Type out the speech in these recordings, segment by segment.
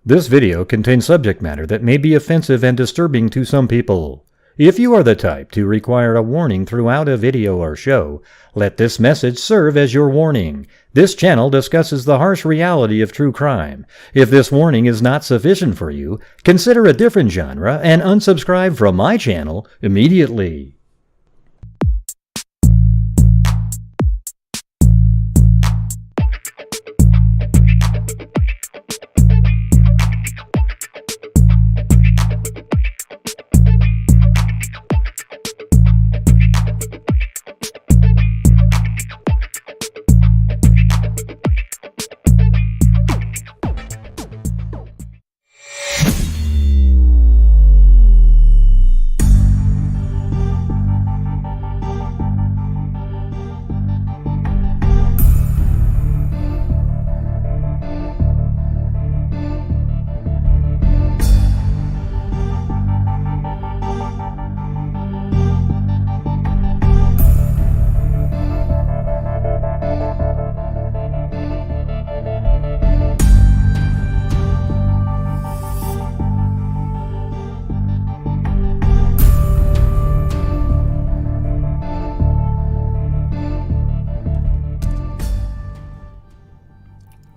This video contains subject matter that may be offensive and disturbing to some people. If you are the type to require a warning throughout a video or show, let this message serve as your warning. This channel discusses the harsh reality of true crime. If this warning is not sufficient for you, consider a different genre and unsubscribe from my channel immediately.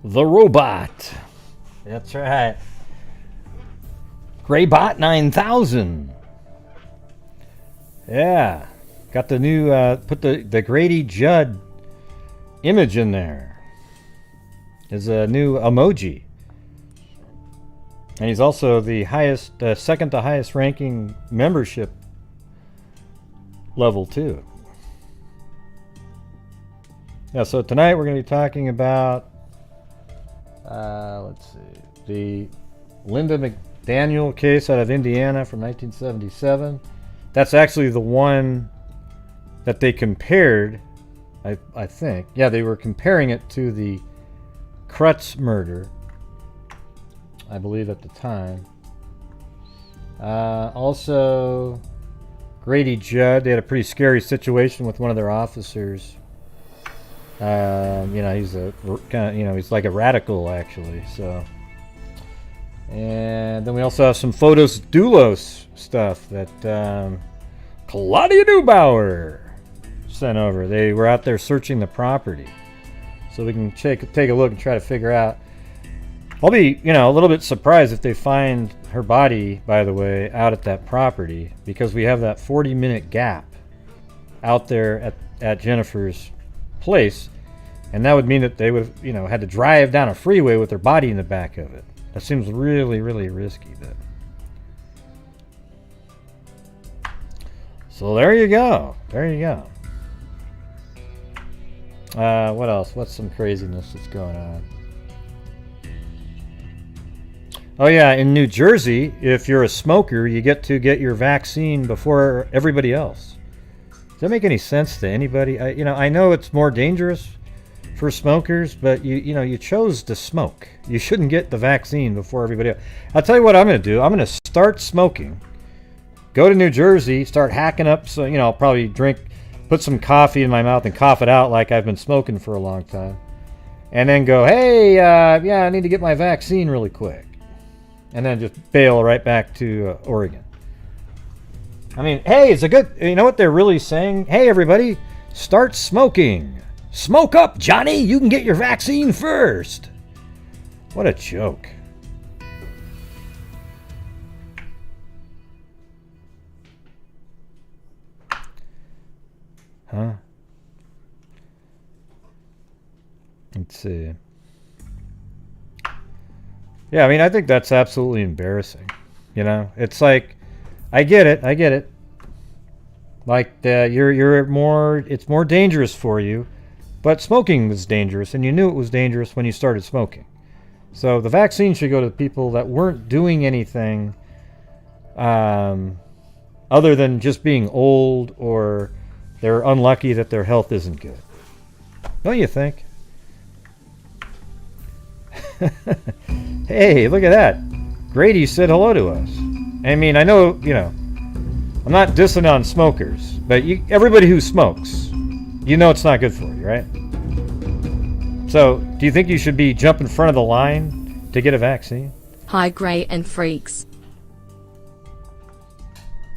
The robot. That's right. Graybot 9000. Yeah. Got the new, put the Grady Judd image in there. Is a new emoji. And he's also the highest, second to highest ranking membership level too. Yeah, so tonight we're going to be talking about let's see, the Linda McDaniel case out of Indiana from 1977. That's actually the one that they compared, I think. Yeah, they were comparing it to the Crutz murder, I believe, at the time. Also, Grady Judd, they had a pretty scary situation with one of their officers. You know, he's a kind of, you know, he's like a radical actually. So, and then we also have some Fotis Dulos stuff that Claudia Neubauer sent over. They were out there searching the property, so we can take a look and try to figure out. I'll be, you know, a little bit surprised if they find her body, by the way, out at that property, because we have that 40-minute gap out there at Jennifer's place, and that would mean that they would have, you know, had to drive down a freeway with their body in the back of it. That seems really, really risky. So there you go. There you go. What else? What's some craziness that's going on? Oh yeah, in New Jersey, if you're a smoker, you get to get your vaccine before everybody else. Does that make any sense to anybody? You know, I know it's more dangerous for smokers, but you know, you chose to smoke. You shouldn't get the vaccine before everybody else. I'll tell you what I'm going to do. I'm going to start smoking, go to New Jersey, start hacking up. So, you know, I'll probably put some coffee in my mouth and cough it out like I've been smoking for a long time. And then go, hey, yeah, I need to get my vaccine really quick. And then just bail right back to Oregon. I mean, hey, it's a good, you know what they're really saying? Hey, everybody, start smoking. Smoke up, Johnny. You can get your vaccine first. What a joke. Huh? Let's see. Yeah, I mean, I think that's absolutely embarrassing. You know, it's like, I get it. Like, it's more dangerous for you, but smoking was dangerous, and you knew it was dangerous when you started smoking. So the vaccine should go to people that weren't doing anything other than just being old, or they're unlucky that their health isn't good. Don't you think? Hey, look at that. Grady said hello to us. I mean, I know, you know, I'm not dissing on smokers, but everybody who smokes, you know it's not good for you, right? So, do you think you should be jumping in front of the line to get a vaccine? Hi Gray and Freaks.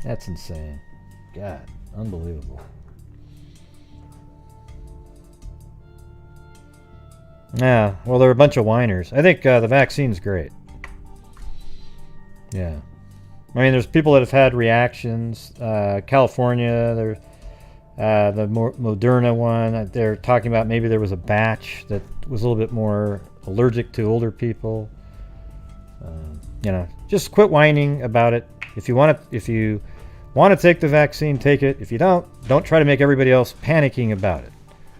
That's insane. God, unbelievable. Yeah, well, they're a bunch of whiners. I think the vaccine's great. Yeah. I mean, there's people that have had reactions. California, there's the Moderna one. They're talking about maybe there was a batch that was a little bit more allergic to older people. You know, just quit whining about it. If you want to take the vaccine, take it. If you don't try to make everybody else panicking about it.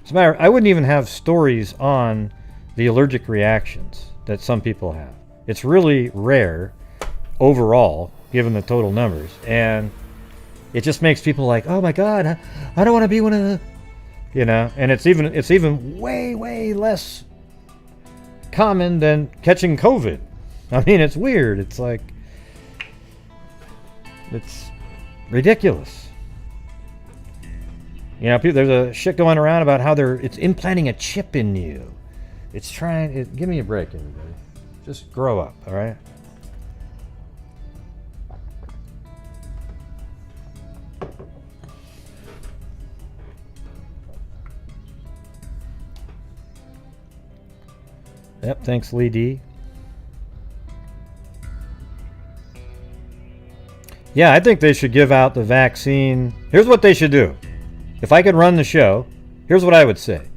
As a matter, I wouldn't even have stories on the allergic reactions that some people have. It's really rare overall, given the total numbers, and it just makes people like, oh my God, I don't want to be one of the, you know. And it's even way less common than catching COVID. I mean, it's weird. It's like, it's ridiculous. You know, there's a shit going around about how it's implanting a chip in you. It's trying. Give me a break, everybody. Just grow up, all right? Yep, thanks, Lee D. Yeah, I think they should give out the vaccine. Here's what they should do. If I could run the show, here's what I would say.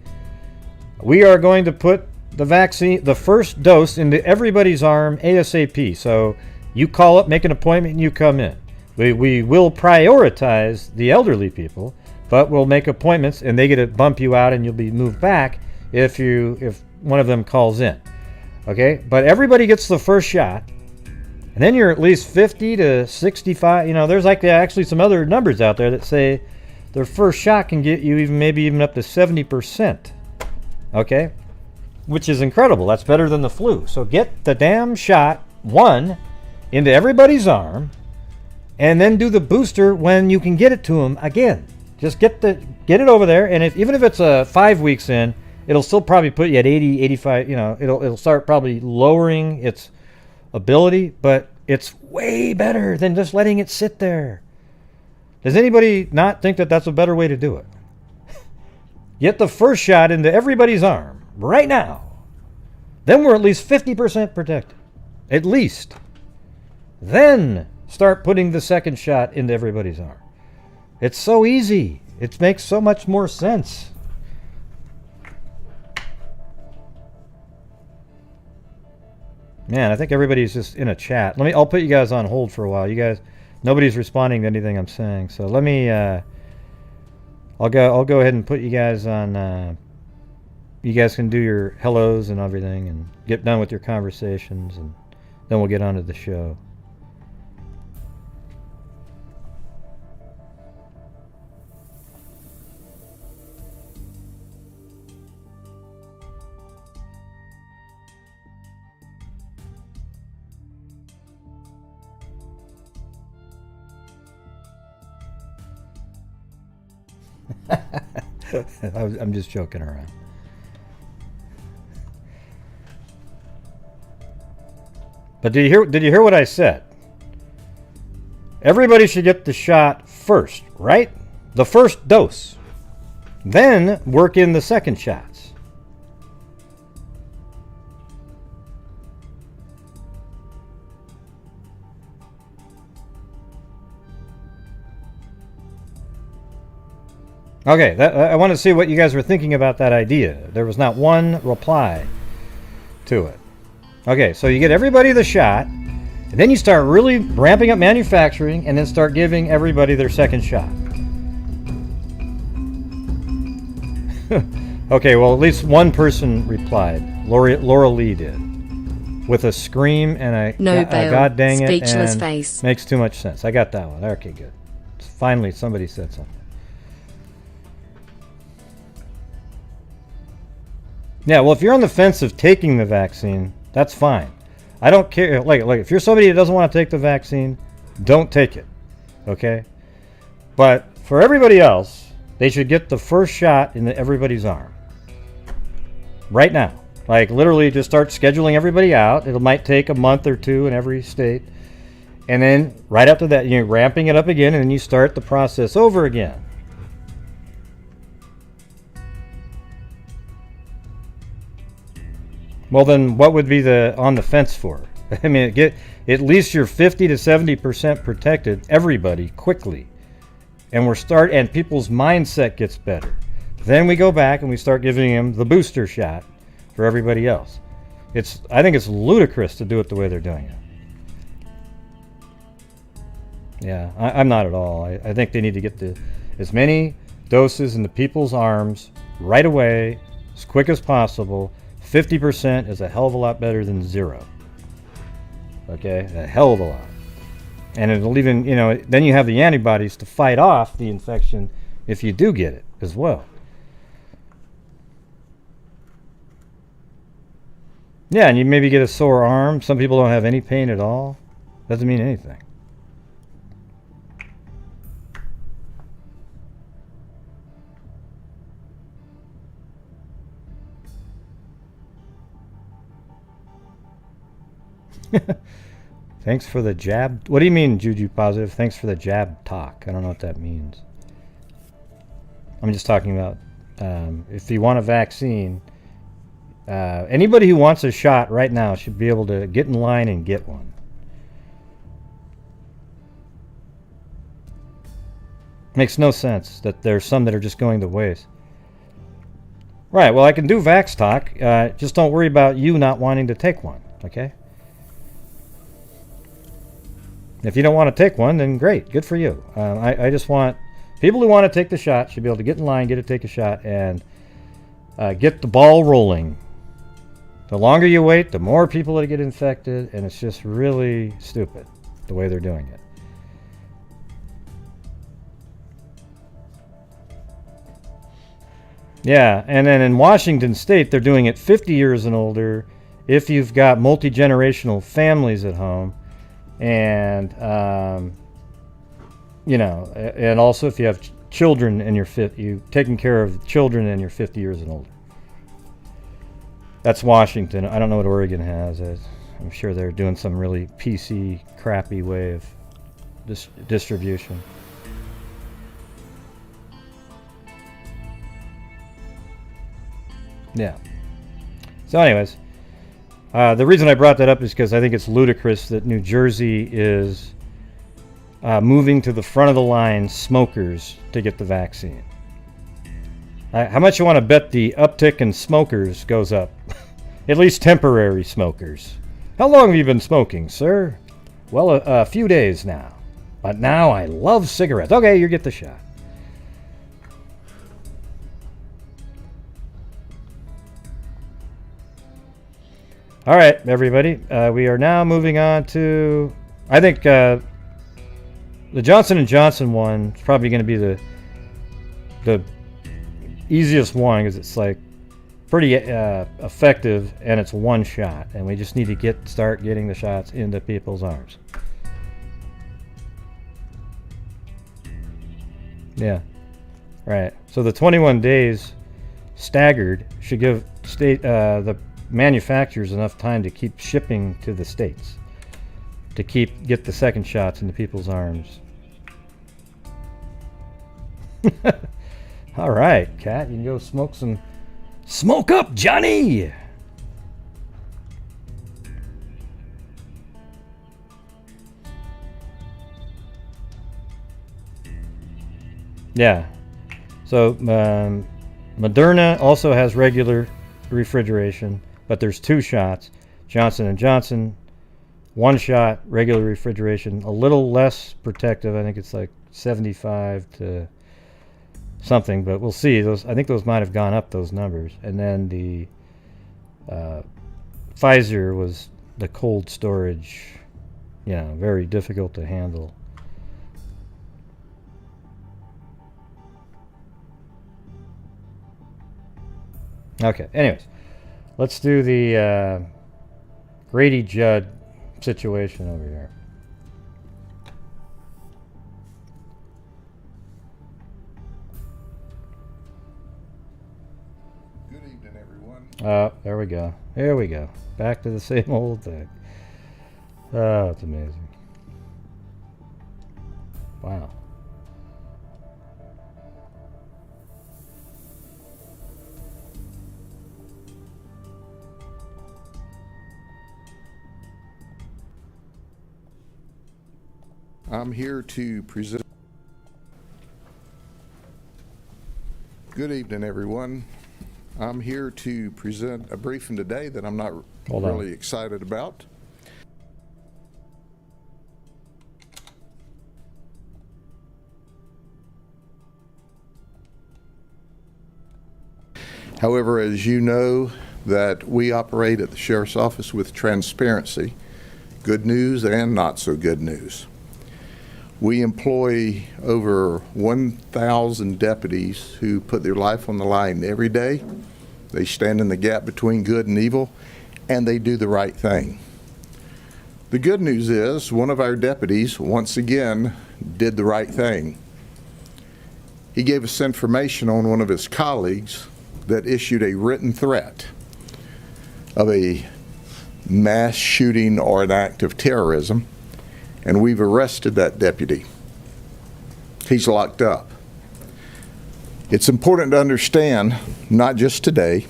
We are going to put the vaccine, the first dose, into everybody's arm ASAP. So you call up, make an appointment, and you come in. We will prioritize the elderly people, but we'll make appointments, and they get to bump you out, and you'll be moved back if one of them calls in. Okay? But everybody gets the first shot, and then you're at least 50 to 65. You know, there's actually some other numbers out there that say their first shot can get you maybe even up to 70%. Okay? Which is incredible. That's better than the flu. So get the damn shot, one, into everybody's arm, and then do the booster when you can get it to them again. Just get it over there, and even if it's 5 weeks in, it'll still probably put you at 80, 85. You know, it'll start probably lowering its ability, but it's way better than just letting it sit there. Does anybody not think that that's a better way to do it? Get the first shot into everybody's arm right now. Then we're at least 50% protected. At least. Then start putting the second shot into everybody's arm. It's so easy. It makes so much more sense. Man, I think everybody's just in a chat. I'll put you guys on hold for a while. You guys, nobody's responding to anything I'm saying. So let me, I'll go ahead and put you guys on, you guys can do your hellos and everything and get done with your conversations, and then we'll get on to the show. I'm just joking around. But did you hear what I said? Everybody should get the shot first, right? The first dose. Then work in the second shots. Okay, I want to see what you guys were thinking about that idea. There was not one reply to it. Okay, so you get everybody the shot, and then you start really ramping up manufacturing, and then start giving everybody their second shot. Okay, well, at least one person replied. Laura Lee did. With a scream and a God dang it, speechless and face. Makes too much sense. I got that one. Okay, good. Finally, somebody said something. Yeah, well, if you're on the fence of taking the vaccine, that's fine. I don't care. Like, if you're somebody that doesn't want to take the vaccine, don't take it. Okay? But for everybody else, they should get the first shot into everybody's arm. Right now. Like literally just start scheduling everybody out. It might take a month or two in every state. And then right after that, you're ramping it up again, and then you start the process over again. Well, then what would be the on the fence for? I mean, get at least you're 50 to 70% protected, everybody, quickly. And and people's mindset gets better. Then we go back and we start giving them the booster shot for everybody else. I think it's ludicrous to do it the way they're doing it. Yeah, I'm not at all. I think they need to get as many doses into people's arms right away, as quick as possible. 50% is a hell of a lot better than 0. Okay, a hell of a lot. And it'll even, then you have the antibodies to fight off the infection if you do get it as well. Yeah, and you maybe get a sore arm. Some people don't have any pain at all. Doesn't mean anything. Thanks for the jab. What do you mean, Juju Positive? Thanks for the jab talk. I don't know what that means. I'm just talking about if you want a vaccine, anybody who wants a shot right now should be able to get in line and get one. Makes no sense that there's some that are just going to waste. Right, well, I can do Vax talk. Just don't worry about you not wanting to take one, okay? If you don't want to take one, then great. Good for you. I just want people who want to take the shot should be able to get in line, take a shot, and get the ball rolling. The longer you wait, the more people that get infected, and it's just really stupid the way they're doing it. Yeah, and then in Washington State, they're doing it 50 years and older if you've got multi-generational families at home. And and also if you have children and you taking care of children and you're 50 years and older. That's Washington. I don't know what Oregon has. I'm sure they're doing some really PC crappy way of distribution. Yeah. So anyways, the reason I brought that up is because I think it's ludicrous that New Jersey is moving to the front of the line smokers to get the vaccine. How much you want to bet the uptick in smokers goes up? At least temporary smokers. How long have you been smoking, sir? Well, a few days now. But now I love cigarettes. Okay, you get the shot. All right, everybody. We are now moving on to, I think, the Johnson & Johnson one is probably going to be the easiest one because it's like pretty effective and it's one shot, and we just need to start getting the shots into people's arms. Yeah, right. So the 21 days staggered should give the manufacturers enough time to keep shipping to the states to get the second shots into people's arms. All right, Kat, you can go smoke up, Johnny. Yeah. So Moderna also has regular refrigeration, but there's 2 shots. Johnson & Johnson, 1 shot, regular refrigeration, a little less protective. I think it's like 75 to something, but we'll see. I think those might have gone up, those numbers. And then the Pfizer was the cold storage, very difficult to handle. Okay, anyways, let's do the Grady Judd situation over here. Good evening. evening, everyone. There we go. Here we go. Back to the same old thing. Oh, it's amazing. Wow. I'm here to present. Good evening, everyone. I'm here to present a briefing today that I'm not really excited about. However, as you know, that we operate at the Sheriff's Office with transparency, good news and not so good news. We employ over 1,000 deputies who put their life on the line every day. They stand in the gap between good and evil, and they do the right thing. The good news is one of our deputies, once again, did the right thing. He gave us information on one of his colleagues that issued a written threat of a mass shooting or an act of terrorism, and we've arrested that deputy. He's locked up. It's important to understand, not just today,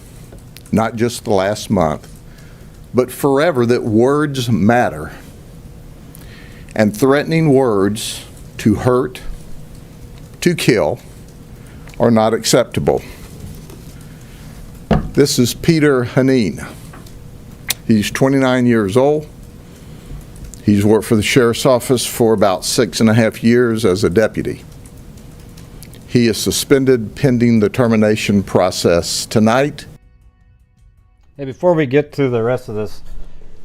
not just the last month, but forever, that words matter. And threatening words to hurt, to kill, are not acceptable. This is Peter Hanine. He's 29 years old. He's worked for the Sheriff's Office for about 6.5 years as a deputy. He is suspended pending the termination process tonight. Hey, before we get to the rest of this,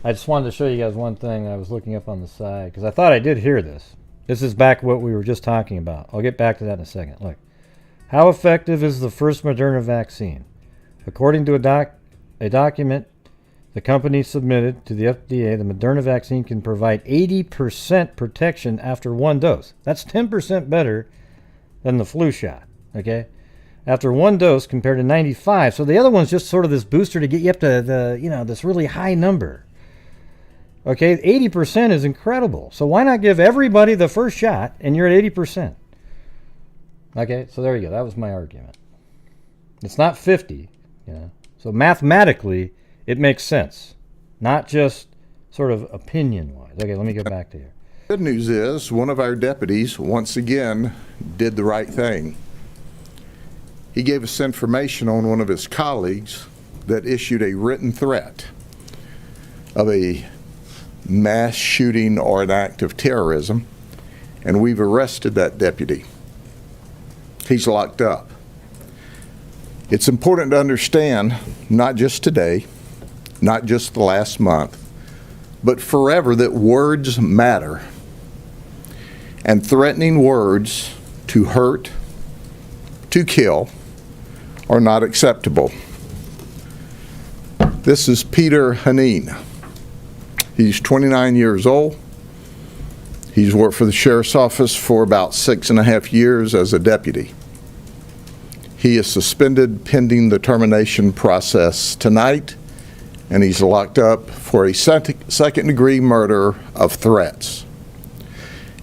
I just wanted to show you guys one thing I was looking up on the side, because I thought I did hear this. This is back what we were just talking about. I'll get back to that in a second. Look, how effective is the first Moderna vaccine? According to a document the company submitted to the FDA, the Moderna vaccine can provide 80% protection after one dose. That's 10% better than the flu shot, okay? After one dose compared to 95. So the other one's just sort of this booster to get you up to this really high number. Okay, 80% is incredible. So why not give everybody the first shot and you're at 80%? Okay, so there you go. That was my argument. It's not 50, So mathematically, it makes sense, not just sort of opinion-wise. Okay, let me go back to here. Good news is one of our deputies, once again, did the right thing. He gave us information on one of his colleagues that issued a written threat of a mass shooting or an act of terrorism, and we've arrested that deputy. He's locked up. It's important to understand, not just today, not just the last month, but forever, that words matter. And threatening words to hurt, to kill, are not acceptable. This is Peter Hanine. He's 29 years old. He's worked for the Sheriff's Office for about 6.5 years as a deputy. He is suspended pending the termination process tonight, and he's locked up for a second-degree murder of threats.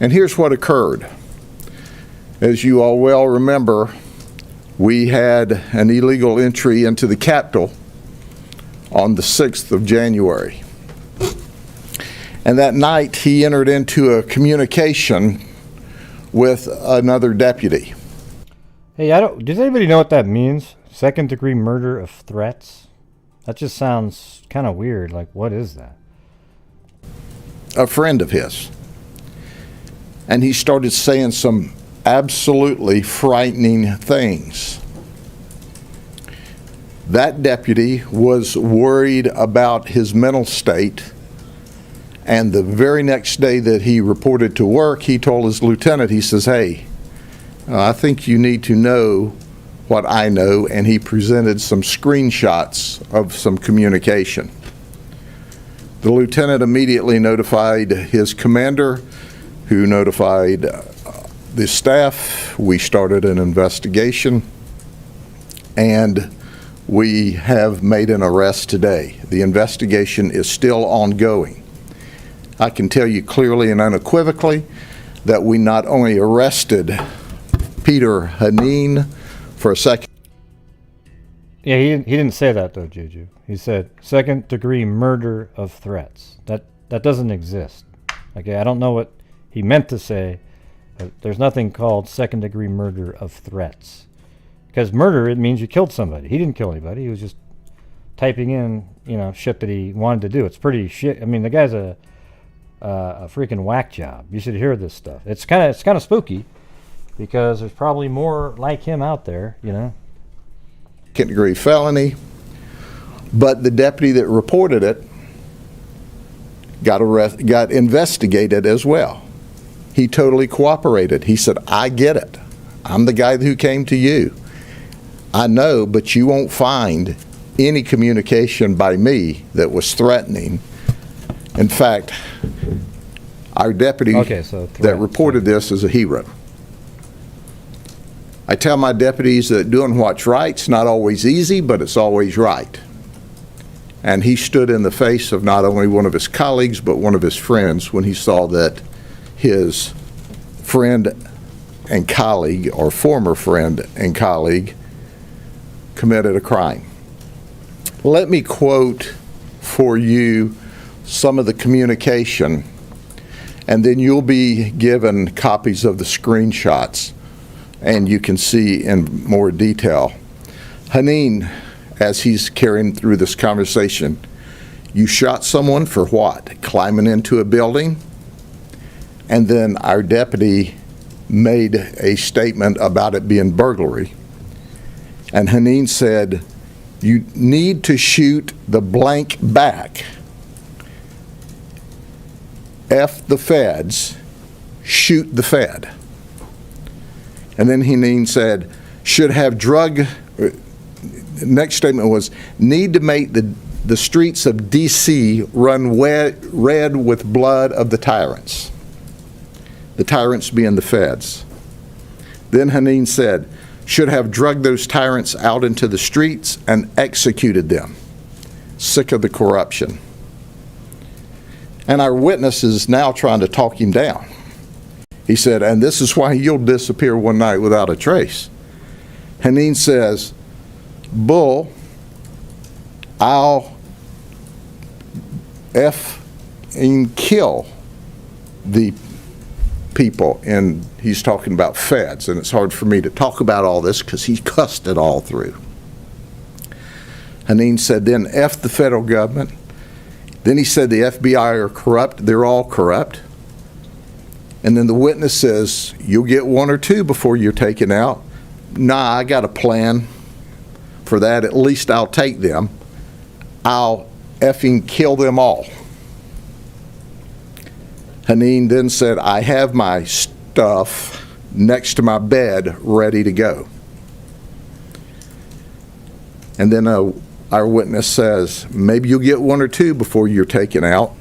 And here's what occurred. As you all well remember, we had an illegal entry into the Capitol on the 6th of January. And that night, he entered into a communication with another deputy. Hey, does anybody know what that means? Second-degree murder of threats? That just sounds kind of weird. Like, what is that? A friend of his. And he started saying some absolutely frightening things. That deputy was worried about his mental state, and the very next day that he reported to work, he told his lieutenant, he says, hey, I think you need to know what I know, and he presented some screenshots of some communication. The lieutenant immediately notified his commander, who notified the staff. We started an investigation, and we have made an arrest today. The investigation is still ongoing. I can tell you clearly and unequivocally that we not only arrested Peter Haneen for a second. Yeah, he didn't say that though, Juju. He said second-degree murder of threats. That doesn't exist. Okay, I don't know what he meant to say. But there's nothing called second-degree murder of threats. Because murder, it means you killed somebody. He didn't kill anybody. He was just typing in, shit that he wanted to do. It's pretty shit. I mean, the guy's a freaking whack job. You should hear this stuff. It's kind of spooky because there's probably more like him out there, Second-degree felony, but the deputy that reported it got investigated as well. He totally cooperated. He said, I get it. I'm the guy who came to you. I know, but you won't find any communication by me that was threatening. In fact, our deputy that reported this is a hero. I tell my deputies that doing what's right's not always easy, but it's always right. And he stood in the face of not only one of his colleagues, but one of his friends when he saw that his friend and colleague, or former friend and colleague, committed a crime. Let me quote for you some of the communication, and then you'll be given copies of the screenshots, and you can see in more detail. Haneen, as he's carrying through this conversation, you shot someone for what? Climbing into a building? And then our deputy made a statement about it being burglary. And Haneen said, you need to shoot the blank back. F the feds, shoot the Fed. And then Haneen said, should have drug, next statement was, need to make the streets of D.C. run red with blood of the tyrants. The tyrants being the feds. Then Haneen said, should have drugged those tyrants out into the streets and executed them. Sick of the corruption. And our witness is now trying to talk him down. He said, and this is why you'll disappear one night without a trace. Haneen says, Bull, I'll and kill the people. And he's talking about feds, and it's hard for me to talk about all this because he cussed it all through. Haneen said, then F the federal government. Then he said the FBI are corrupt. They're all corrupt. And then the witness says, you'll get one or two before you're taken out. Nah, I got a plan for that. At least I'll take them. I'll effing kill them all. Haneen then said, I have my stuff next to my bed ready to go. And then our witness says, maybe you'll get one or two before you're taken out.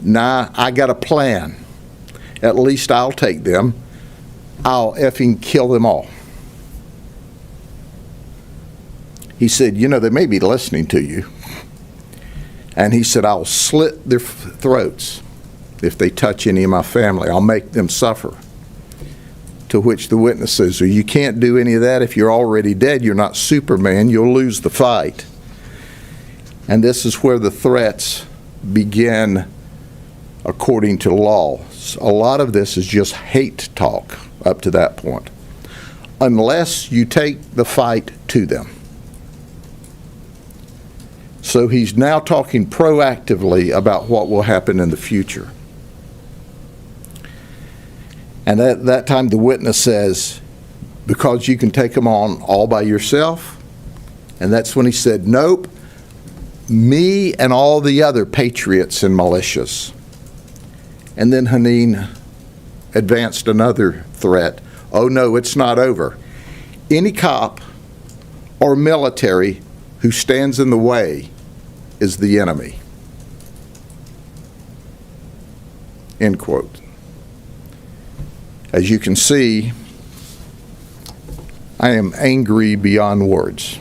Nah, I got a plan. At least I'll take them. I'll effing kill them all. He said, they may be listening to you. And he said, I'll slit their throats if they touch any of my family. I'll make them suffer. To which the witness says, well, you can't do any of that. If you're already dead, you're not Superman. You'll lose the fight. And this is where the threats begin according to law. A lot of this is just hate talk up to that point, unless you take the fight to them. So he's now talking proactively about what will happen in the future. And at that time, the witness says, because you can take them on all by yourself. And that's when he said, nope, me and all the other patriots and militias. And then Haneen advanced another threat. Oh no, it's not over. Any cop or military who stands in the way is the enemy. End quote. As you can see, I am angry beyond words.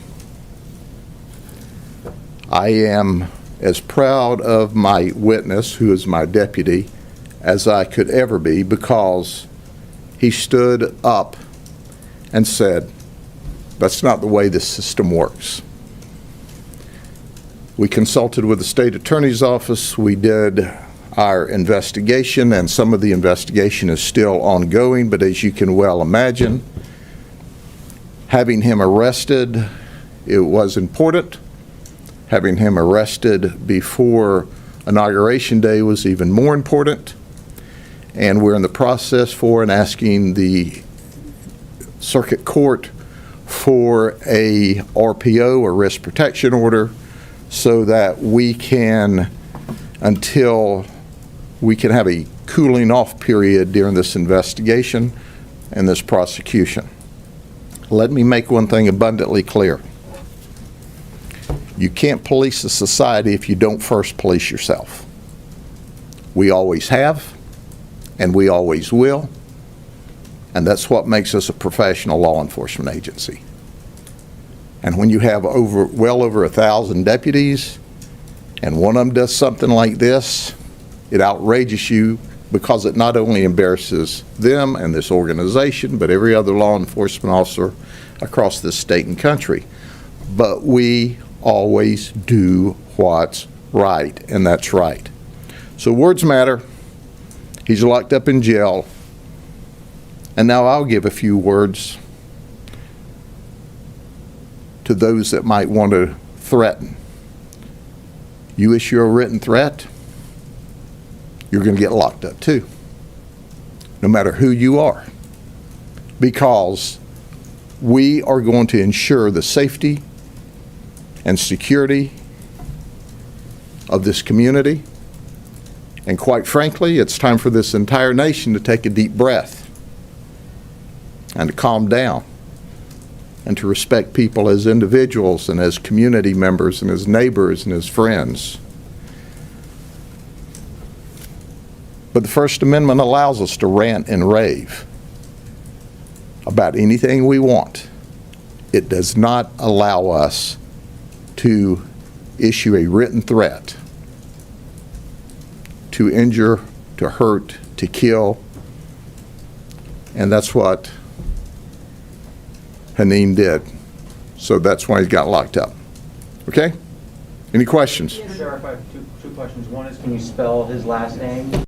I am as proud of my witness, who is my deputy, as I could ever be, because he stood up and said, "That's not the way this system works." We consulted with the state attorney's office. We did our investigation, and some of the investigation is still ongoing, but as you can well imagine, having him arrested, it was important. Having him arrested before Inauguration Day was even more important. And we're in the process for and asking the Circuit Court for a RPO, or risk protection order, so that we can, until we can have a cooling off period during this investigation and this prosecution. Let me make one thing abundantly clear. You can't police a society if you don't first police yourself. We always have, and we always will, and that's what makes us a professional law enforcement agency. And when you have well over 1,000 deputies, and one of them does something like this, it outrages you, because it not only embarrasses them and this organization, but every other law enforcement officer across this state and country. But we always do what's right, and that's right. So words matter. He's locked up in jail. And now I'll give a few words to those that might want to threaten. You issue a written threat, you're going to get locked up too, no matter who you are, because we are going to ensure the safety and security of this community. And quite frankly, it's time for this entire nation to take a deep breath and to calm down and to respect people as individuals and as community members and as neighbors and as friends. But the First Amendment allows us to rant and rave about anything we want. It does not allow us to issue a written threat to injure, to hurt, to kill, and that's what Haneen did. So that's why he got locked up. Okay? Any questions? Sheriff, I have two questions. One is, can you spell his last name?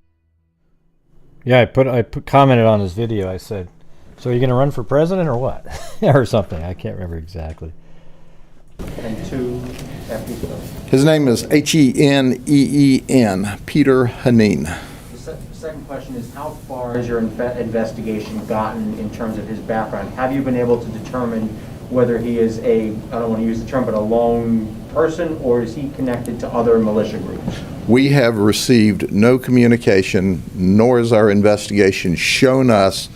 Yeah, I commented on his video. I said, "So are you going to run for president or what?" or something. I can't remember exactly. And two, after you spell. His name is Heneen, Peter Haneen. The second question is, how far has your investigation gotten in terms of his background? Have you been able to determine whether he is I don't want to use the term, but a lone person, or is he connected to other militia groups? We have received no communication, nor has our investigation shown us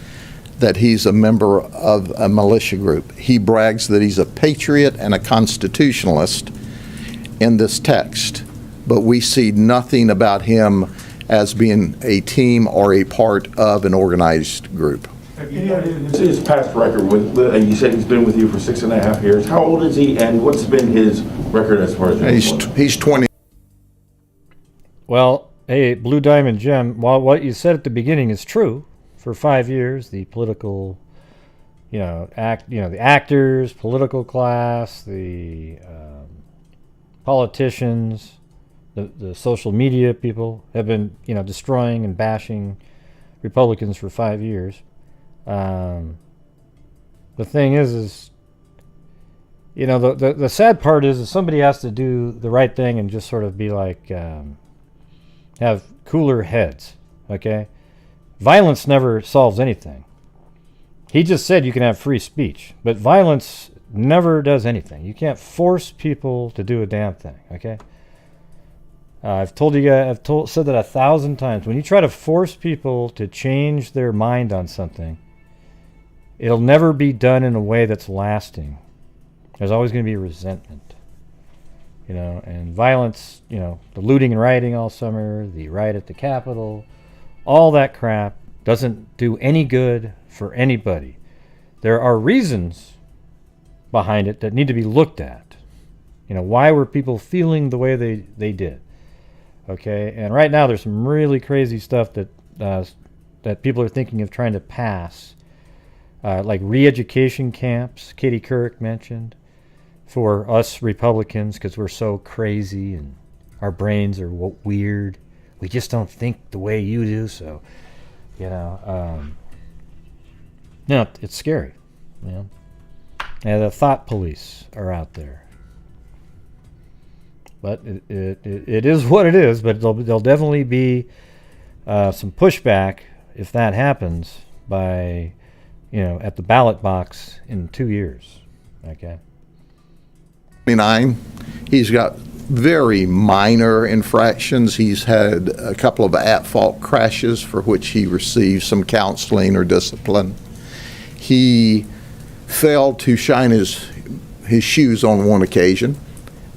that he's a member of a militia group. He brags that he's a patriot and a constitutionalist in this text, but we see nothing about him as being a team or a part of an organized group. His past record with, you said he's been with you for 6.5 years. How old is he, and what's been his record as far as He's 20. Well, hey, Blue Diamond Jim, while what you said at the beginning is true, for 5 years, the political, the actors, political class, the politicians, the social media people have been, destroying and bashing Republicans for 5 years. The thing is the sad part is somebody has to do the right thing and just sort of be like, have cooler heads, okay? Violence never solves anything. He just said you can have free speech, but violence never does anything. You can't force people to do a damn thing, okay? I've told you guys, said that 1,000 times. When you try to force people to change their mind on something, it'll never be done in a way that's lasting. There's always going to be resentment. And violence, the looting and rioting all summer, the riot at the Capitol, all that crap doesn't do any good for anybody. There are reasons behind it that need to be looked at. You know, why were people feeling the way they did? Okay, and right now there's some really crazy stuff that that people are thinking of trying to pass, like re-education camps. Katie Couric mentioned, for us Republicans, because we're so crazy and our brains are weird. We just don't think the way you do. So, you know, it's scary. You know, and the thought police are out there. But it is what it is. But there'll definitely be some pushback if that happens by, you know, at the ballot box in 2 years. Okay. 29. He's got very minor infractions. He's had a couple of at-fault crashes for which he received some counseling or discipline. He failed to shine his shoes on one occasion,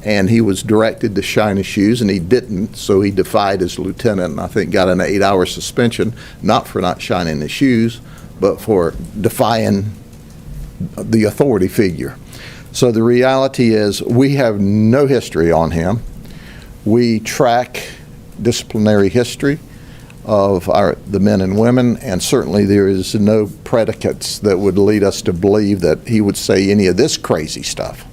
and he was directed to shine his shoes, and he didn't, so he defied his lieutenant, and I think got an 8-hour suspension, not for not shining his shoes, but for defying the authority figure. So the reality is we have no history on him. We track disciplinary history of the men and women, and certainly there is no predicates that would lead us to believe that he would say any of this crazy stuff.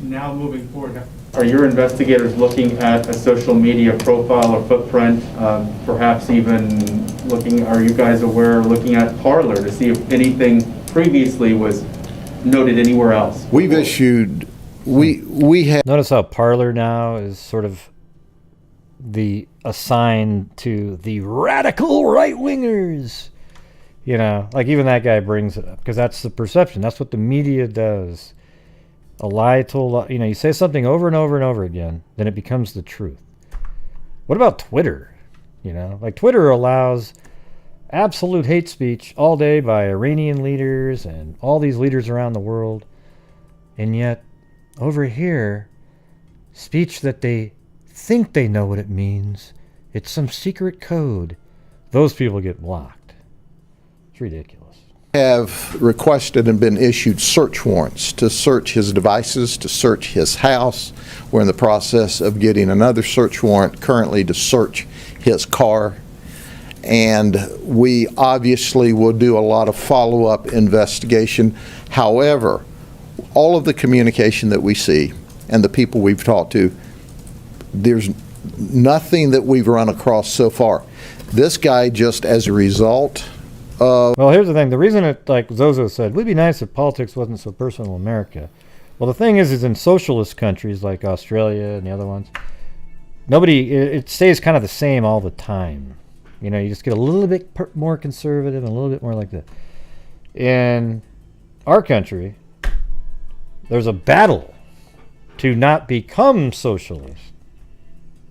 Now moving forward, are your investigators looking at a social media profile or footprint, perhaps even are you guys aware, looking at Parler to see if anything previously was noted anywhere else? We've issued, we have. Notice how Parler now is sort of the assigned to the radical right-wingers. You know, like even that guy brings it up because that's the perception. That's what the media does. A lie told, you know, you say something over and over and over again, then it becomes the truth. What about Twitter? You know, like Twitter allows absolute hate speech all day by Iranian leaders and all these leaders around the world. And yet, over here, speech that they think they know what it means, it's some secret code, those people get blocked. It's ridiculous. Have requested and been issued search warrants to search his devices, to search his house. We're in the process of getting another search warrant currently to search his car. And we obviously will do a lot of follow-up investigation. However, all of the communication that we see and the people we've talked to, there's nothing that we've run across so far. This guy, just as a result of... Well, here's the thing. The reason it, like Zozo said, would be nice if politics wasn't so personal in America. Well, the thing is in socialist countries like Australia and the other ones, it stays kind of the same all the time. You know, you just get a little bit more conservative and a little bit more like that. In our country, there's a battle to not become socialist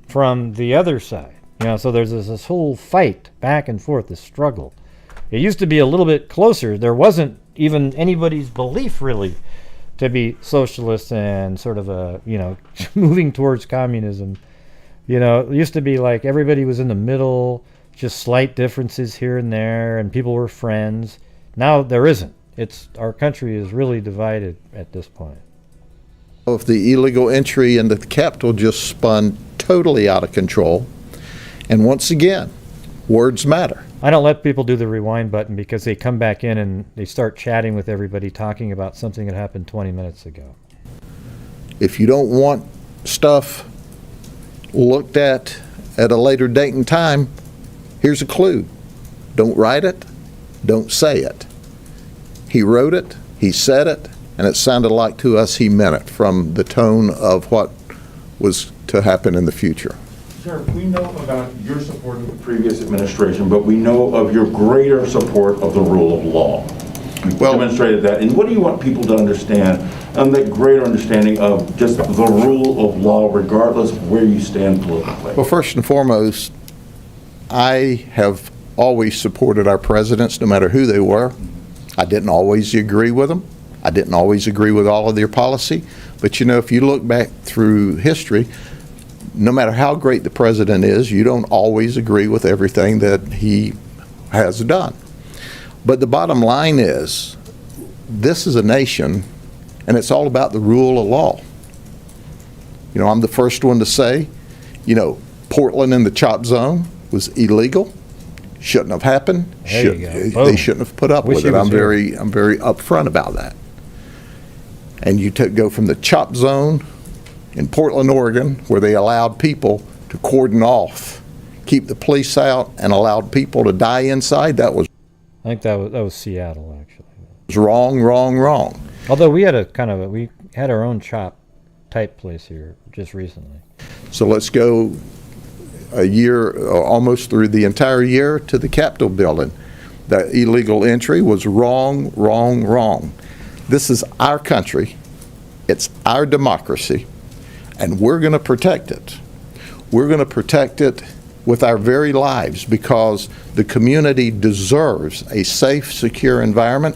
from the other side. You know, so there's this whole fight back and forth, this struggle. It used to be a little bit closer. There wasn't even anybody's belief really to be socialist and sort of a, you know, moving towards communism. You know, it used to be like everybody was in the middle, just slight differences here and there, and people were friends. Now there isn't. Our country is really divided at this point. Of the illegal entry into the Capitol just spun totally out of control. And once again, words matter. I don't let people do the rewind button because they come back in and they start chatting with everybody, talking about something that happened 20 minutes ago. If you don't want stuff looked at a later date and time, here's a clue. Don't write it. Don't say it. He wrote it. He said it. And it sounded like to us he meant it from the tone of what was to happen in the future. Sir, we know about your support of the previous administration, but we know of your greater support of the rule of law. You demonstrated that. And what do you want people to understand and that greater understanding of just the rule of law, regardless of where you stand politically? Well, first and foremost, I have always supported our presidents, no matter who they were. I didn't always agree with them. I didn't always agree with all of their policy. But, you know, if you look back through history, no matter how great the president is, you don't always agree with everything that he has done. But the bottom line is, this is a nation, and it's all about the rule of law. You know, I'm the first one to say, you know, Portland in the chop zone was illegal. Shouldn't have happened. There you go. They shouldn't have put up Wish with he it. was I'm here. very upfront about that. And you go from the chop zone in Portland, Oregon, where they allowed people to cordon off, keep the police out, and allowed people to die inside. That was I think that was Seattle, actually. wrong, wrong, wrong. Although we had we had our own chop type place here just recently. So let's go a year, almost through the entire year, to the Capitol building. That illegal entry was wrong, wrong, wrong. This is our country. It's our democracy, and we're going to protect it. We're going to protect it with our very lives, because the community deserves a safe, secure environment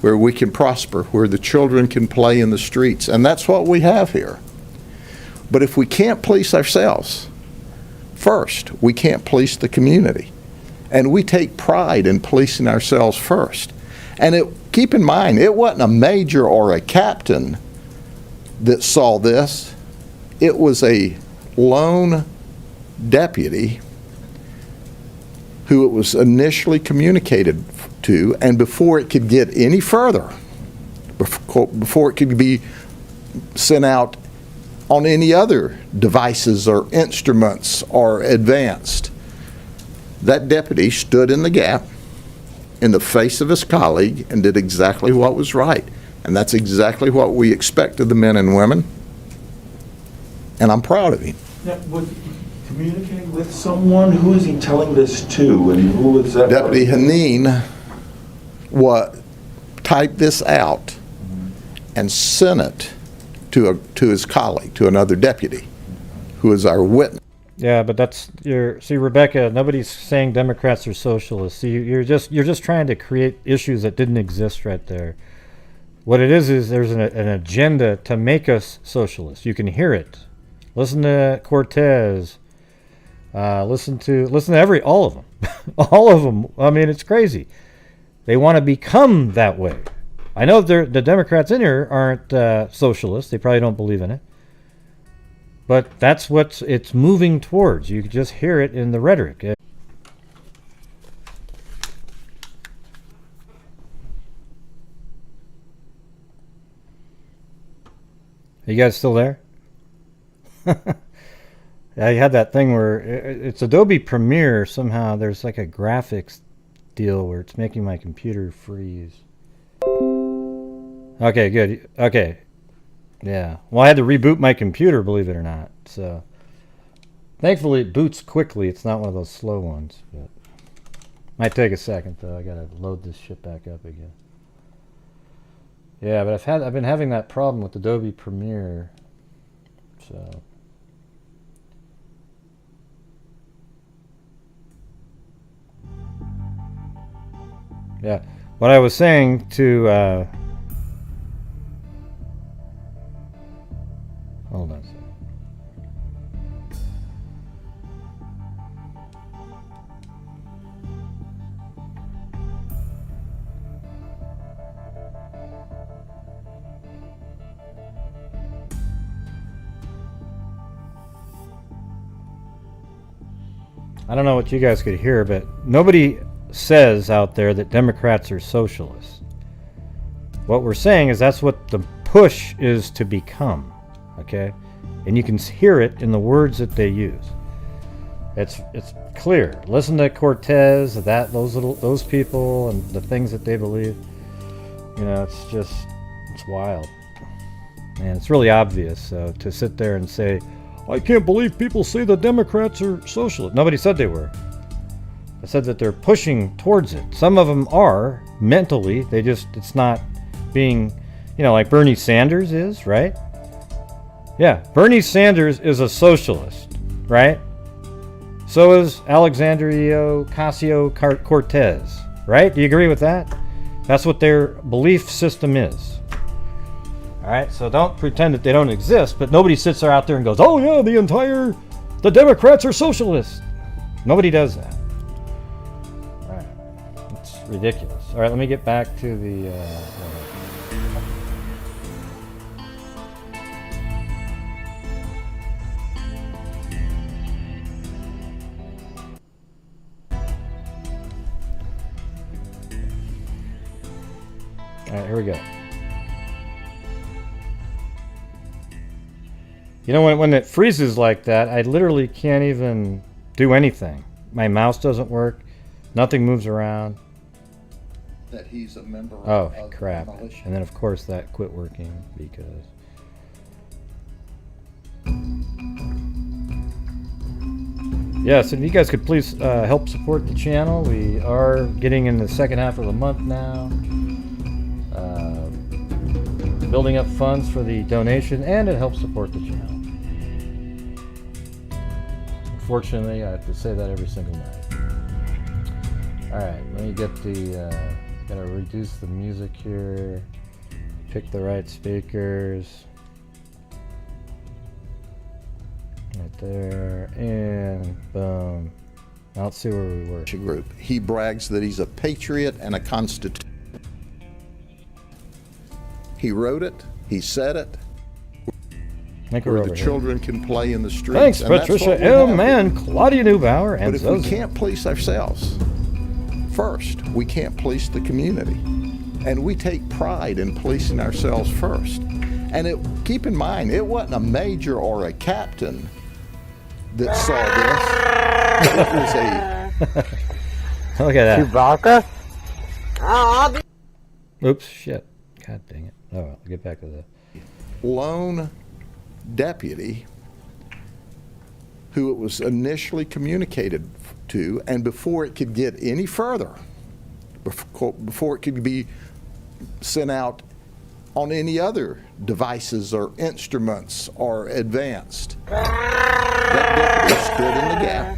where we can prosper, where the children can play in the streets, and that's what we have here. But if we can't police ourselves first, we can't police the community. And we take pride in policing ourselves first. And keep in mind, it wasn't a major or a captain that saw this. It was a lone deputy who it was initially communicated to, and before it could get any further, before it could be sent out on any other devices or instruments or advanced, that deputy stood in the gap in the face of his colleague and did exactly what was right. And that's exactly what we expect of the men and women. And I'm proud of him. Now, was he communicating with someone? Who is he telling this to, and who was that? Deputy Haneen typed this out and sent it to his colleague, to another deputy, who is our witness. Yeah, but see, Rebecca, nobody's saying Democrats are socialists. See, you're just trying to create issues that didn't exist right there. What it is there's an agenda to make us socialists. You can hear it. Listen to Cortez. Listen to all of them. All of them. I mean, it's crazy. They want to become that way. I know the Democrats in here aren't socialists. They probably don't believe in it. But that's what it's moving towards. You can just hear it in the rhetoric. Are you guys still there? Yeah, you had that thing where it's Adobe Premiere. Somehow there's like a graphics deal where it's making my computer freeze. Okay, good. Okay. Yeah. Well, I had to reboot my computer, believe it or not. So, thankfully, it boots quickly. It's not one of those slow ones. But might take a second, though. I gotta load this shit back up again. Yeah, but I've been having that problem with Adobe Premiere. So. Yeah. What I was saying to hold on a second. I don't know what you guys could hear, but nobody says out there that Democrats are socialists. What we're saying is that's what the push is to become. Okay, and you can hear it in the words that they use. It's clear. Listen to Cortez, those people, and the things that they believe. You know, it's wild, and it's really obvious. So to sit there and say, "I can't believe people say the Democrats are socialists." Nobody said they were. I said that they're pushing towards it. Some of them are mentally. It's not being, like Bernie Sanders is, right? Yeah, Bernie Sanders is a socialist, right? So is Alexandria Ocasio-Cortez, right? Do you agree with that? That's what their belief system is. All right, so don't pretend that they don't exist, but nobody sits there out there and goes, "Oh yeah, the Democrats are socialists." Nobody does that. All right, it's ridiculous. All right, let me get back to the... All right, here we go. You know, when it freezes like that, I literally can't even do anything. My mouse doesn't work. Nothing moves around. That he's a member Oh, of crap. the militia. And then, of course, that quit working because... Yes, and if you guys could please help support the channel. We are getting in the second half of the month now. Building up funds for the donation, and it helps support the channel. Unfortunately, I have to say that every single night. Alright, let me get the... gotta reduce the music here. Pick the right speakers. Right there, and boom. Now let's see where we were. Group. He brags that he's a patriot and a constitution. He wrote it, he said it, Make her where over the here. children can play in the streets. Thanks, and that's Patricia what we M. have. and Claudia Neubauer and But if we Zoe. can't police ourselves first, we can't police the community. And we take pride in policing ourselves first. And keep in mind, it wasn't a major or a captain that saw this. It was a Look at that. Chewbacca? Oh, Oops, shit. God dang it. Oh, well, I'll get back to the... lone deputy who it was initially communicated to, and before it could get any further, before it could be sent out on any other devices or instruments or advanced, that deputy stood in the gap.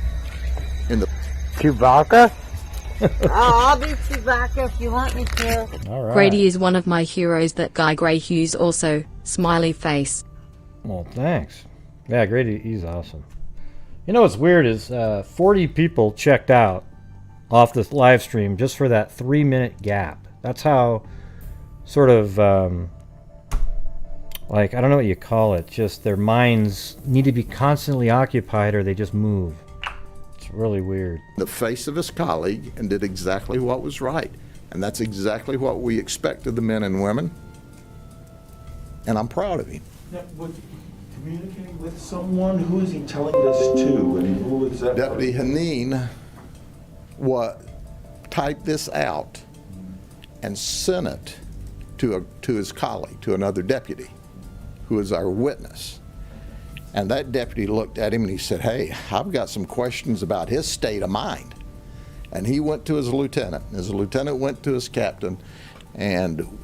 In the Chewbacca? I'll be Chewbacca if you want me to. All right. Grady is one of my heroes. That guy Gray Hughes also. Smiley face. Well, thanks. Yeah, Grady, he's awesome. You know what's weird is 40 people checked out off this live stream just for that 3-minute gap. That's how sort of, like, I don't know what you call it, just their minds need to be constantly occupied or they just move. It's really weird. the face of his colleague and did exactly what was right. And that's exactly what we expect of the men and women. And I'm proud of him. Now, was he communicating with someone? Who is he telling this to? And who is that? Deputy Haneen typed this out and sent it to his colleague, to another deputy, who is our witness. And that deputy looked at him and he said, "Hey, I've got some questions about his state of mind." And he went to his lieutenant. His lieutenant went to his captain. And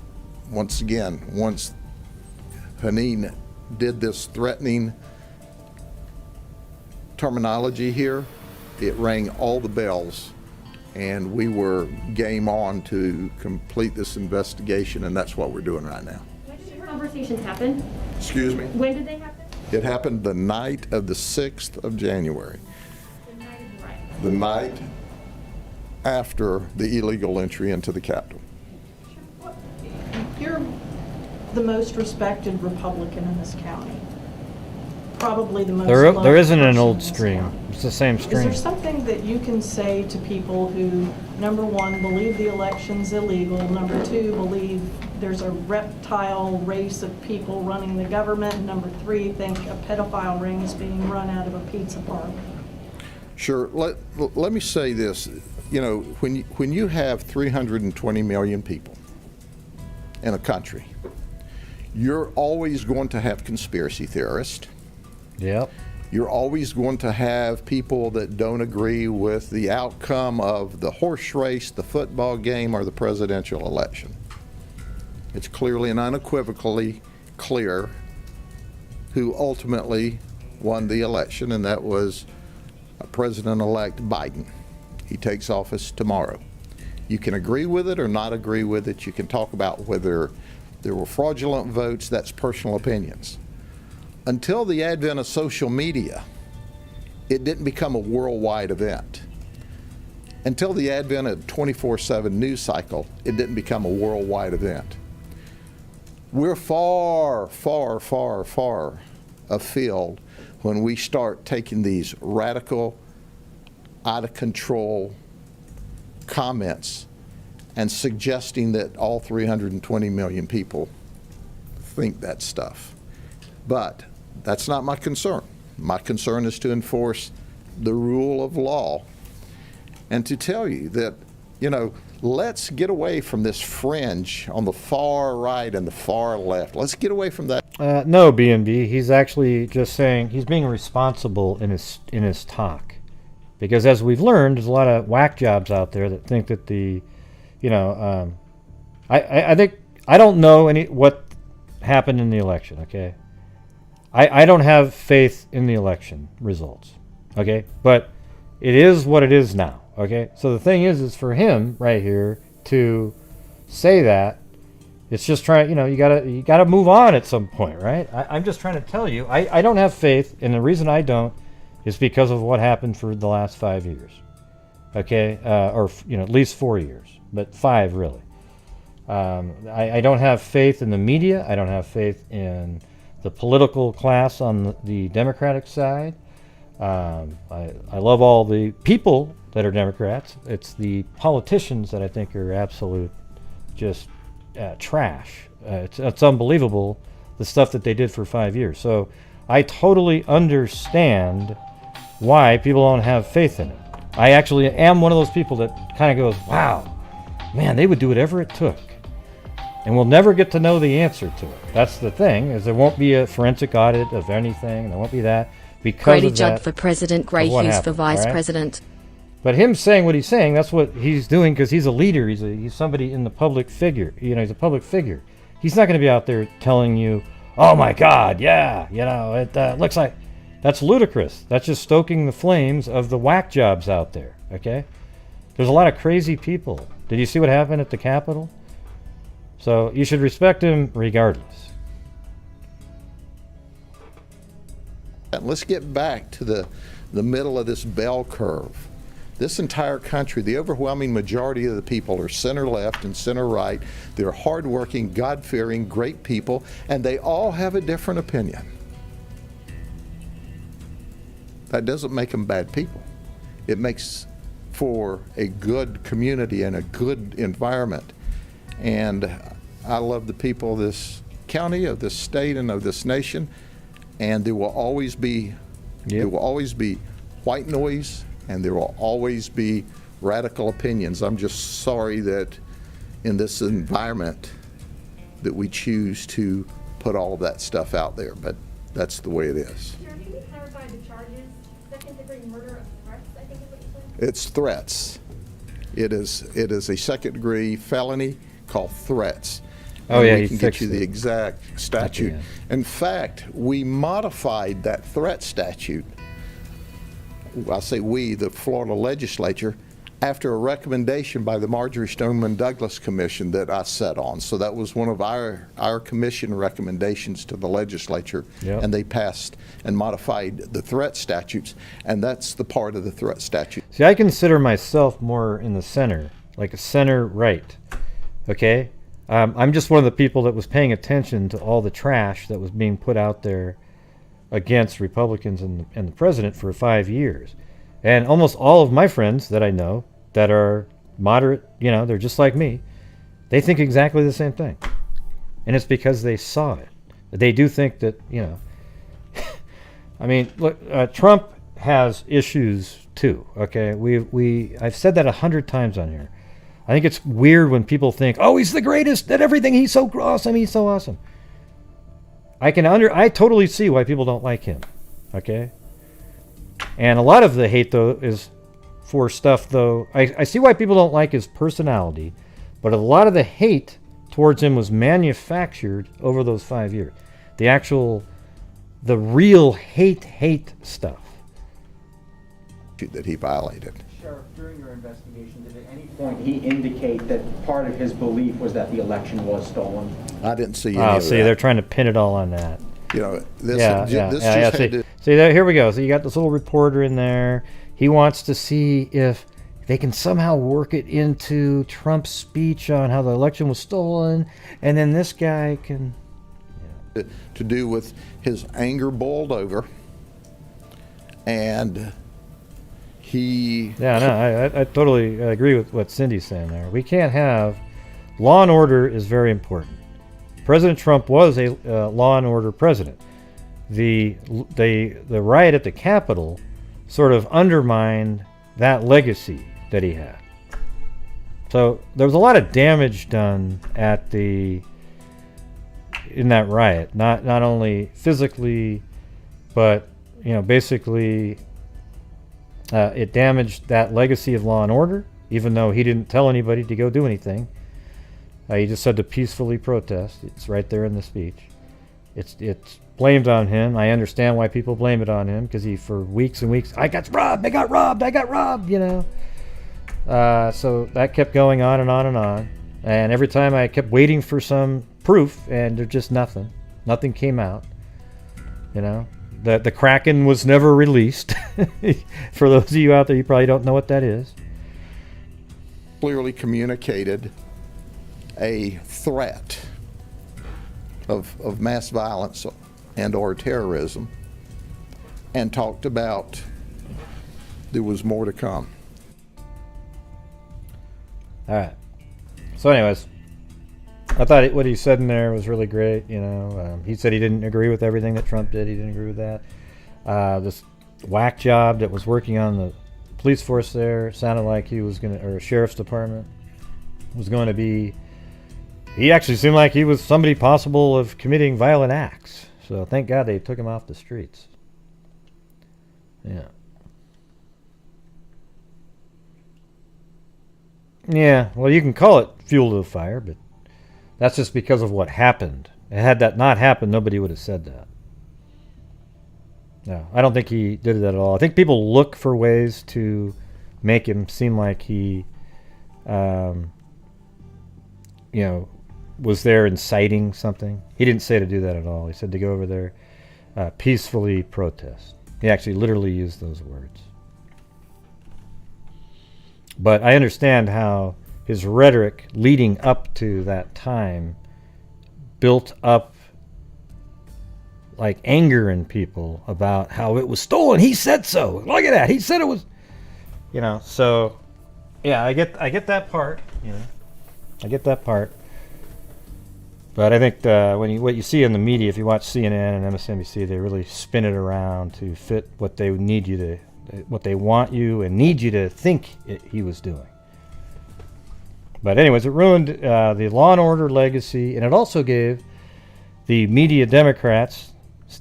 once again, once Haneen did this threatening terminology here, it rang all the bells. And we were game on to complete this investigation, and that's what we're doing right now. When did your conversations happen? Excuse me? When did they happen? It happened the night of the 6th of January, The night of the riot. the night after the illegal entry into the Capitol. You're the most respected Republican in this county. Probably the most There loved isn't an person old in this stream. county. It's the same Is stream. there something that you can say to people who, number one, believe the election's illegal, number two, believe there's a reptile race of people running the government, and number three, think a pedophile ring is being run out of a pizza parlor? Sure. Let me say this. You know, when you have 320 million people in a country, you're always going to have conspiracy theorists. Yep. You're always going to have people that don't agree with the outcome of the horse race, the football game, or the presidential election. It's clearly and unequivocally clear who ultimately won the election, and that was President-elect Biden. He takes office tomorrow. You can agree with it or not agree with it. You can talk about whether there were fraudulent votes. That's personal opinions. Until the advent of social media, it didn't become a worldwide event. Until the advent of 24/7 news cycle, it didn't become a worldwide event. We're far, far, far, far afield when we start taking these radical, out of control comments and suggesting that all 320 million people think that stuff. But that's not my concern. My concern is to enforce the rule of law and to tell you that, you know, let's get away from this fringe on the far right and the far left. Let's get away from that. No, B&B. He's actually just saying he's being responsible in his talk, because as we've learned, there's a lot of whack jobs out there that think that the, you know, I think I don't know what happened in the election. Okay, I don't have faith in the election results. Okay, but it is what it is now. Okay, so the thing is for him right here to say that, it's just trying, you know, you gotta move on at some point, right? I'm just trying to tell you, I don't have faith, and the reason I don't is because of what happened for the last 5 years. Okay, or you know, at least 4 years, but 5 really. I don't have faith in the media. I don't have faith in the political class on the Democratic side. I love all the people that are Democrats. It's the politicians that I think are absolute just trash. It's unbelievable, the stuff that they did for 5 years. So I totally understand why people don't have faith in it. I actually am one of those people that kind of goes, wow, man, they would do whatever it took. And we'll never get to know the answer to it. That's the thing, is there won't be a forensic audit of anything. There won't be that. Because Grady of Judd that, for president, Gray of what Hughes happened, for vice all right? president. But him saying what he's saying, that's what he's doing because he's a leader. He's somebody in the public figure. You know, he's a public figure. He's not going to be out there telling you, oh my God, yeah, you know, it looks like. That's ludicrous. That's just stoking the flames of the whack jobs out there, okay? There's a lot of crazy people. Did you see what happened at the Capitol? So you should respect him regardless. Let's get back to the middle of this bell curve. This entire country, the overwhelming majority of the people are center left and center right. They're hardworking, God-fearing, great people, and they all have a different opinion. That doesn't make them bad people. It makes for a good community and a good environment. And I love the people of this county, of this state, and of this nation. And there will always be, there will always be white noise, and there will always be radical opinions. I'm just sorry that in this environment that we choose to put all of that stuff out there, but that's the way it is. Sheriff, can you clarify the charges? Second-degree murder of threats, I think is what you said? It's threats. It is a second-degree felony called threats. Oh, And yeah, we he can get fixed you the it exact statute. end. In fact, we modified that threat statute. I say we, the Florida legislature, after a recommendation by the Marjorie Stoneman Douglas Commission that I sat on. So that was one of our commission recommendations to the legislature, Yep. and they passed and modified the threat statutes, and that's the part of the threat statute. See, I consider myself more in the center, like a center right. Okay? I'm just one of the people that was paying attention to all the trash that was being put out there against Republicans and the president for 5 years. And almost all of my friends that I know that are moderate, you know, they're just like me, they think exactly the same thing. And it's because they saw it. They do think that, you know, I mean, look, Trump has issues too, okay? I've said that 100 times on here. I think it's weird when people think, oh, he's the greatest at everything, he's so awesome, he's so awesome. I totally see why people don't like him, okay? And a lot of the hate, though, is for stuff, though. I see why people don't like his personality, but a lot of the hate towards him was manufactured over those 5 years. The real hate stuff. That he violated. Sheriff, during your investigation, did at any point he indicate that part of his belief was that the election was stolen? I didn't see any of that. They're trying to pin it all on that. You know, this This just had See, to, here we go. So you got this little reporter in there. He wants to see if they can somehow work it into Trump's speech on how the election was stolen, and then this guy can... to do with his anger boiled over, and Yeah, no, I totally agree with what Cindy's saying there. We can't have law and order is very important. President Trump was a law and order president. The riot at the Capitol sort of undermined that legacy that he had. So there was a lot of damage done in that riot, not only physically, but basically it damaged that legacy of law and order, even though he didn't tell anybody to go do anything. He just said to peacefully protest. It's right there in the speech. It's blamed on him. I understand why people blame it on him, because he, for weeks and weeks, I got robbed, so that kept going on and on and on. And every time I kept waiting for some proof, and there's just nothing. Nothing came out. The Kraken was never released. For those of you out there, you probably don't know what that is. Clearly communicated a threat of mass violence and or terrorism, and talked about there was more to come. All right. So anyways, I thought what he said in there was really great. He said he didn't agree with everything that Trump did. He didn't agree with that. This whack job that was working on the police force there sounded like he was going to, or sheriff's department was going to be, he actually seemed like he was somebody possible of committing violent acts. So thank God they took him off the streets. Yeah. Yeah, well, you can call it fuel to the fire, but that's just because of what happened. Had that not happened, nobody would have said that. No, I don't think he did that at all. I think people look for ways to make him seem like he, was there inciting something. He didn't say to do that at all. He said to go over there, peacefully protest. He actually literally used those words. But I understand how his rhetoric leading up to that time built up like anger in people about how it was stolen. He said so. Look at that. He said it was, so yeah, I get that part, I get that part. But I think what you see in the media, if you watch CNN and MSNBC, they really spin it around to fit what they need you to, what they want you and need you to think he was doing. But anyways, it ruined the law and order legacy, and it also gave the media Democrats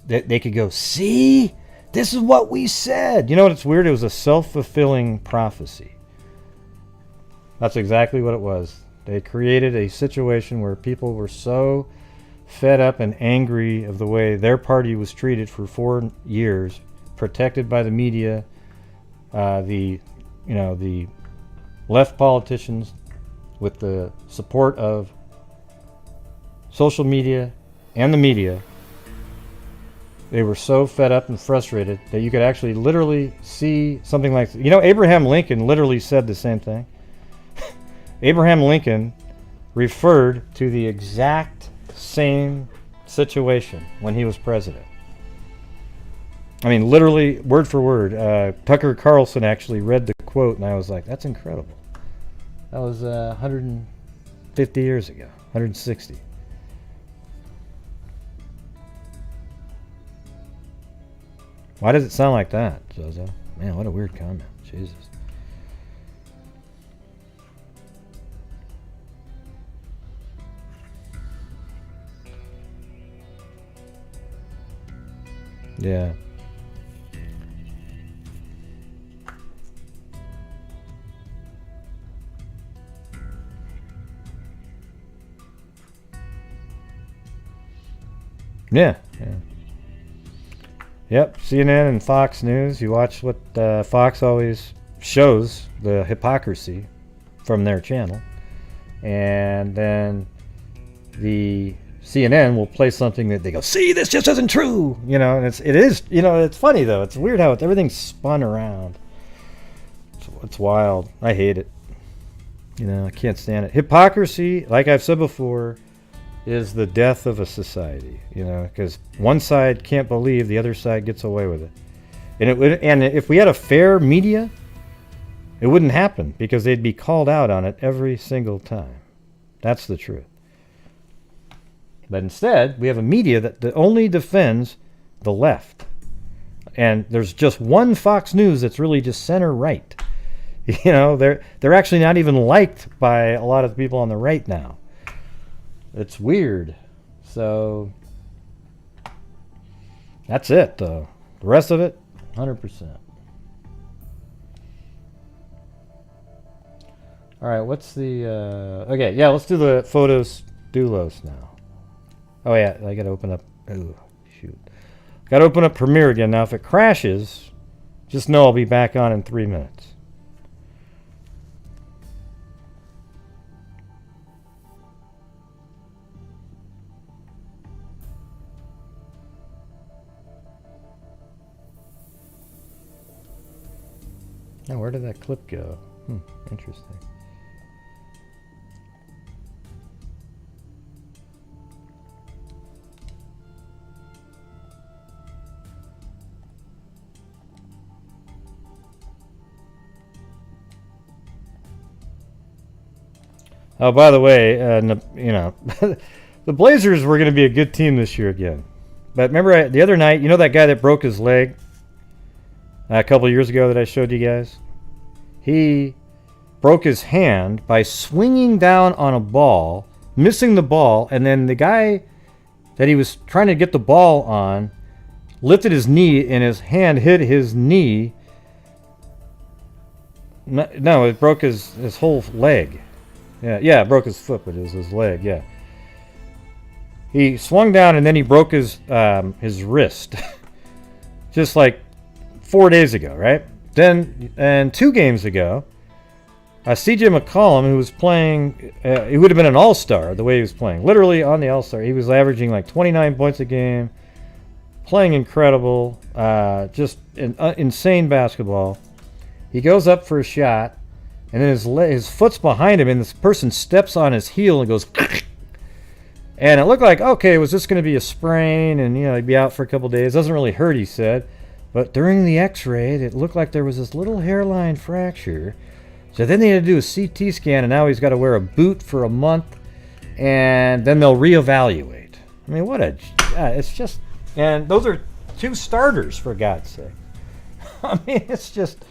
that they could go, see, this is what we said. You know what's weird? It was a self-fulfilling prophecy. That's exactly what it was. They created a situation where people were so fed up and angry of the way their party was treated for 4 years, protected by the media, the left politicians with the support of social media and the media. They were so fed up and frustrated that you could actually literally see something like, Abraham Lincoln literally said the same thing. Abraham Lincoln referred to the exact same situation when he was president. I mean, literally, word for word. Tucker Carlson actually read the quote, and I was like, that's incredible. That was 150 years ago, 160. Why does it sound like that, Zozo? Man, what a weird comment. Jesus. Yeah. Yeah. Yep, CNN and Fox News. You watch what Fox always shows, the hypocrisy from their channel. And then the CNN will play something that they go, see, this just isn't true. And it is, it's funny though. It's weird how everything's spun around. It's wild. I hate it. I can't stand it. Hypocrisy, like I've said before, is the death of a society, because one side can't believe the other side gets away with it. And if we had a fair media, It wouldn't happen because they'd be called out on it every single time. That's the truth. But instead, we have a media that only defends the left. And there's just one Fox News that's really just center right. You know, they're actually not even liked by a lot of the people on the right now. It's weird. So that's it, though. The rest of it, 100%. All right, what's the... okay, yeah, let's do the Fotis Dulos now. Oh, yeah, I got to open up... Oh, shoot. Got to open up Premiere again. Now, if it crashes, just know I'll be back on in 3 minutes. Now, where did that clip go? Interesting. Oh, by the way, you know, the Blazers were going to be a good team this year again. But remember the other night, you know that guy that broke his leg a couple of years ago that I showed you guys? He broke his hand by swinging down on a ball, missing the ball, and then the guy that he was trying to get the ball on lifted his knee, and his hand hit his knee. No, it broke his whole leg. Yeah, it broke his foot, but it was his leg, yeah. He swung down, and then he broke his wrist. Just like 4 days ago, right? Then, and 2 games ago, C.J. McCollum, who was playing, he would have been an all-star the way he was playing. Literally on the all-star. He was averaging like 29 points a game, playing incredible, just insane basketball. He goes up for a shot, and then his foot's behind him, and this person steps on his heel and goes, and it looked like, okay, was this going to be a sprain, and, you know, he'd be out for a couple days. Doesn't really hurt, he said. But during the x-ray, it looked like there was this little hairline fracture. So then they had to do a CT scan, and now he's got to wear a boot for a month, and then they'll reevaluate. I mean, what a... it's just... And those are 2 starters, for God's sake. I mean, it's just...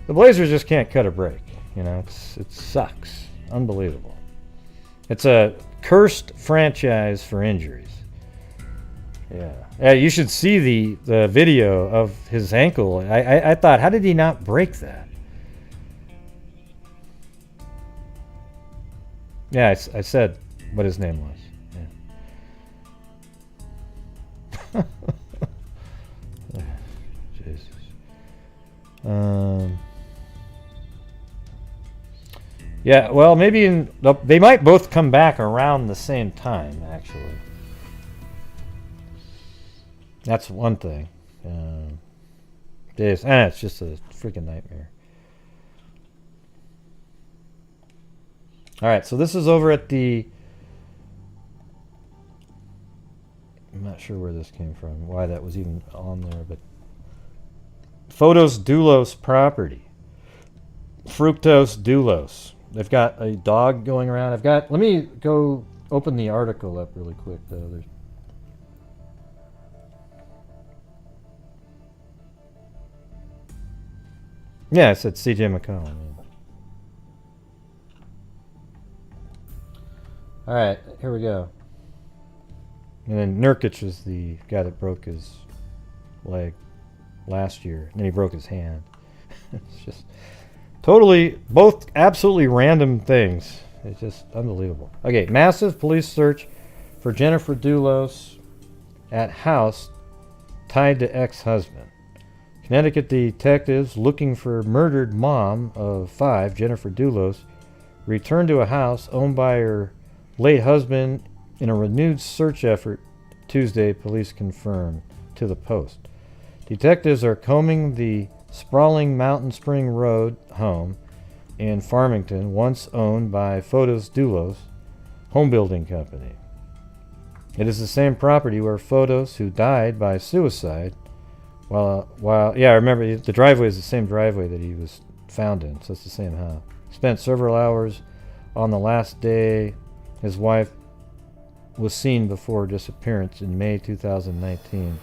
The Blazers just can't cut a break. You know, it sucks. Unbelievable. It's a cursed franchise for injuries. Yeah. You should see the video of his ankle. I thought, how did he not break that? Yeah, I said what his name was. Yeah. Jesus. Yeah, well, maybe they might both come back around the same time, actually. That's one thing. It's just a freaking nightmare. All right, so this is over at the... I'm not sure where this came from, why that was even on there, but... Fotis Dulos property. Fotis Dulos. They've got a dog going around. Let me go open the article up really quick, though. Yeah, it said C.J. McCollum. Yeah. All right, here we go. And then Nurkic was the guy that broke his leg last year. And then he broke his hand. It's just totally, both absolutely random things. It's just unbelievable. Okay, massive police search for Jennifer Dulos at house tied to ex-husband. Connecticut detectives looking for murdered mom of 5, Jennifer Dulos, returned to a house owned by her late husband in a renewed search effort Tuesday, police confirmed to the Post. Detectives are combing the sprawling Mountain Spring Road home in Farmington, once owned by Fotis Dulos Home Building Company. It is the same property where Fotis, who died by suicide, while I remember the driveway is the same driveway that he was found in, so it's the same house. Spent several hours on the last day his wife was seen before disappearance in May 2019.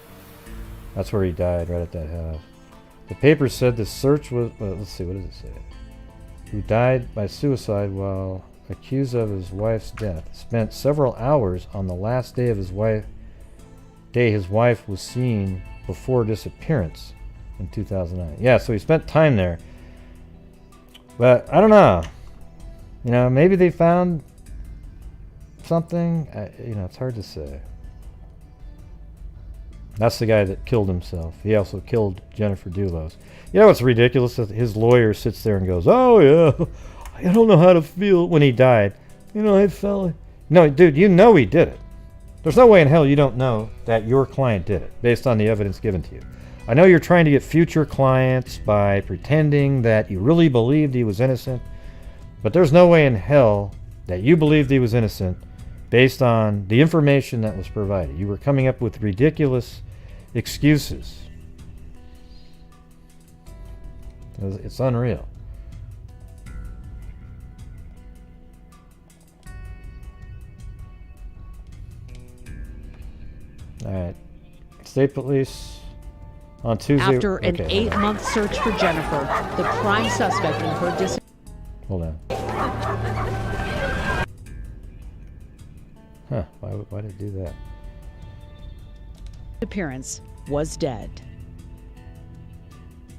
That's where he died, right at that house. The paper said the search was, let's see, what does it say? Who died by suicide while accused of his wife's death. Spent several hours on the last day of his wife was seen before disappearance in 2009. Yeah, so he spent time there. But I don't know. You know, maybe they found something. You know, it's hard to say. That's the guy that killed himself. He also killed Jennifer Dulos. You know what's ridiculous? That his lawyer sits there and goes, "Oh yeah, I don't know how to feel," when he died. You know, I felt. No, dude, you know he did it. There's no way in hell you don't know that your client did it based on the evidence given to you. I know you're trying to get future clients by pretending that you really believed he was innocent, but there's no way in hell that you believed he was innocent based on the information that was provided. You were coming up with ridiculous excuses. It's unreal. All right. State police on Tuesday. After an 8-month search for Jennifer, the prime suspect in her disappearance. Hold on. Huh, why did it do that? Disappearance was dead.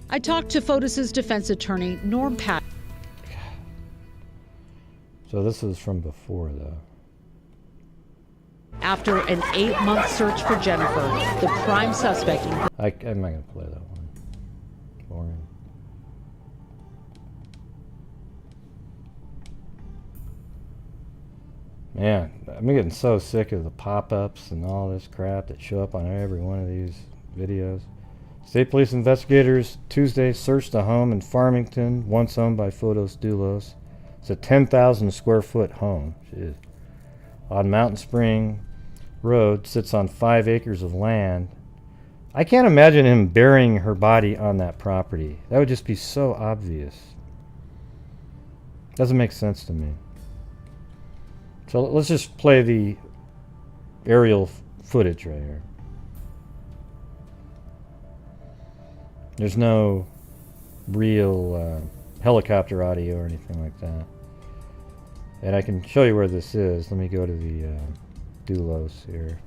I talked to Fotis's defense attorney, Norm Pat. So this is from before, though. After an 8-month search for Jennifer, the prime suspect in her... I'm not going to play that one. Boring. Man, I'm getting so sick of the pop-ups and all this crap that show up on every one of these videos. State police investigators Tuesday searched a home in Farmington, once owned by Fotis Dulos. It's a 10,000 square foot home. Jeez. On Mountain Spring Road, sits on 5 acres of land. I can't imagine him burying her body on that property. That would just be so obvious. Doesn't make sense to me. So let's just play the aerial footage right here. There's no real helicopter audio or anything like that. And I can show you where this is. Let me go to the Dulos here.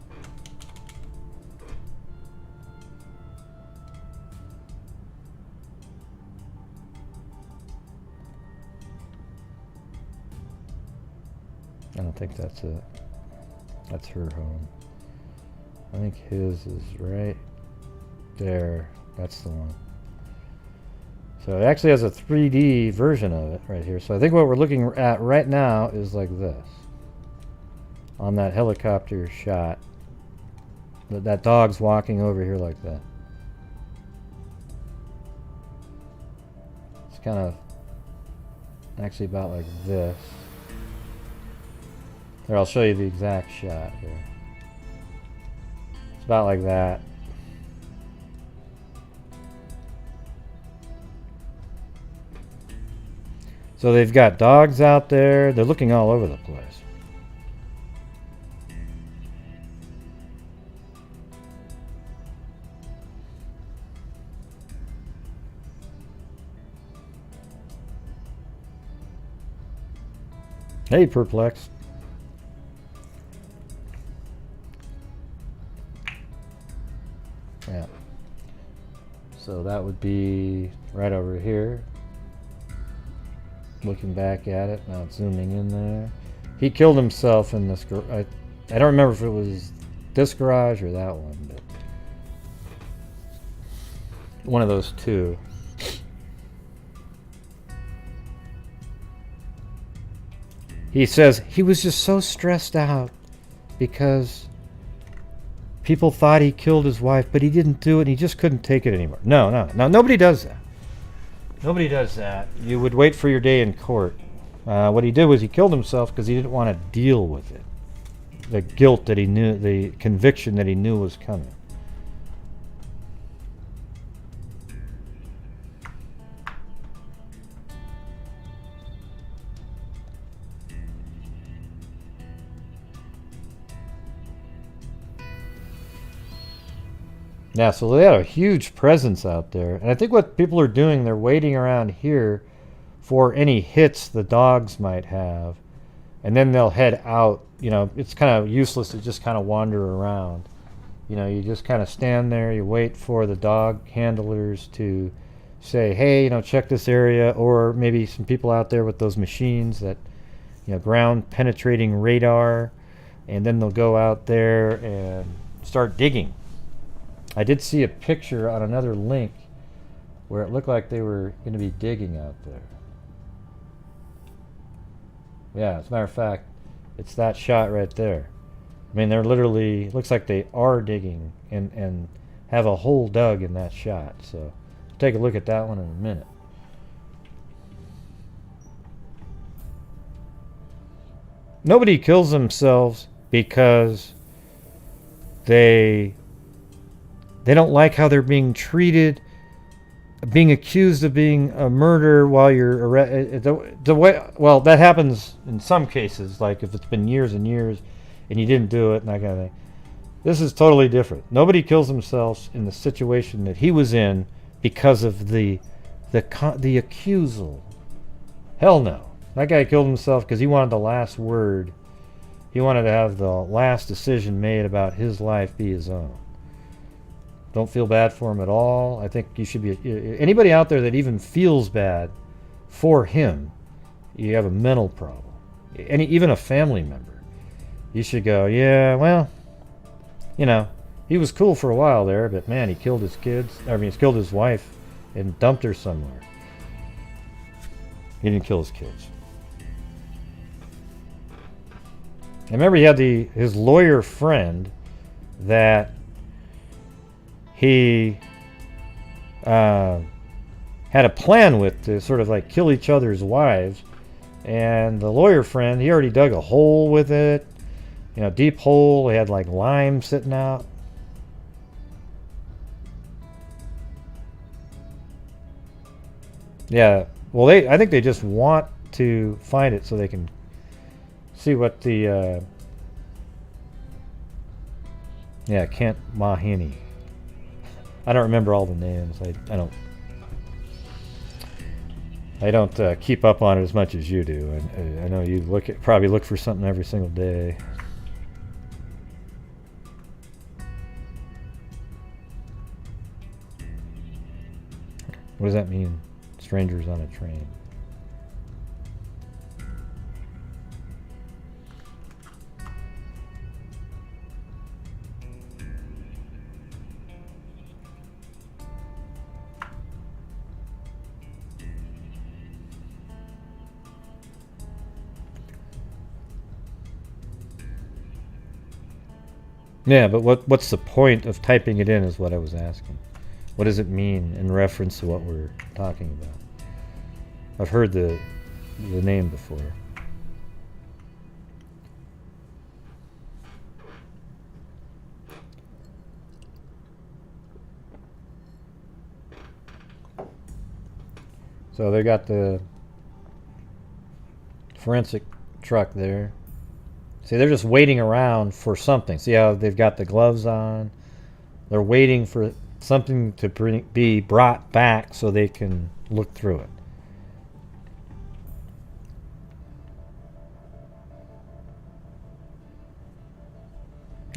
I don't think that's it. That's her home. I think his is right there. That's the one. So it actually has a 3D version of it right here. So I think what we're looking at right now is like this. On that helicopter shot. That dog's walking over here like that. It's kind of actually about like this. Here, I'll show you the exact shot here. It's about like that. So they've got dogs out there. They're looking all over the place. Hey, Perplexed. Yeah. So that would be right over here. Looking back at it. Now it's zooming in there. He killed himself in this garage. I don't remember if it was this garage or that one, but one of those two. He says he was just so stressed out because people thought he killed his wife, but he didn't do it and he just couldn't take it anymore. No, nobody does that. Nobody does that. You would wait for your day in court. What he did was he killed himself because he didn't want to deal with it. The guilt that he knew, the conviction that he knew was coming. Yeah, so they had a huge presence out there. And I think what people are doing, they're waiting around here for any hits the dogs might have. And then they'll head out. You know, it's kind of useless to just kind of wander around. You know, you just kind of stand there, you wait for the dog handlers to say, hey, you know, check this area, or maybe some people out there with those machines that, you know, ground penetrating radar, and then they'll go out there and start digging. I did see a picture on another link where it looked like they were going to be digging out there. Yeah, as a matter of fact, it's that shot right there. I mean, they're literally, looks like they are digging and have a hole dug in that shot. So take a look at that one in a minute. Nobody kills themselves because they don't like how they're being treated, being accused of being a murder while you're the way. Well, that happens in some cases, like if it's been years and years and you didn't do it and that kind of thing. This is totally different. Nobody kills themselves in the situation that he was in because of the accusal. Hell no. That guy killed himself because he wanted the last word. He wanted to have the last decision made about his life be his own. Don't feel bad for him at all. I think you should be... Anybody out there that even feels bad for him, you have a mental problem. Even a family member. You should go, yeah, well, you know, he was cool for a while there, but man, he killed his kids. I mean, he's killed his wife and dumped her somewhere. He didn't kill his kids. I remember he had his lawyer friend that he had a plan with to sort of like kill each other's wives. And the lawyer friend, he already dug a hole with it. You know, deep hole. He had like lime sitting out. Yeah. Well, I think they just want to find it so they can see what the Kent Mahoney. I don't remember all the names. I don't keep up on it as much as you do. I know you probably look for something every single day. What does that mean? Strangers on a train. Yeah, but what's the point of typing it in is what I was asking. What does it mean in reference to what we're talking about? I've heard the name before. So they got the forensic truck there. See, they're just waiting around for something. See how they've got the gloves on? They're waiting for something to be brought back so they can look through it.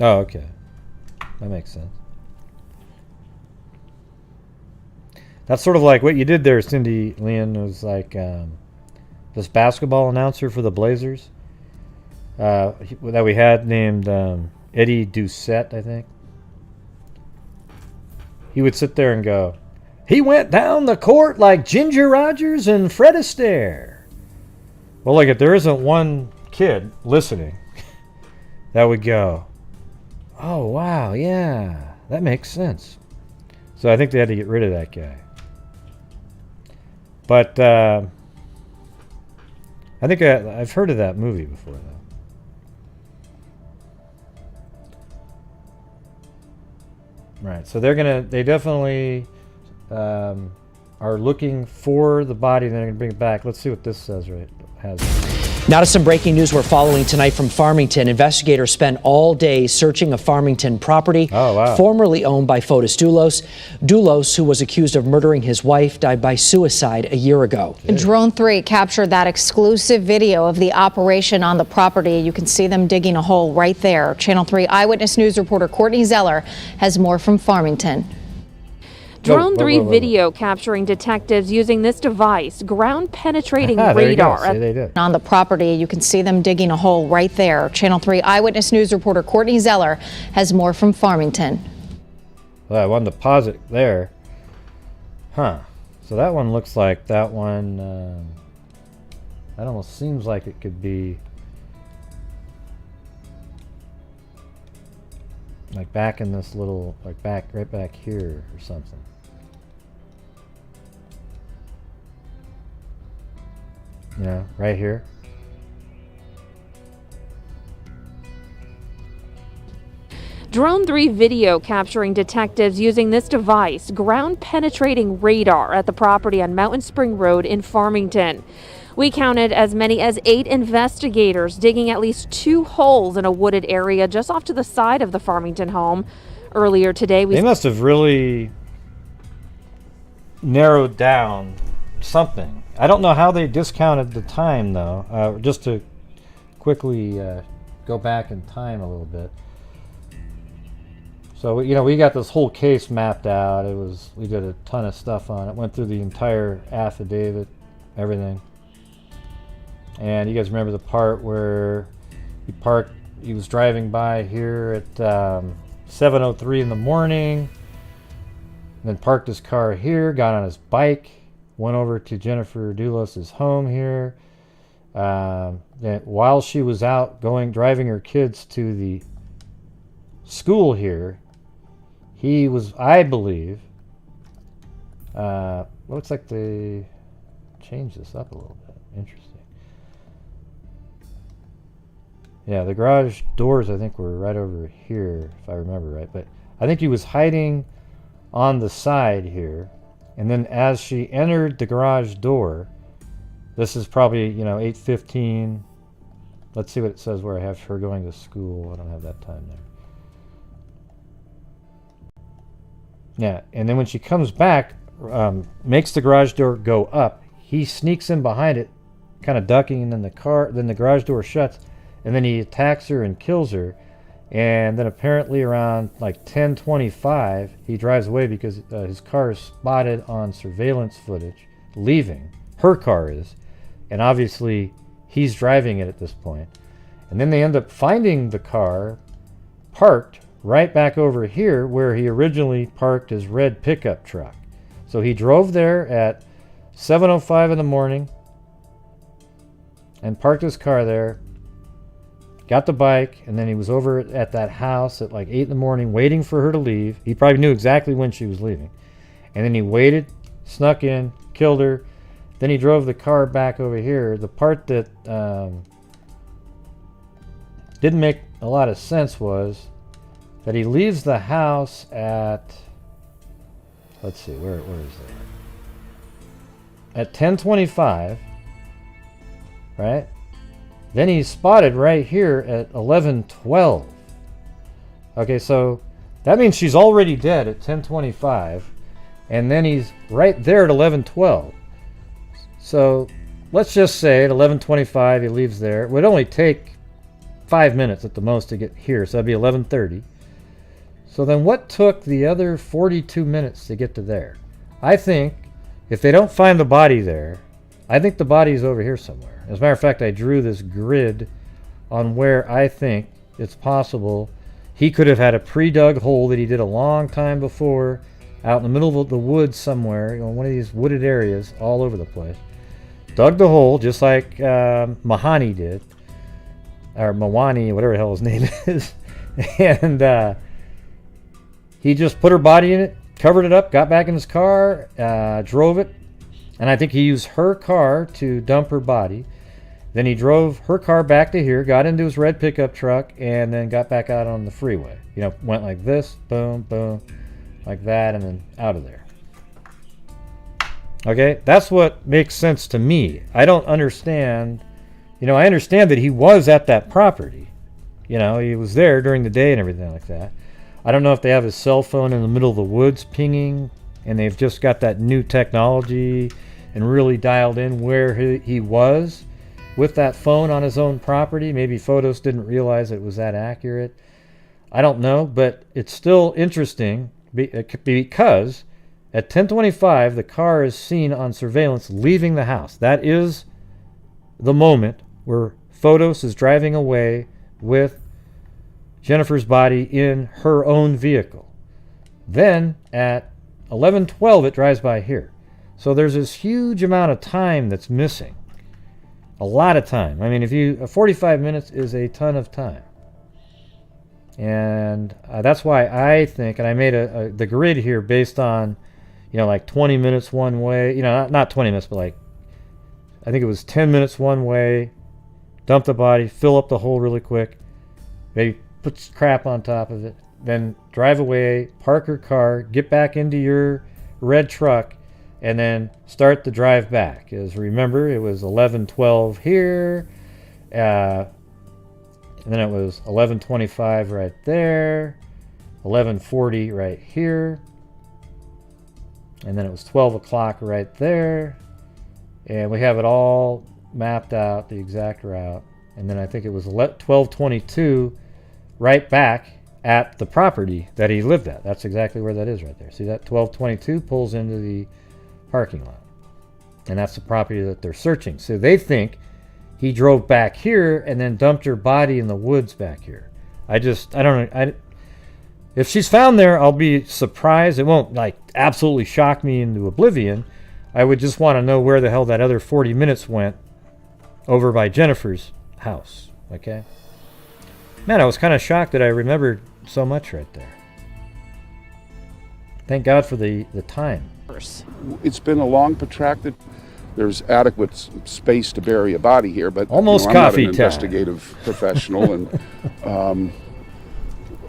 Oh, okay. That makes sense. That's sort of like what you did there, Cindy Lynn, was like this basketball announcer for the Blazers that we had named Eddie Doucette, I think. He would sit there and go, he went down the court like Ginger Rogers and Fred Astaire. Well, look, if there isn't one kid listening that would go, oh, wow, yeah, that makes sense. So I think they had to get rid of that guy. But I think I've heard of that movie before, though. Right, so they definitely are looking for the body and they're going to bring it back. Let's see what this says, right? Has Now to some breaking news we're following tonight from Farmington. Investigators spent all day searching a Farmington property formerly owned by Fotis Dulos. Dulos, who was accused of murdering his wife, died by suicide a year ago. Drone 3 captured that exclusive video of the operation on the property. You can see them digging a hole right there. Channel 3 Eyewitness News reporter Courtney Zeller has more from Farmington. Drone 3 video capturing detectives using this device, ground-penetrating radar. On the property, you can see them digging a hole right there. Channel 3 Eyewitness News reporter Courtney Zeller has more from Farmington. Well, one deposit there. Huh. So that one looks like that one. That almost seems like it could be like back in this little, like right back here or something. You know, right here. Drone 3 video capturing detectives using this device, ground-penetrating radar at the property on Mountain Spring Road in Farmington. We counted as many as 8 investigators digging at least 2 holes in a wooded area just off to the side of the Farmington home. Earlier today, they must have really narrowed down something. I don't know how they discounted the time, though. Just to quickly go back in time a little bit. So, you know, we got this whole case mapped out. We did a ton of stuff on it. Went through the entire affidavit, everything. And you guys remember the part where he was driving by here at 7:03 in the morning, and then parked his car here, got on his bike, went over to Jennifer Dulos' home here. While she was out driving her kids to the school here, he was, I believe, looks like they changed this up a little bit. Interesting. Yeah, the garage doors, I think, were right over here, if I remember right. But I think he was hiding on the side here. And then as she entered the garage door, this is probably, 8:15. Let's see what it says where I have her going to school. I don't have that time there. Yeah, and then when she comes back, makes the garage door go up, he sneaks in behind it, kind of ducking, and then the garage door shuts, and then he attacks her and kills her. And then apparently around like 10:25, he drives away because his car is spotted on surveillance footage leaving. Her car is. And obviously he's driving it at this point. And then they end up finding the car parked right back over here where he originally parked his red pickup truck. So he drove there at 7:05 in the morning and parked his car there. Got the bike, and then he was over at that house at like 8 in the morning waiting for her to leave. He probably knew exactly when she was leaving. And then he waited, snuck in, killed her. Then he drove the car back over here. The part that didn't make a lot of sense was that he leaves the house at, let's see, where is that? At 10:25, right? Then he's spotted right here at 11:12. Okay, so that means she's already dead at 10:25, and then he's right there at 11:12. So let's just say at 11:25 he leaves there. It would only take 5 minutes at the most to get here, so that'd be 11:30. So then what took the other 42 minutes to get to there? I think if they don't find the body there, I think the body's over here somewhere. As a matter of fact, I drew this grid on where I think it's possible he could have had a pre-dug hole that he did a long time before out in the middle of the woods somewhere, one of these wooded areas all over the place. Dug the hole just like Mahani did, or Mawani, whatever the hell his name is. And he just put her body in it, covered it up, got back in his car, drove it. And I think he used her car to dump her body. Then he drove her car back to here, got into his red pickup truck, and then got back out on the freeway. Went like this, boom, boom, like that, and then out of there. Okay, that's what makes sense to me. I don't understand You know, I understand that he was at that property. You know, he was there during the day and everything like that. I don't know if they have his cell phone in the middle of the woods pinging, and they've just got that new technology and really dialed in where he was with that phone on his own property. Maybe Fotis didn't realize it was that accurate. I don't know, but it's still interesting because at 10:25, the car is seen on surveillance leaving the house. That is the moment where Fotis is driving away with Jennifer's body in her own vehicle. Then at 11:12, it drives by here. So there's this huge amount of time that's missing. A lot of time. I mean, 45 minutes is a ton of time. And that's why I think, and I made the grid here based on, like 20 minutes one way, not 20 minutes, but like, I think it was 10 minutes one way, dump the body, fill up the hole really quick, maybe put crap on top of it, then drive away, park your car, get back into your red truck, and then start the drive back. Because remember, it was 11:12 here, and then it was 11:25 right there, 11:40 right here, and then it was 12 o'clock right there, and we have it all mapped out, the exact route. And then I think it was 12:22 right back at the property that he lived at. That's exactly where that is right there. See that 12:22 pulls into the parking lot, and that's the property that they're searching. So they think he drove back here and then dumped her body in the woods back here. I don't know. If she's found there, I'll be surprised. It won't absolutely shock me into oblivion. I would just want to know where the hell that other 40 minutes went over by Jennifer's house. Okay. Man, I was kind of shocked that I remembered so much right there. Thank God for the time. It's been a long, protracted. There's adequate space to bury a body here, but almost I'm coffee not an time. Investigative professional, and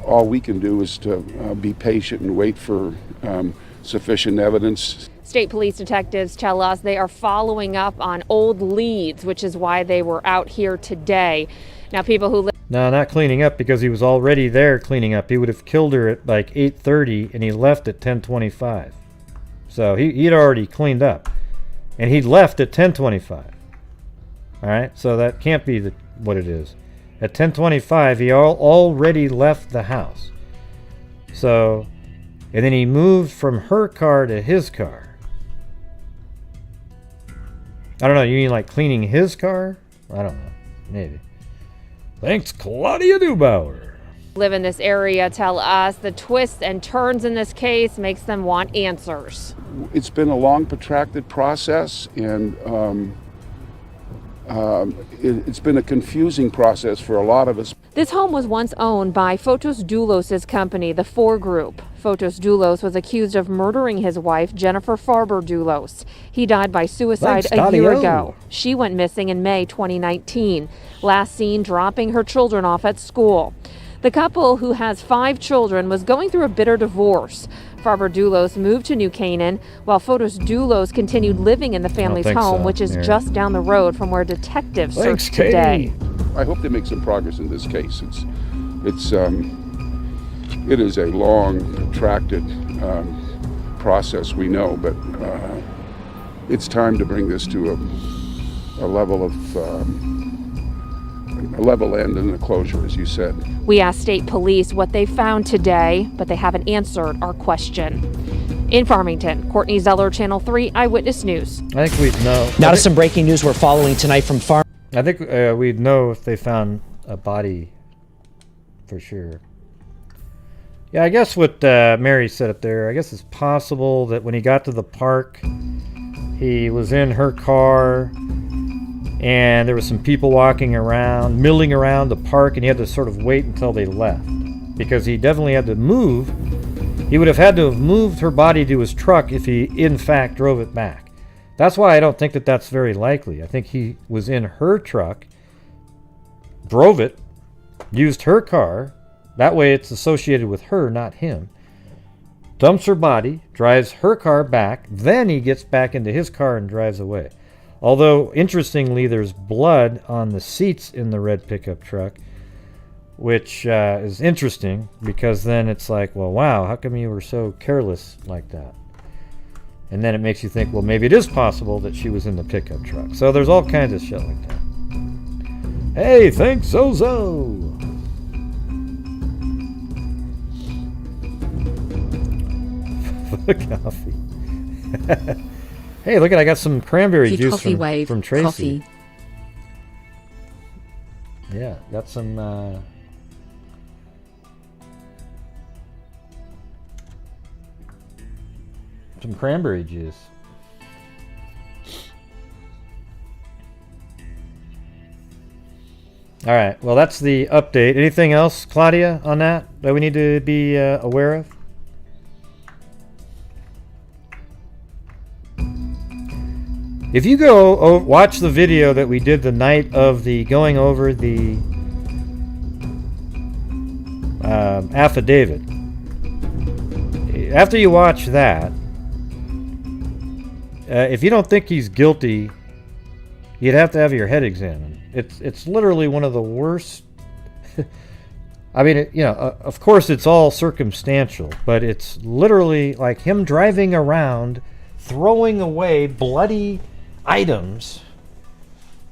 all we can do is to be patient and wait for sufficient evidence. State police detectives tell us they are following up on old leads, which is why they were out here today. Now, people who live... No, not cleaning up, because he was already there cleaning up. He would have killed her at 8:30, and he left at 10:25. So he'd already cleaned up, and he'd left at 10:25. All right, so that can't be what it is. At 10:25, he already left the house. So, and then he moved from her car to his car. I don't know, you mean cleaning his car? I don't know, maybe. Thanks, Claudia Dubauer. Live in this area tell us the twists and turns in this case makes them want answers. It's been a long, protracted process, and it's been a confusing process for a lot of us. This home was once owned by Fotis Dulos' company, the 4 Group. Fotis Dulos was accused of murdering his wife, Jennifer Dulos. He died by suicide a year ago. She went missing in May 2019, last seen dropping her children off at school. The couple, who has 5 children, was going through a bitter divorce. Dulos moved to New Canaan, while Fotis Dulos continued living in the family's home, which is just down the road from where detectives searched today. I hope they make some progress in this case. It is a long, protracted process, we know, but it's time to bring this to a level of a level end and a closure, as you said. We asked state police what they found today, but they haven't answered our question. In Farmington, Courtney Zeller, Channel 3 Eyewitness News. I think we'd know. Now to some breaking news we're following tonight from Farm. I think we'd know if they found a body for sure. Yeah, I guess what Mary said up there, I guess it's possible that when he got to the park, he was in her car, and there was some people walking around, milling around the park, and he had to sort of wait until they left, because he definitely had to move. He would have had to have moved her body to his truck if he, in fact, drove it back. That's why I don't think that that's very likely. I think he was in her truck, drove it, used her car. That way it's associated with her, not him. Dumps her body, drives her car back, then he gets back into his car and drives away. Although, interestingly, there's blood on the seats in the red pickup truck, which is interesting because then it's like, well, wow, how come you were so careless like that? And then it makes you think, well, maybe it is possible that she was in the pickup truck. So there's all kinds of shit like that. Hey, thanks, Zozo! Coffee. Hey, look at, I got some cranberry juice from Tracy. Coffee. Yeah, got some cranberry juice. All right, well, that's the update. Anything else, Claudia, on that we need to be aware of? If you go watch the video that we did the night of the going over the affidavit, after you watch that, if you don't think he's guilty, you'd have to have your head examined. It's literally one of the worst. I mean, of course it's all circumstantial, but it's literally like him driving around, throwing away bloody items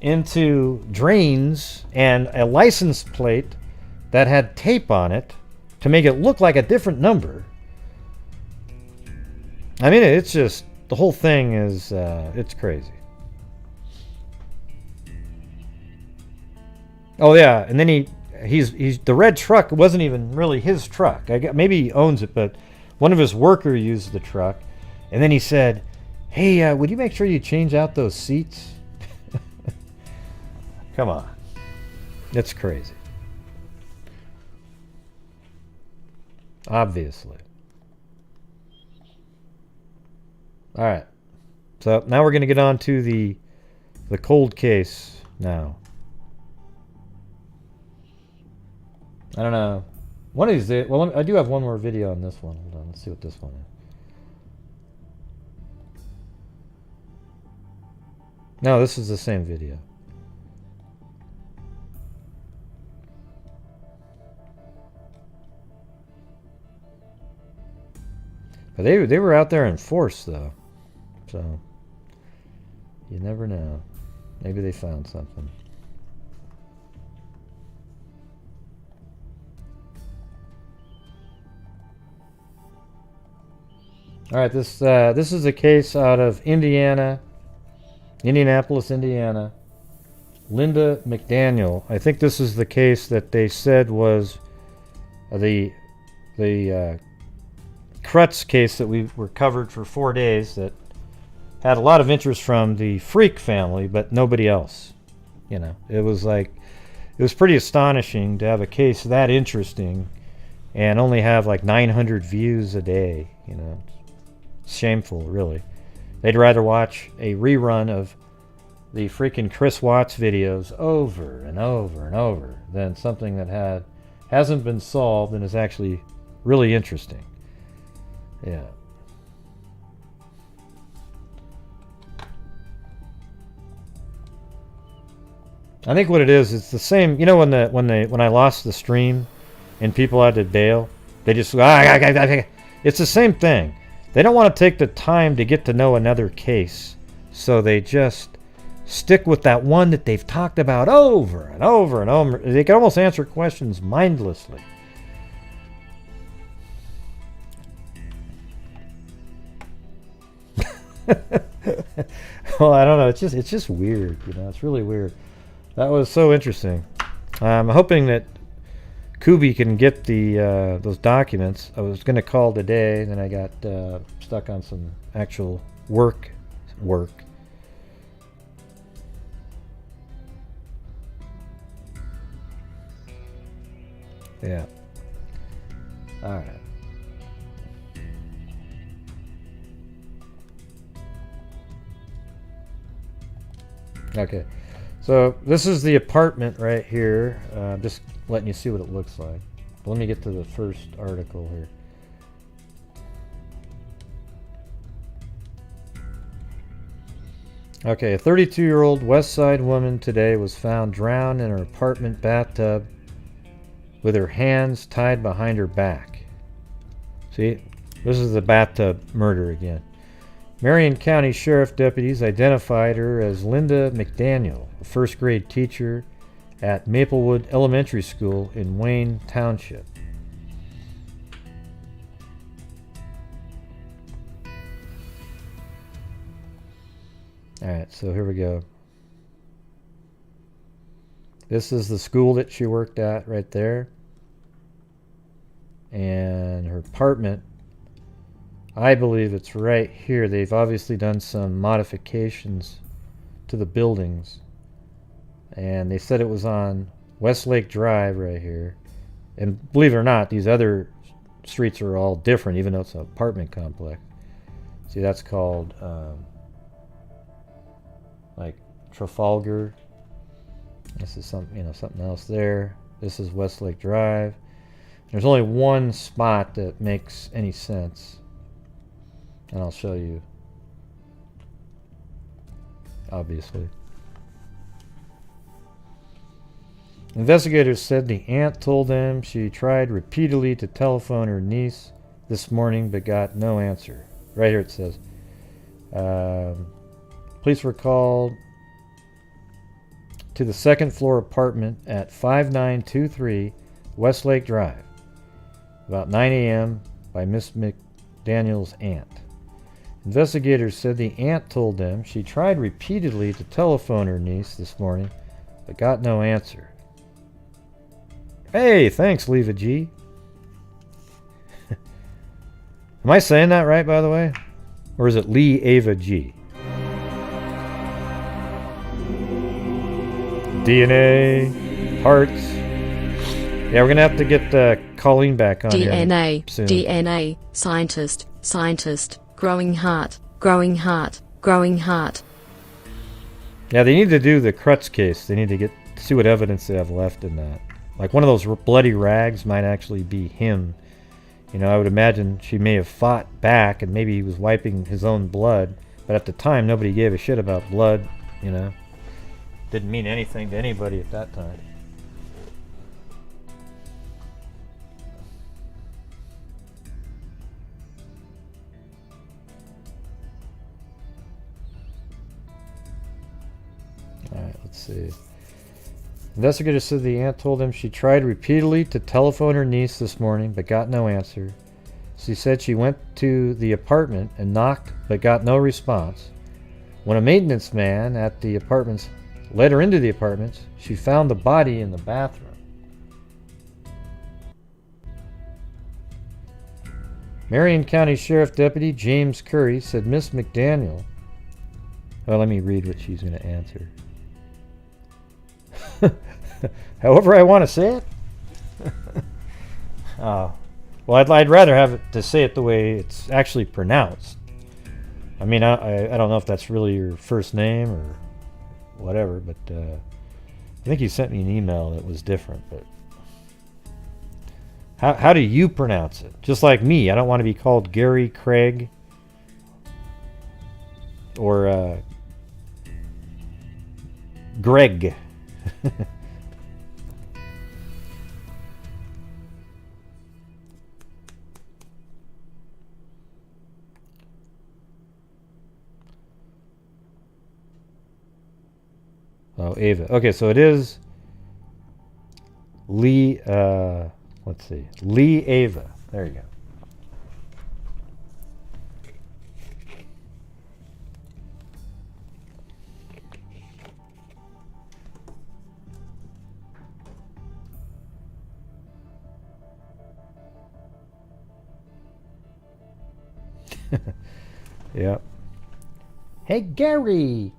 into drains and a license plate that had tape on it to make it look like a different number. I mean, it's just, the whole thing is, it's crazy. Oh yeah, and then he's the red truck wasn't even really his truck. Maybe he owns it, but one of his workers used the truck, and then he said, "Hey, would you make sure you change out those seats?" Come on, it's crazy. Obviously. All right, so now we're going to get on to the cold case now. I don't know. One of these days, well, I do have one more video on this one. Hold on, let's see what this one is. No, this is the same video. But they were out there in force, though. So, you never know. Maybe they found something. All right, this is a case out of Indianapolis, Indiana. Linda McDaniel. I think this is the case that they said was the Krutz case that we were covered for 4 days that had a lot of interest from the Freak family, but nobody else. You know, it was pretty astonishing to have a case that interesting and only have like 900 views a day. You know, it's shameful, really. They'd rather watch a rerun of the freaking Chris Watts videos over and over and over than something that hasn't been solved and is actually really interesting. Yeah. I think what it is, it's the same. You know, when I lost the stream and people had to bail, they just it's the same thing. They don't want to take the time to get to know another case, so they just stick with that one that they've talked about over and over and over. They can almost answer questions mindlessly. Well, I don't know. It's just weird. You know, it's really weird. That was so interesting. I'm hoping that Kubi can get those documents. I was going to call today, then I got stuck on some actual work. Yeah. All right. Okay. So this is the apartment right here. Just letting you see what it looks like. But let me get to the first article here. Okay, a 32-year-old Westside woman today was found drowned in her apartment bathtub with her hands tied behind her back. See, this is the bathtub murder again. Marion County Sheriff deputies identified her as Linda McDaniel, a first-grade teacher at Maplewood Elementary School in Wayne Township. Alright, so here we go. This is the school that she worked at right there. And her apartment, I believe it's right here. They've obviously done some modifications to the buildings. And they said it was on Westlake Drive right here. And believe it or not, these other streets are all different, even though it's an apartment complex. See, that's called like Trafalgar. This is something else there. This is Westlake Drive. There's only one spot that makes any sense, and I'll show you. Obviously, investigators said the aunt told them she tried repeatedly to telephone her niece this morning but got no answer. Right here it says, police were called to the second floor apartment at 5923 Westlake Drive about 9 a.m. by Miss McDaniel's aunt. Investigators said the aunt told them she tried repeatedly to telephone her niece this morning but got no answer. Hey, thanks, Leva G. Am I saying that right, by the way? Or is it Lee Ava G? DNA, parts. Yeah, we're going to have to get Colleen back on DNA, here soon. DNA, scientist, growing heart, growing heart, growing heart. Yeah, they need to do the Krutz case. They need to see what evidence they have left in that. Like one of those bloody rags might actually be him. You know, I would imagine she may have fought back and maybe he was wiping his own blood. But at the time, nobody gave a shit about blood, you know. Didn't mean anything to anybody at that time. Alright, let's see. Investigators said the aunt told him she tried repeatedly to telephone her niece this morning but got no answer. She said she went to the apartment and knocked but got no response. When a maintenance man at the apartments led her into the apartments, she found the body in the bathroom. Marion County Sheriff Deputy James Curry said Miss McDaniel... Well, let me read what she's going to answer. However I want to say it. Well, I'd rather have it to say it the way it's actually pronounced. I mean, I don't know if that's really your first name or whatever, but I think you sent me an email that was different. But how do you pronounce it? Just like me, I don't want to be called Gary Craig or Greg. Oh, Ava. Okay, so it is Lee, let's see. Lee Ava. There you go. Yep. Hey, Gary.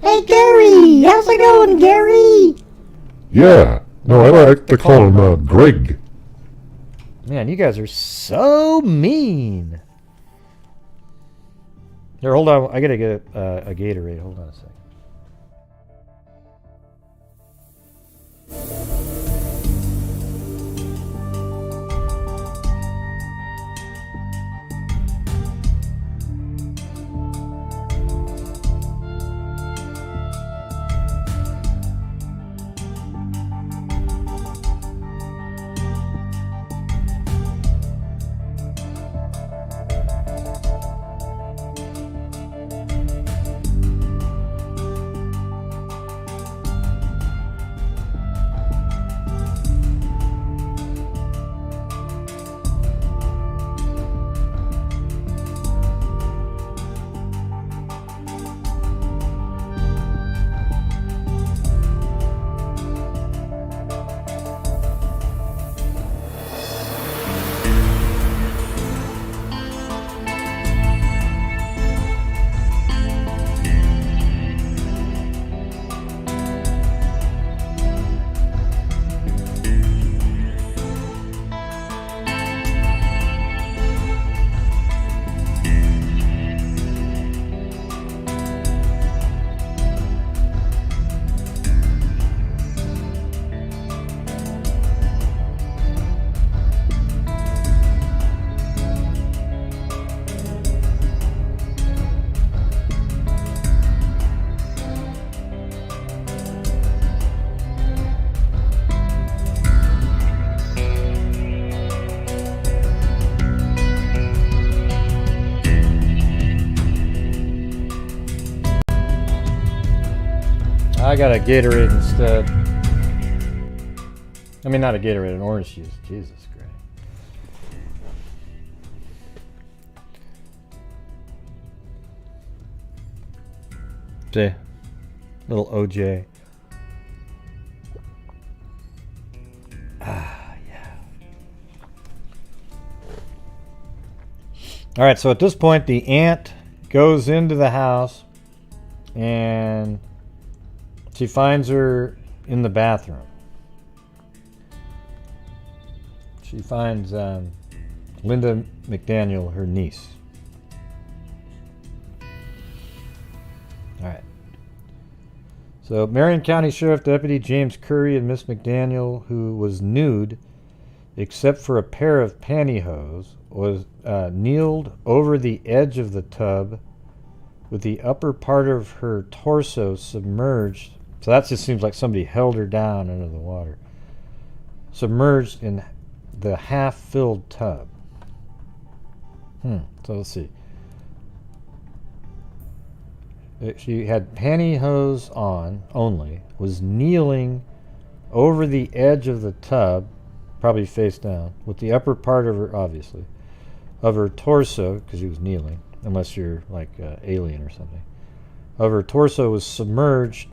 Hey, Gary! How's it going, Gary? Yeah. No, I like to call him Greg. Man, you guys are so mean. Here, hold on. I gotta get a Gatorade. Hold on a second. I got a Gatorade instead. I mean, not a Gatorade, an orange juice. Jesus Christ. J. Little OJ. Ah, yeah. All right, so at this point, the aunt goes into the house and she finds her in the bathroom. She finds Linda McDaniel, her niece. All right. So Marion County Sheriff Deputy James Curry and Miss McDaniel, who was nude except for a pair of pantyhose, was kneeled over the edge of the tub with the upper part of her torso submerged. So that just seems like somebody held her down under the water. Submerged in the half-filled tub. So let's see. She had pantyhose on only, was kneeling over the edge of the tub, probably face down, with the upper part of her, obviously, of her torso, because she was kneeling, unless you're like alien or something, of her torso was submerged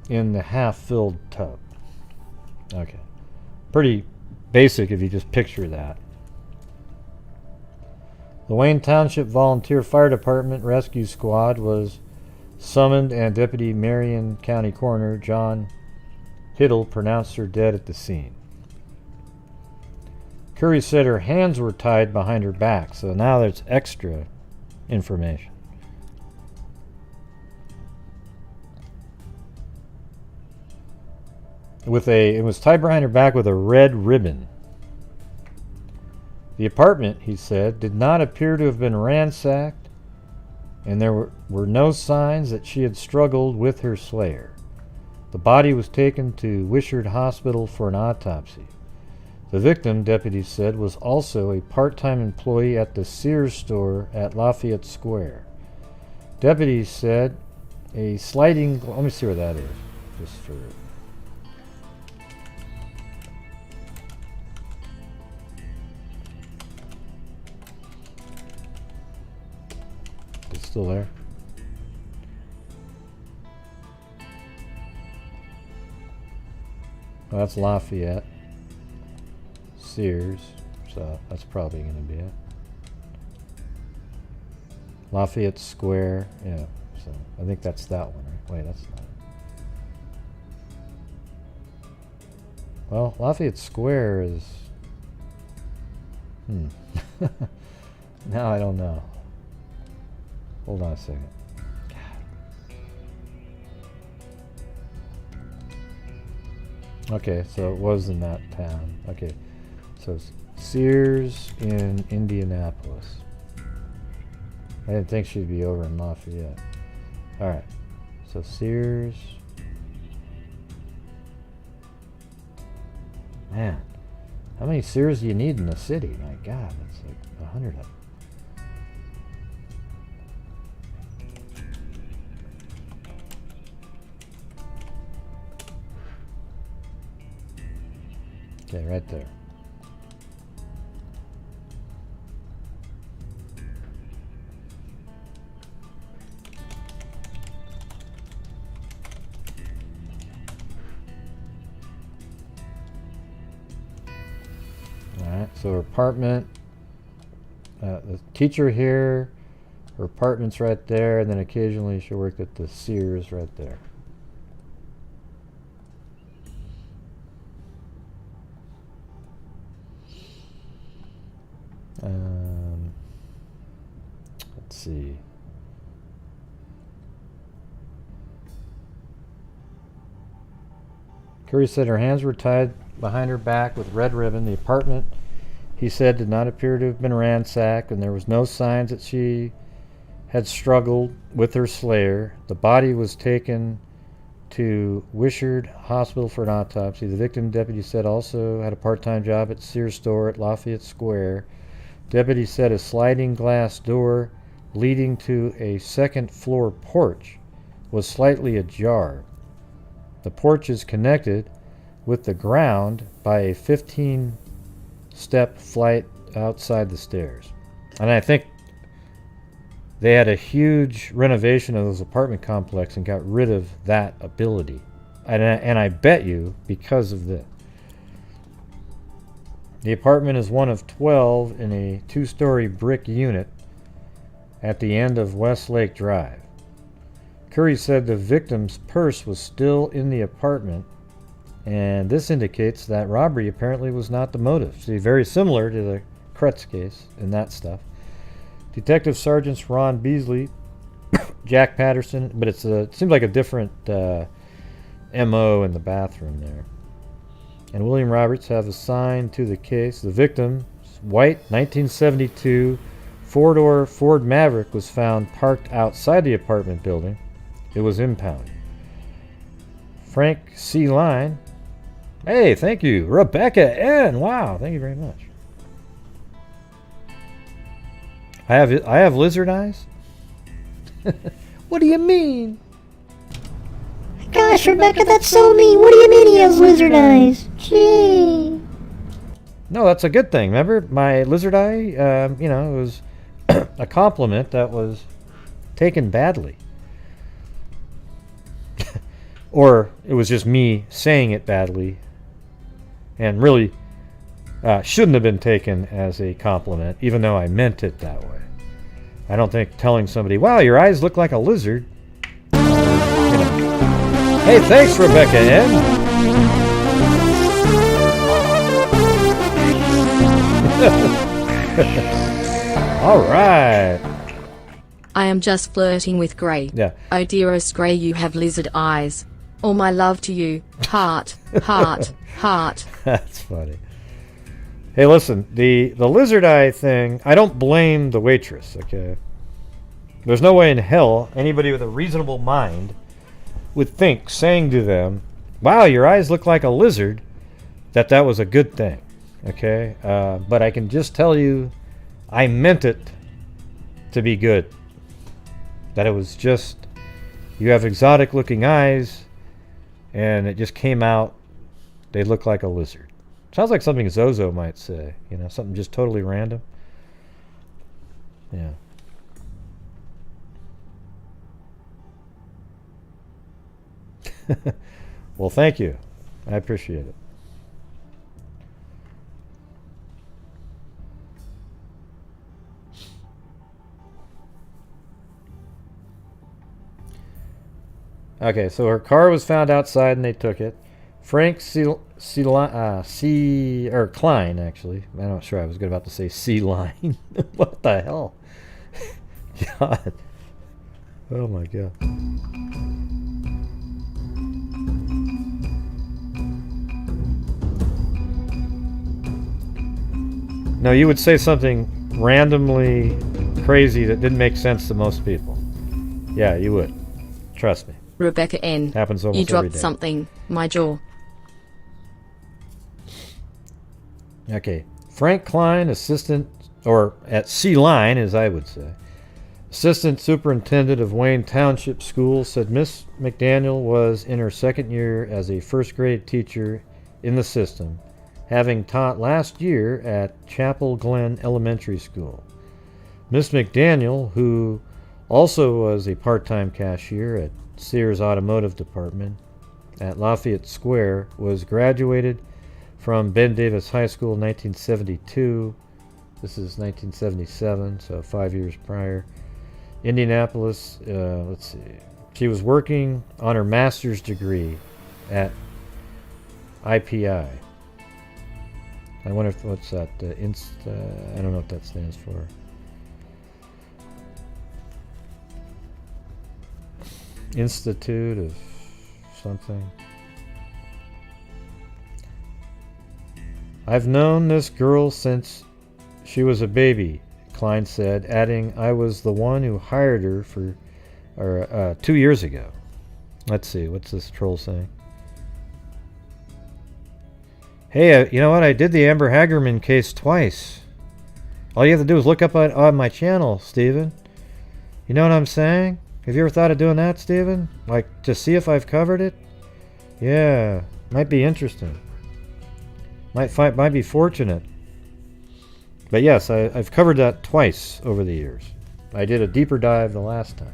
in the half-filled tub. Okay. Pretty basic if you just picture that. The Wayne Township Volunteer Fire Department Rescue Squad was summoned and Deputy Marion County Coroner John Hiddle pronounced her dead at the scene. Curry said her hands were tied behind her back, so now there's extra information. It was tied behind her back with a red ribbon. The apartment, he said, did not appear to have been ransacked, and there were no signs that she had struggled with her slayer. The body was taken to Wishart Hospital for an autopsy. The victim, deputies said, was also a part-time employee at the Sears store at Lafayette Square. Deputies said a sliding... Let me see where that is, just for... It's still there. Well, that's Lafayette. Sears. So that's probably going to be it. Lafayette Square. Yeah. So I think that's that one. Right? Wait, that's not it. Well, Lafayette Square is... Now I don't know. Hold on a second. Okay, so it was in that town. Okay, so it's Sears in Indianapolis. I didn't think she'd be over in Lafayette. All right, so Sears. Man, how many Sears do you need in the city? My God, that's like 100 of them. Okay, right there. Alright, so her apartment, the teacher here, her apartment's right there, and then occasionally she worked at the Sears right there. Let's see. Curry said her hands were tied behind her back with red ribbon. The apartment, he said, did not appear to have been ransacked, and there was no signs that she had struggled with her slayer. The body was taken to Wishart Hospital for an autopsy. The victim, deputy said, also had a part-time job at Sears store at Lafayette Square. Deputy said a sliding glass door leading to a second-floor porch was slightly ajar. The porch is connected with the ground by a 15-step flight outside the stairs. And I think they had a huge renovation of those apartment complex and got rid of that ability. And I bet you because of this. The apartment is one of 12 in a 2-story brick unit at the end of Westlake Drive. Curry said the victim's purse was still in the apartment, and this indicates that robbery apparently was not the motive. See, very similar to the Kretz case and that stuff. Detective Sergeants Ron Beasley, Jack Patterson, but it seems like a different MO in the bathroom there. And William Roberts have assigned to the case. The victim, white 1972 four-door Ford Maverick, was found parked outside the apartment building. It was impounded. Frank C. Line. Hey, thank you. Rebecca N. Wow, thank you very much. I have lizard eyes? What do you mean? Gosh, Rebecca, that's so mean. What do you mean he has lizard eyes? Gee. No, that's a good thing. Remember, my lizard eye, it was a compliment that was taken badly. Or it was just me saying it badly and really shouldn't have been taken as a compliment, even though I meant it that way. I don't think telling somebody, wow, your eyes look like a lizard. Hey, thanks, Rebecca N. All right. I am just flirting with Gray. Yeah. Oh, dearest Gray, you have lizard eyes. All my love to you. Heart, heart, heart. That's funny. Hey, listen, the lizard eye thing, I don't blame the waitress, okay? There's no way in hell anybody with a reasonable mind would think saying to them, wow, your eyes look like a lizard, that was a good thing, okay? But I can just tell you, I meant it to be good. That it was just, you have exotic looking eyes, and it just came out, they look like a lizard. Sounds like something Zozo might say, something just totally random. Yeah. Well, thank you. I appreciate it. Okay, so her car was found outside and they took it. Frank Klein, actually. I'm not sure. I was about to say C-Line. What the hell? God. Oh my God. No, you would say something randomly crazy that didn't make sense to most people. Yeah, you would. Trust me. Rebecca N. Happens almost you every dropped day. something. My jaw. Okay. Frank Klein, assistant, or at C-Line, as I would say, assistant superintendent of Wayne Township Schools, said Miss McDaniel was in her second year as a first grade teacher in the system, having taught last year at Chapel Glen Elementary School. Miss McDaniel, who also was a part-time cashier at Sears Automotive Department at Lafayette Square, was graduated from Ben Davis High School in 1972. This is 1977, so 5 years prior. Indianapolis, let's see. She was working on her master's degree at IPI. I wonder if what's that? I don't know what that stands for. Institute of something. I've known this girl since she was a baby, Klein said, adding, I was the one who hired her 2 years ago. Let's see, what's this troll saying? Hey, you know what? I did the Amber Hagerman case twice. All you have to do is look up on my channel, Steven. You know what I'm saying? Have you ever thought of doing that, Steven? Like, to see if I've covered it? Yeah, might be interesting. Might be fortunate. But yes, I've covered that twice over the years. I did a deeper dive the last time.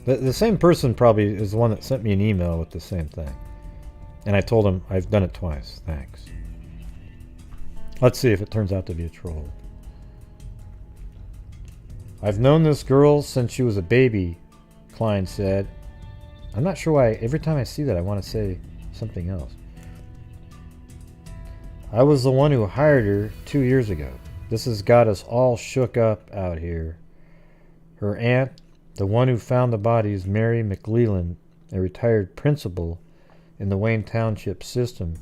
The same person probably is the one that sent me an email with the same thing. And I told him, I've done it twice, thanks. Let's see if it turns out to be a troll. I've known this girl since she was a baby, Klein said. I'm not sure why every time I see that I want to say something else. I was the one who hired her 2 years ago. This has got us all shook up out here. Her aunt, the one who found the body, is Mary McClelland, a retired principal in the Wayne Township system,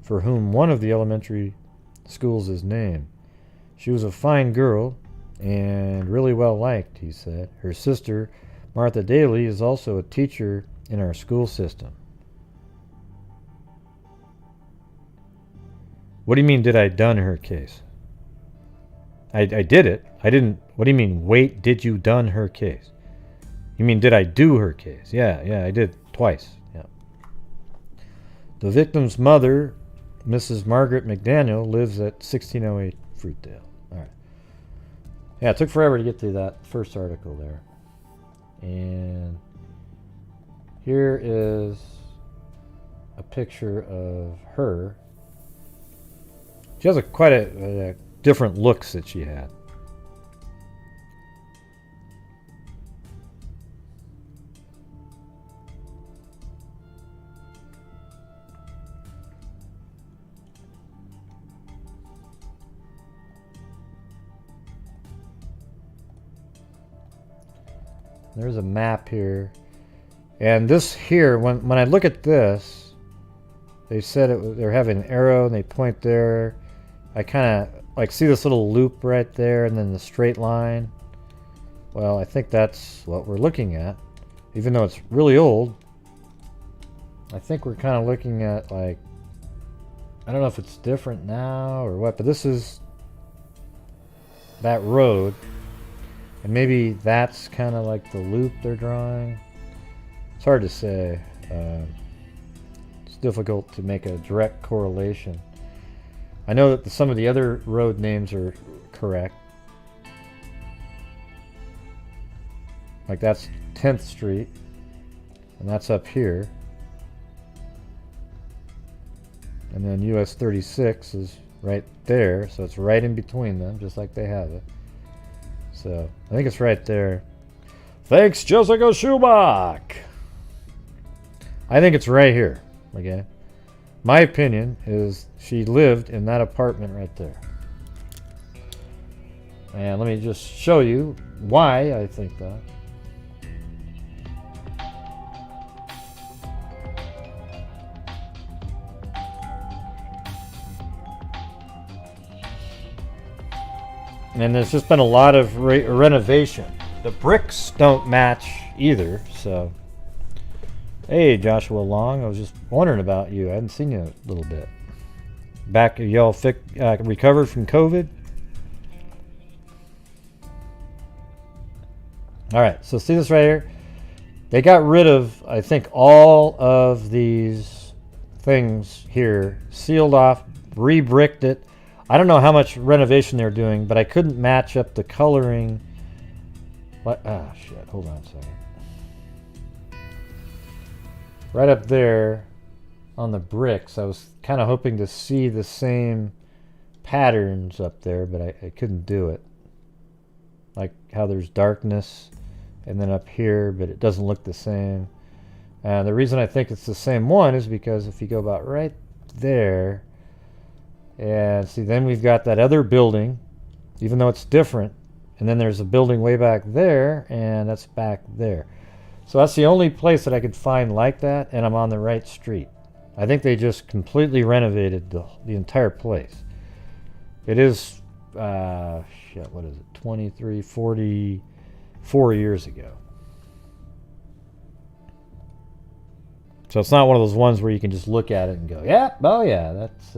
for whom one of the elementary schools is named. She was a fine girl and really well liked, he said. Her sister, Martha Daly, is also a teacher in our school system. What do you mean, did I done her case? I did it. I didn't. What do you mean, wait, did you done her case? You mean, did I do her case? Yeah, I did twice. Yeah. The victim's mother, Mrs. Margaret McDaniel, lives at 1608 Fruitdale. All right. Yeah, it took forever to get to that first article there. And here is a picture of her. She has quite a different looks that she had. There's a map here. And this here, when I look at this, they said they're having an arrow and they point there. I kind of like see this little loop right there and then the straight line. Well, I think that's what we're looking at. Even though it's really old, I think we're kind of looking at, like, I don't know if it's different now or what, but this is that road. And maybe that's kind of like the loop they're drawing. It's hard to say. It's difficult to make a direct correlation. I know that some of the other road names are correct. Like that's 10th Street. And that's up here. And then US 36 is right there. So it's right in between them, just like they have it. So I think it's right there. Thanks, Jessica Schubach. I think it's right here. Okay. My opinion is she lived in that apartment right there. And let me just show you why I think that. And there's just been a lot of renovation. The bricks don't match either, so. Hey, Joshua Long, I was just wondering about you. I hadn't seen you in a little bit. Back, y'all recovered from COVID? All right, so see this right here? They got rid of, I think, all of these things here, sealed off, re-bricked it. I don't know how much renovation they're doing, but I couldn't match up the coloring. Shit, hold on a second. Right up there on the bricks, I was kind of hoping to see the same patterns up there, but I couldn't do it. Like how there's darkness, and then up here, but it doesn't look the same. And the reason I think it's the same one is because if you go about right there, and see, then we've got that other building, even though it's different. And then there's a building way back there, and that's back there. So that's the only place that I could find like that, and I'm on the right street. I think they just completely renovated the entire place. It is, what is it, 44 years ago. So it's not one of those ones where you can just look at it and go, yeah, oh yeah, that's...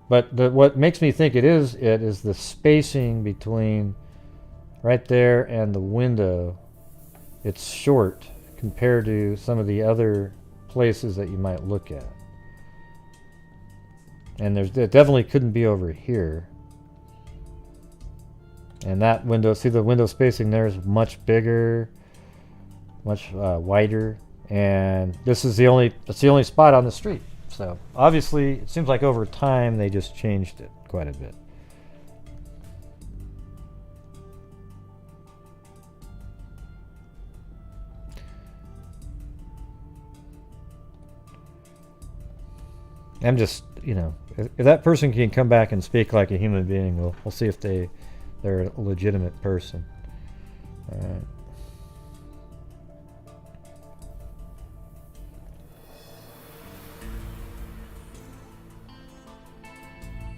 But what makes me think it is the spacing between right there and the window. It's short compared to some of the other places that you might look at. And it definitely couldn't be over here. And that window, see the window spacing there is much bigger, much wider. And this is it's the only spot on the street. So obviously, it seems like over time they just changed it quite a bit. I'm just, if that person can come back and speak like a human being, we'll see if they're a legitimate person. All right.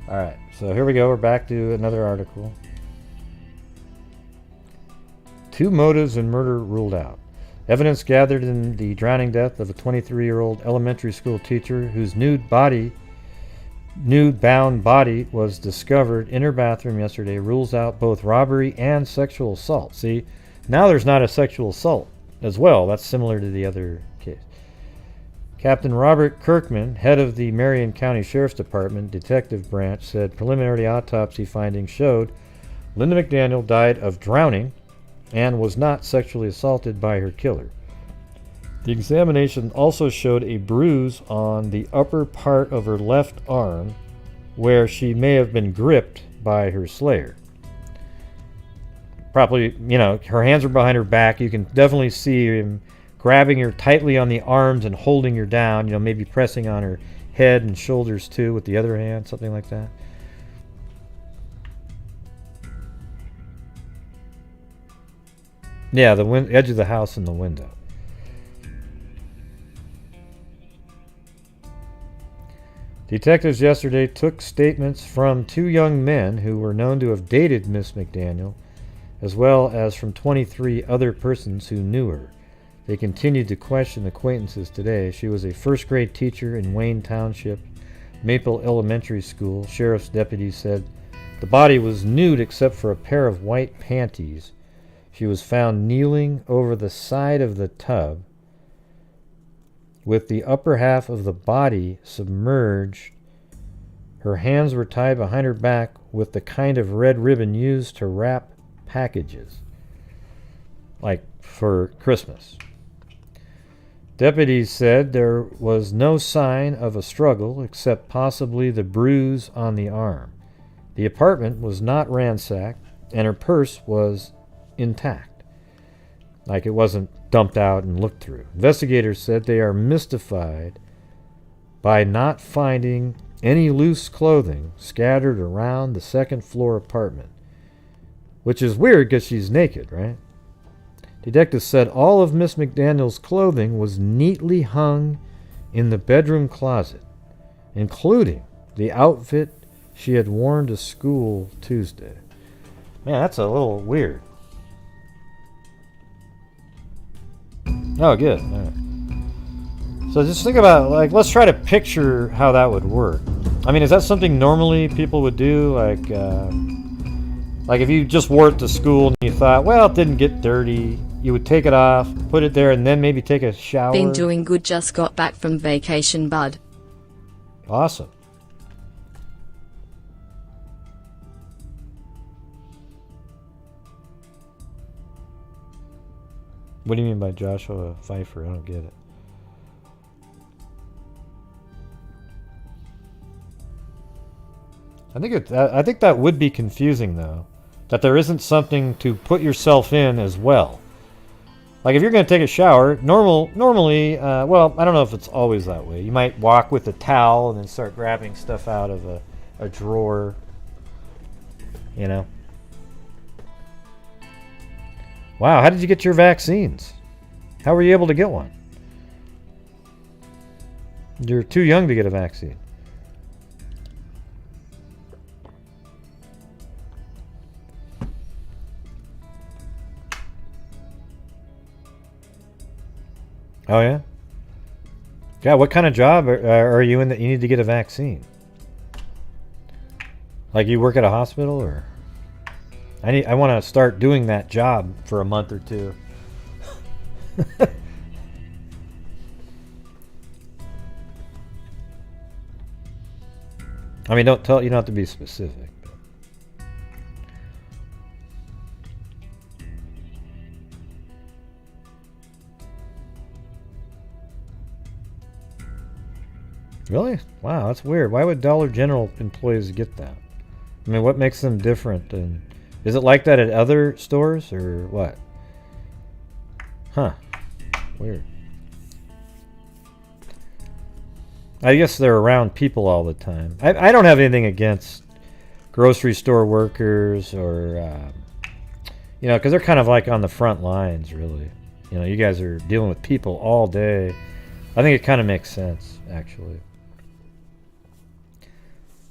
All right, so here we go. We're back to another article. 2 motives in murder ruled out. Evidence gathered in the drowning death of a 23-year-old elementary school teacher whose nude-bound body was discovered in her bathroom yesterday rules out both robbery and sexual assault. See, now there's not a sexual assault as well. That's similar to the other case. Captain Robert Kirkman, head of the Marion County Sheriff's Department Detective Branch, said preliminary autopsy findings showed Linda McDaniel died of drowning and was not sexually assaulted by her killer. The examination also showed a bruise on the upper part of her left arm where she may have been gripped by her slayer. Probably, her hands are behind her back. You can definitely see him grabbing her tightly on the arms and holding her down, maybe pressing on her head and shoulders too with the other hand, something like that. Yeah, the edge of the house and the window. Detectives yesterday took statements from 2 young men who were known to have dated Miss McDaniel, as well as from 23 other persons who knew her. They continued to question acquaintances today. She was a first-grade teacher in Wayne Township, Maple Elementary School. Sheriff's deputies said the body was nude except for a pair of white panties. She was found kneeling over the side of the tub with the upper half of the body submerged. Her hands were tied behind her back with the kind of red ribbon used to wrap packages, like for Christmas. Deputies said there was no sign of a struggle except possibly the bruise on the arm. The apartment was not ransacked, and her purse was intact, like it wasn't dumped out and looked through. Investigators said they are mystified by not finding any loose clothing scattered around the second-floor apartment, which is weird because she's naked, right? Detectives said all of Miss McDaniel's clothing was neatly hung in the bedroom closet, including the outfit she had worn to school Tuesday. Man, that's a little weird. Oh, good. All right. So just think about, let's try to picture how that would work. I mean, is that something normally people would do? Like if you just wore it to school and you thought, well, it didn't get dirty, you would take it off, put it there, and then maybe take a shower. Been doing good, just got back from vacation, bud. Awesome. What do you mean by Joshua Pfeiffer? I don't get it. I think that would be confusing, though, that there isn't something to put yourself in as well. Like if you're going to take a shower, normally, well, I don't know if it's always that way. You might walk with a towel and then start grabbing stuff out of a drawer, Wow, how did you get your vaccines? How were you able to get one? You're too young to get a vaccine. Oh, yeah? Yeah, what kind of job are you in that you need to get a vaccine? Like you work at a hospital, or I want to start doing that job for a month or two. I mean, you don't have to be specific. But. Really? Wow, that's weird. Why would Dollar General employees get that? I mean, what makes them different? And is it like that at other stores or what? Huh. Weird. I guess they're around people all the time. I don't have anything against grocery store workers or, because they're kind of like on the front lines, really. You guys are dealing with people all day. I think it kind of makes sense, actually.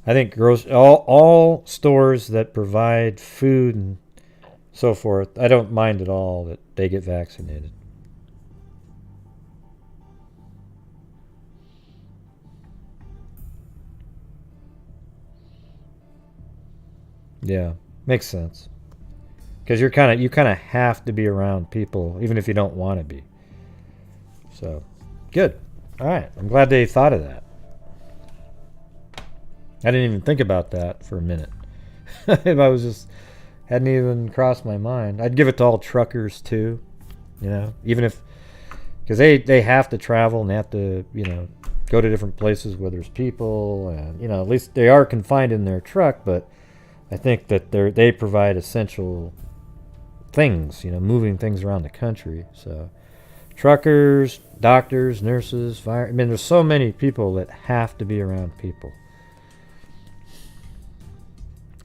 I think all stores that provide food and so forth, I don't mind at all that they get vaccinated. Yeah, makes sense. Because you kind of have to be around people, even if you don't want to be. So, good. All right, I'm glad they thought of that. I didn't even think about that for a minute. If hadn't even crossed my mind. I'd give it to all truckers too, even if, because they have to travel and they have to, go to different places where there's people, and at least they are confined in their truck, but I think that they provide essential things, moving things around the country. So, truckers, doctors, nurses, fire. I mean, there's so many people that have to be around people.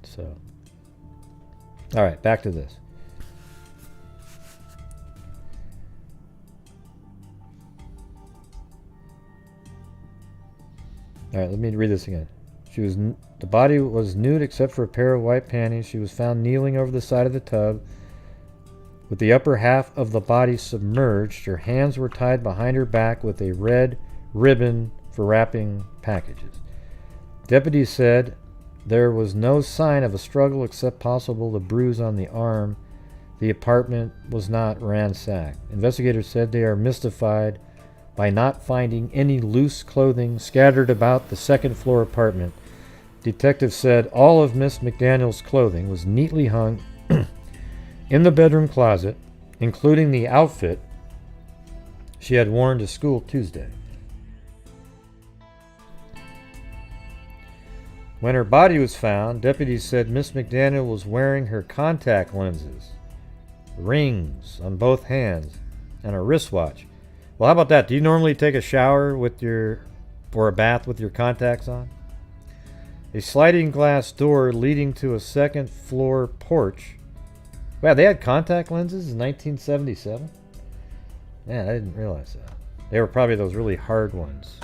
So, all right, back to this. All right, let me read this again. The body was nude except for a pair of white panties. She was found kneeling over the side of the tub with the upper half of the body submerged. Her hands were tied behind her back with a red ribbon for wrapping packages. Deputies said there was no sign of a struggle except possible the bruise on the arm. The apartment was not ransacked. Investigators said they are mystified by not finding any loose clothing scattered about the second-floor apartment. Detectives said all of Miss McDaniel's clothing was neatly hung in the bedroom closet, including the outfit she had worn to school Tuesday. When her body was found, deputies said Miss McDaniel was wearing her contact lenses, rings on both hands, and a wristwatch. Well, how about that? Do you normally take a shower or a bath with your contacts on? A sliding glass door leading to a second floor porch. Wow, they had contact lenses in 1977? Man, I didn't realize that. They were probably those really hard ones.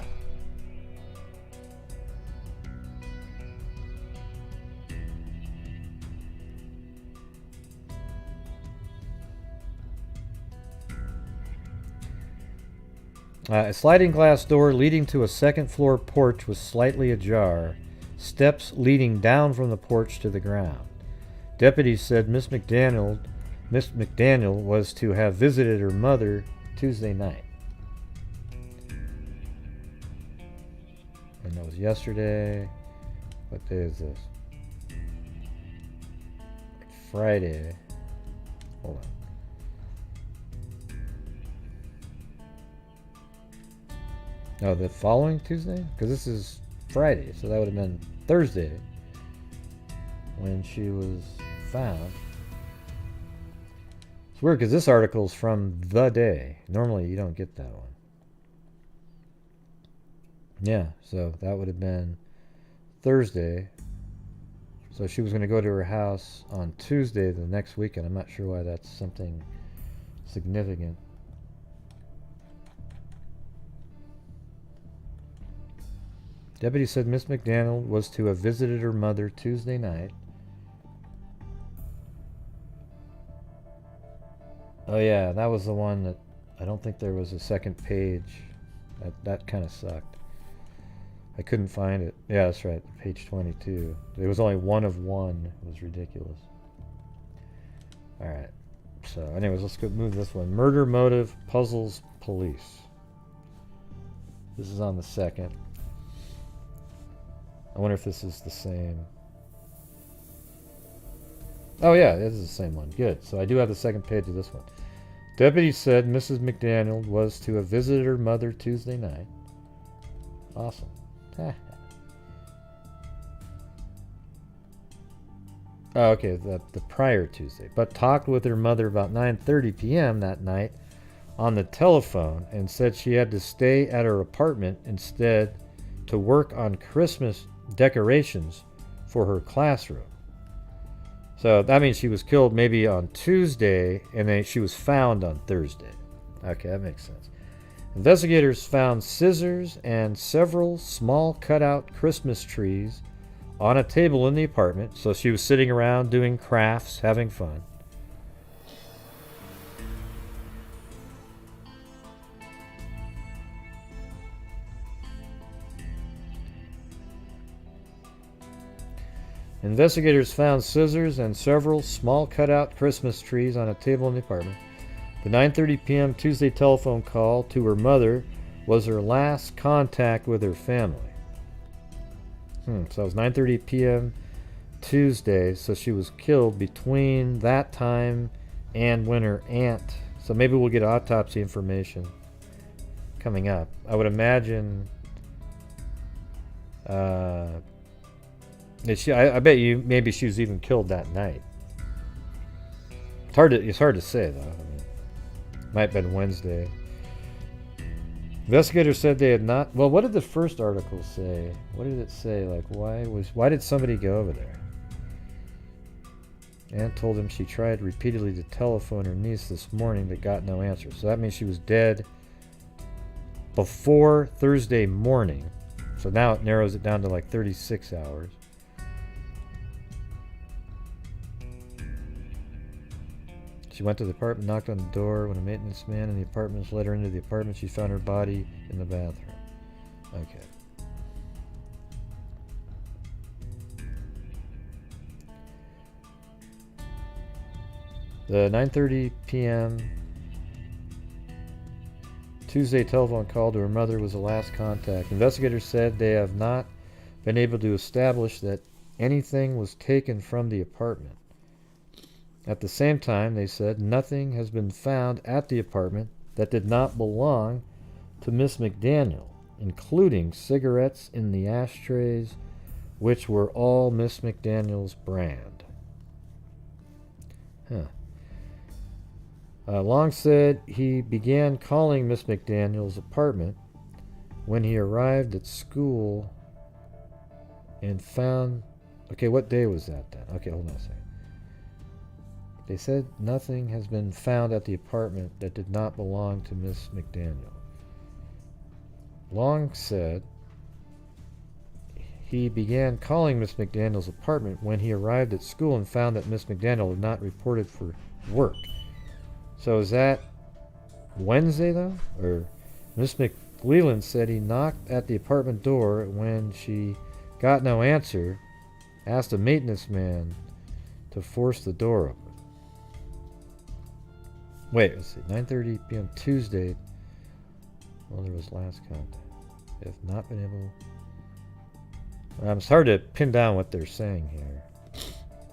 A sliding glass door leading to a second floor porch was slightly ajar, steps leading down from the porch to the ground. Deputies said Miss McDaniel was to have visited her mother Tuesday night. And that was yesterday. What day is this? Friday. Hold on. No, the following Tuesday? Because this is Friday, so that would have been Thursday when she was found. It's weird because this article is from the day. Normally you don't get that one. Yeah, so that would have been Thursday. So she was going to go to her house on Tuesday the next weekend. I'm not sure why that's something significant. Deputy said Miss McDaniel was to have visited her mother Tuesday night. Oh yeah, that was the one that I don't think there was a second page. That kind of sucked. I couldn't find it. Yeah, that's right. Page 22. It was only one of one. It was ridiculous. All right. So, anyways, let's go move this one. Murder motive puzzles police. This is on the second. I wonder if this is the same. Oh yeah, this is the same one. Good. So I do have the second page of this one. Deputy said Mrs. McDaniel was to have visited her mother Tuesday night. Awesome. Oh, okay, the prior Tuesday. But talked with her mother about 9:30 p.m. that night on the telephone and said she had to stay at her apartment instead to work on Christmas decorations for her classroom. So that means she was killed maybe on Tuesday and then she was found on Thursday. Okay, that makes sense. Investigators found scissors and several small cutout Christmas trees on a table in the apartment. So she was sitting around doing crafts, having fun. Investigators found scissors and several small cutout Christmas trees on a table in the apartment. The 9:30 p.m. Tuesday telephone call to her mother was her last contact with her family. So it was 9:30 p.m. Tuesday, so she was killed between that time and when her aunt... So maybe we'll get autopsy information coming up. I would imagine... I bet you maybe she was even killed that night. It's hard to say though. I mean, might have been Wednesday. Investigators said they had not. Well, what did the first article say? What did it say? Like, why did somebody go over there? Aunt told him she tried repeatedly to telephone her niece this morning but got no answer. So that means she was dead before Thursday morning. So now it narrows it down to like 36 hours. She went to the apartment, knocked on the door. When a maintenance man in the apartment let her into the apartment, she found her body in the bathroom. Okay. The 9:30 p.m. Tuesday telephone call to her mother was the last contact. Investigators said they have not been able to establish that anything was taken from the apartment. At the same time, they said nothing has been found at the apartment that did not belong to Miss McDaniel, including cigarettes in the ashtrays, which were all Miss McDaniel's brand. Long said he began calling Miss McDaniel's apartment when he arrived at school and found... Okay, what day was that then? Okay, hold on a second. They said nothing has been found at the apartment that did not belong to Miss McDaniel. Long said he began calling Miss McDaniel's apartment when he arrived at school and found that Miss McDaniel had not reported for work. So is that Wednesday though? Or Miss McClelland said he knocked at the apartment door when she got no answer, asked a maintenance man to force the door open. Wait, let's see. 9:30 p.m. Tuesday. Well, there was last contact. They have not been able... it's hard to pin down what they're saying here.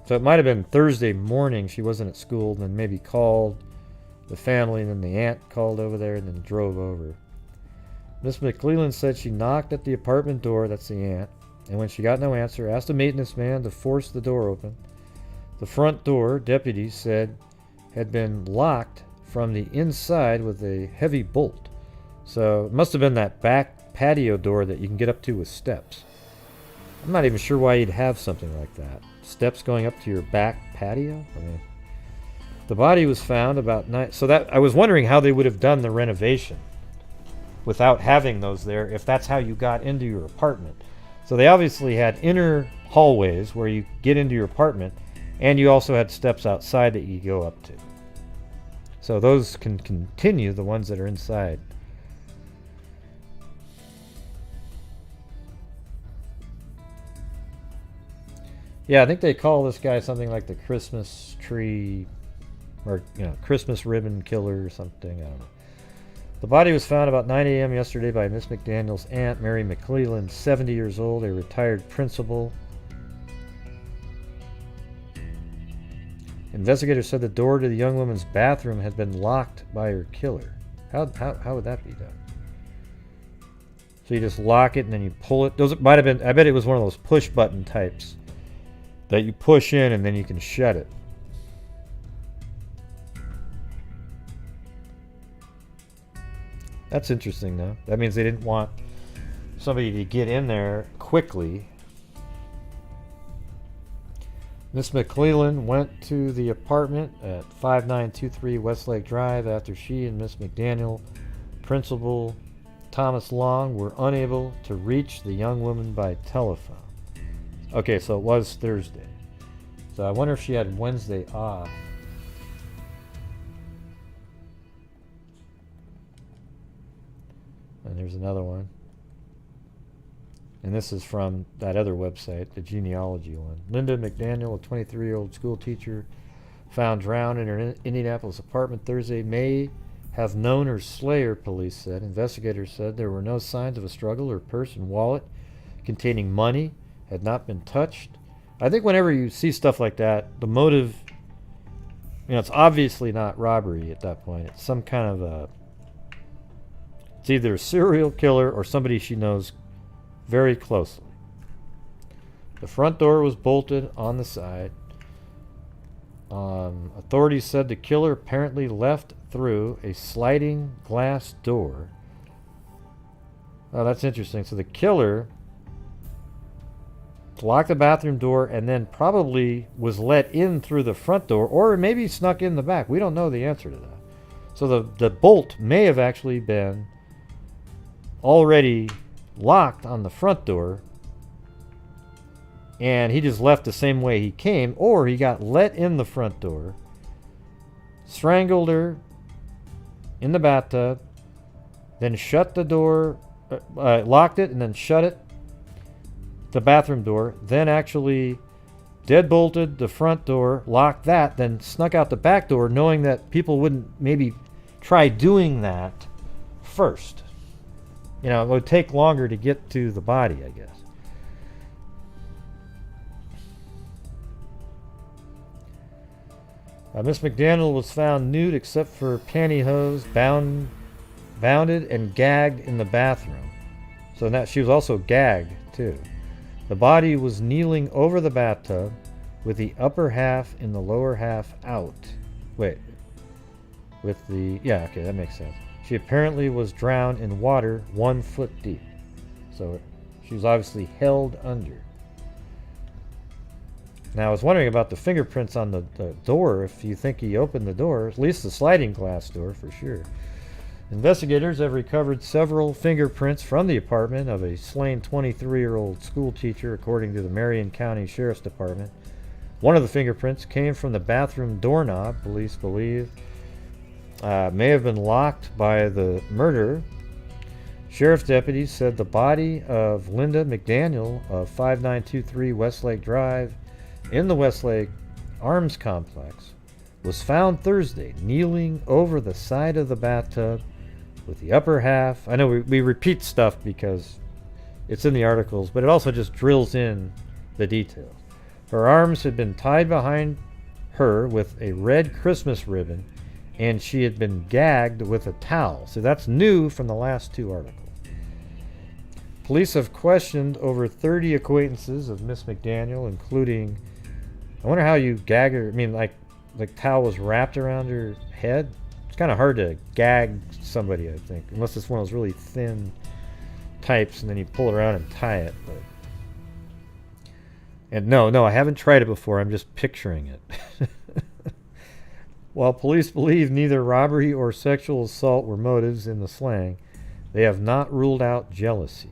So it might have been Thursday morning. She wasn't at school, then maybe called the family, and then the aunt called over there, and then drove over. Miss McClelland said she knocked at the apartment door, that's the aunt, and when she got no answer, asked a maintenance man to force the door open. The front door, deputies said, had been locked from the inside with a heavy bolt. So it must have been that back patio door that you can get up to with steps. I'm not even sure why you'd have something like that. Steps going up to your back patio? I mean, the body was found about 9... So that I was wondering how they would have done the renovation without having those there, if that's how you got into your apartment. So they obviously had inner hallways where you get into your apartment, and you also had steps outside that you go up to. So those can continue, the ones that are inside. Yeah, I think they call this guy something like the Christmas tree, or Christmas ribbon killer or something. I don't know. The body was found about 9 a.m. yesterday by Miss McDaniel's aunt, Mary McClelland, 70 years old, a retired principal. Investigators said the door to the young woman's bathroom had been locked by her killer. How would that be done? So you just lock it and then you pull it. Those might have been. I bet it was one of those push button types that you push in and then you can shut it. That's interesting, though. That means they didn't want somebody to get in there quickly. Miss McClelland went to the apartment at 5923 Westlake Drive after she and Miss McDaniel, Principal Thomas Long, were unable to reach the young woman by telephone. Okay, so it was Thursday. So I wonder if she had Wednesday off. And there's another one. And this is from that other website, the genealogy one. Linda McDaniel, a 23-year-old school teacher, found drowned in her Indianapolis apartment Thursday, may have known her slayer, police said. Investigators said there were no signs of a struggle. Her purse and wallet containing money had not been touched. I think whenever you see stuff like that, the motive, it's obviously not robbery at that point. It's some kind of a, it's either a serial killer or somebody she knows very closely. The front door was bolted on the side. Authorities said the killer apparently left through a sliding glass door. Oh, that's interesting. So the killer locked the bathroom door and then probably was let in through the front door, or maybe snuck in the back. We don't know the answer to that. So the bolt may have actually been already locked on the front door, and he just left the same way he came, or he got let in the front door, strangled her in the bathtub, then shut the door, locked it and then shut it, the bathroom door, then actually deadbolted the front door, locked that, then snuck out the back door, knowing that people wouldn't maybe try doing that first. It would take longer to get to the body, I guess. Miss McDaniel was found nude except for pantyhose, bounded and gagged in the bathroom. So now she was also gagged, too. The body was kneeling over the bathtub with the upper half in the lower half out. Wait. Yeah, okay, that makes sense. She apparently was drowned in water 1 foot deep. So she was obviously held under. Now, I was wondering about the fingerprints on the door, if you think he opened the door, at least the sliding glass door for sure. Investigators have recovered several fingerprints from the apartment of a slain 23-year-old school teacher, according to the Marion County Sheriff's Department. One of the fingerprints came from the bathroom doorknob, police believe. May have been locked by the murderer. Sheriff's deputies said the body of Linda McDaniel of 5923 Westlake Drive in the Westlake Arms Complex was found Thursday kneeling over the side of the bathtub with the upper half. I know we repeat stuff because it's in the articles, but it also just drills in the details. Her arms had been tied behind her with a red Christmas ribbon, and she had been gagged with a towel. So that's new from the last two articles. Police have questioned over 30 acquaintances of Miss McDaniel, including, I wonder how you gag her. I mean, like towel was wrapped around her head. It's kind of hard to gag somebody, I think, unless it's one of those really thin types, and then you pull it around and tie it. And no, I haven't tried it before. I'm just picturing it. While police believe neither robbery or sexual assault were motives in the slaying, they have not ruled out jealousy.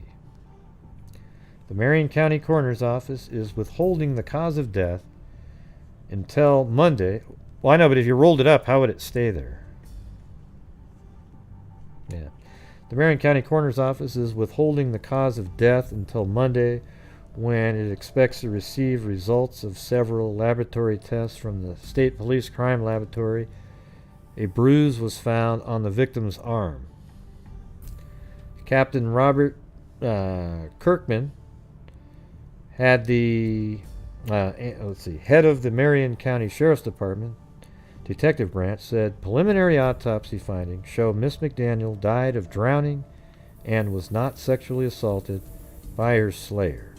The Marion County Coroner's Office is withholding the cause of death until Monday. Well, I know, but if you rolled it up, how would it stay there? Yeah. The Marion County Coroner's Office is withholding the cause of death until Monday, when it expects to receive results of several laboratory tests from the State Police Crime Laboratory. A bruise was found on the victim's arm. Captain Robert Kirkman had the head of the Marion County Sheriff's Department Detective Branch said preliminary autopsy findings show Miss McDaniel died of drowning and was not sexually assaulted by her slayer.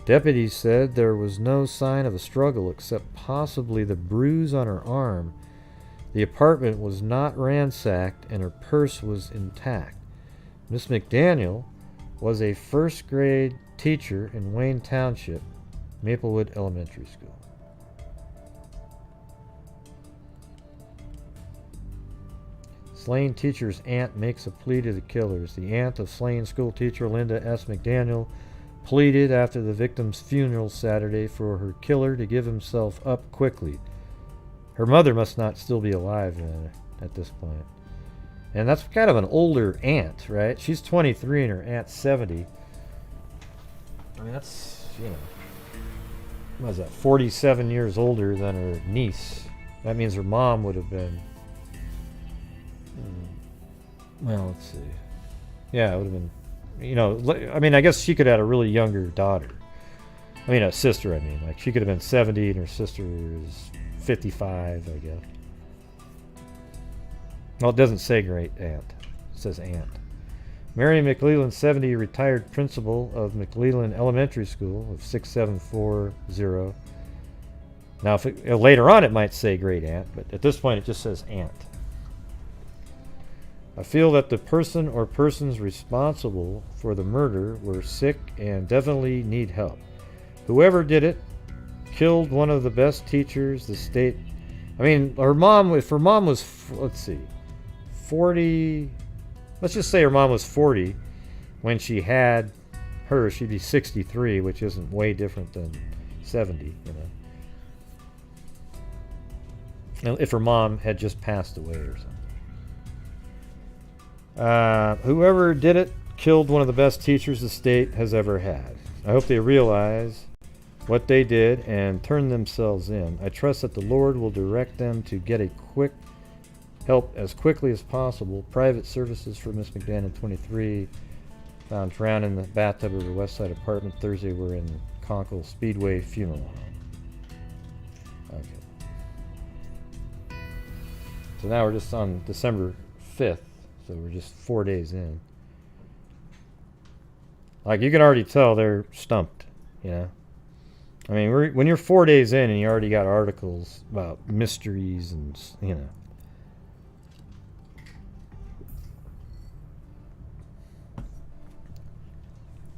Deputies said there was no sign of a struggle except possibly the bruise on her arm. The apartment was not ransacked and her purse was intact. Miss McDaniel was a first grade teacher in Wayne Township, Maplewood Elementary School. Slain teacher's aunt makes a plea to the killers. The aunt of slain school teacher Linda S. McDaniel pleaded after the victim's funeral Saturday for her killer to give himself up quickly. Her mother must not still be alive at this point. And that's kind of an older aunt, right? She's 23 and her aunt's 70. I mean, that's, what is that, 47 years older than her niece. That means her mom would have been, well, let's see. Yeah, it would have been, I mean, I guess she could have had a really younger daughter. I mean, a sister, I mean. Like, she could have been 70 and her sister is 55, I guess. Well, it doesn't say great aunt. It says aunt. Mary McClelland, 70, retired principal of McClelland Elementary School of 6740. Now, later on it might say great aunt, but at this point it just says aunt. I feel that the person or persons responsible for the murder were sick and definitely need help. Whoever did it killed one of the best teachers the state. I mean, her mom, if her mom was, let's see, 40, let's just say her mom was 40 when she had her, she'd be 63, which isn't way different than 70, if her mom had just passed away or something. Whoever did it killed one of the best teachers the state has ever had. I hope they realize what they did and turn themselves in. I trust that the Lord will direct them to get a quick help as quickly as possible. Private services for Miss McDaniel, 23, found drowned in the bathtub of her Westside apartment Thursday were in Conkle Speedway Funeral Home. Okay. So now we're just on December 5th, so we're just 4 days in. Like, you can already tell they're stumped, I mean, when you're 4 days in and you already got articles about mysteries and,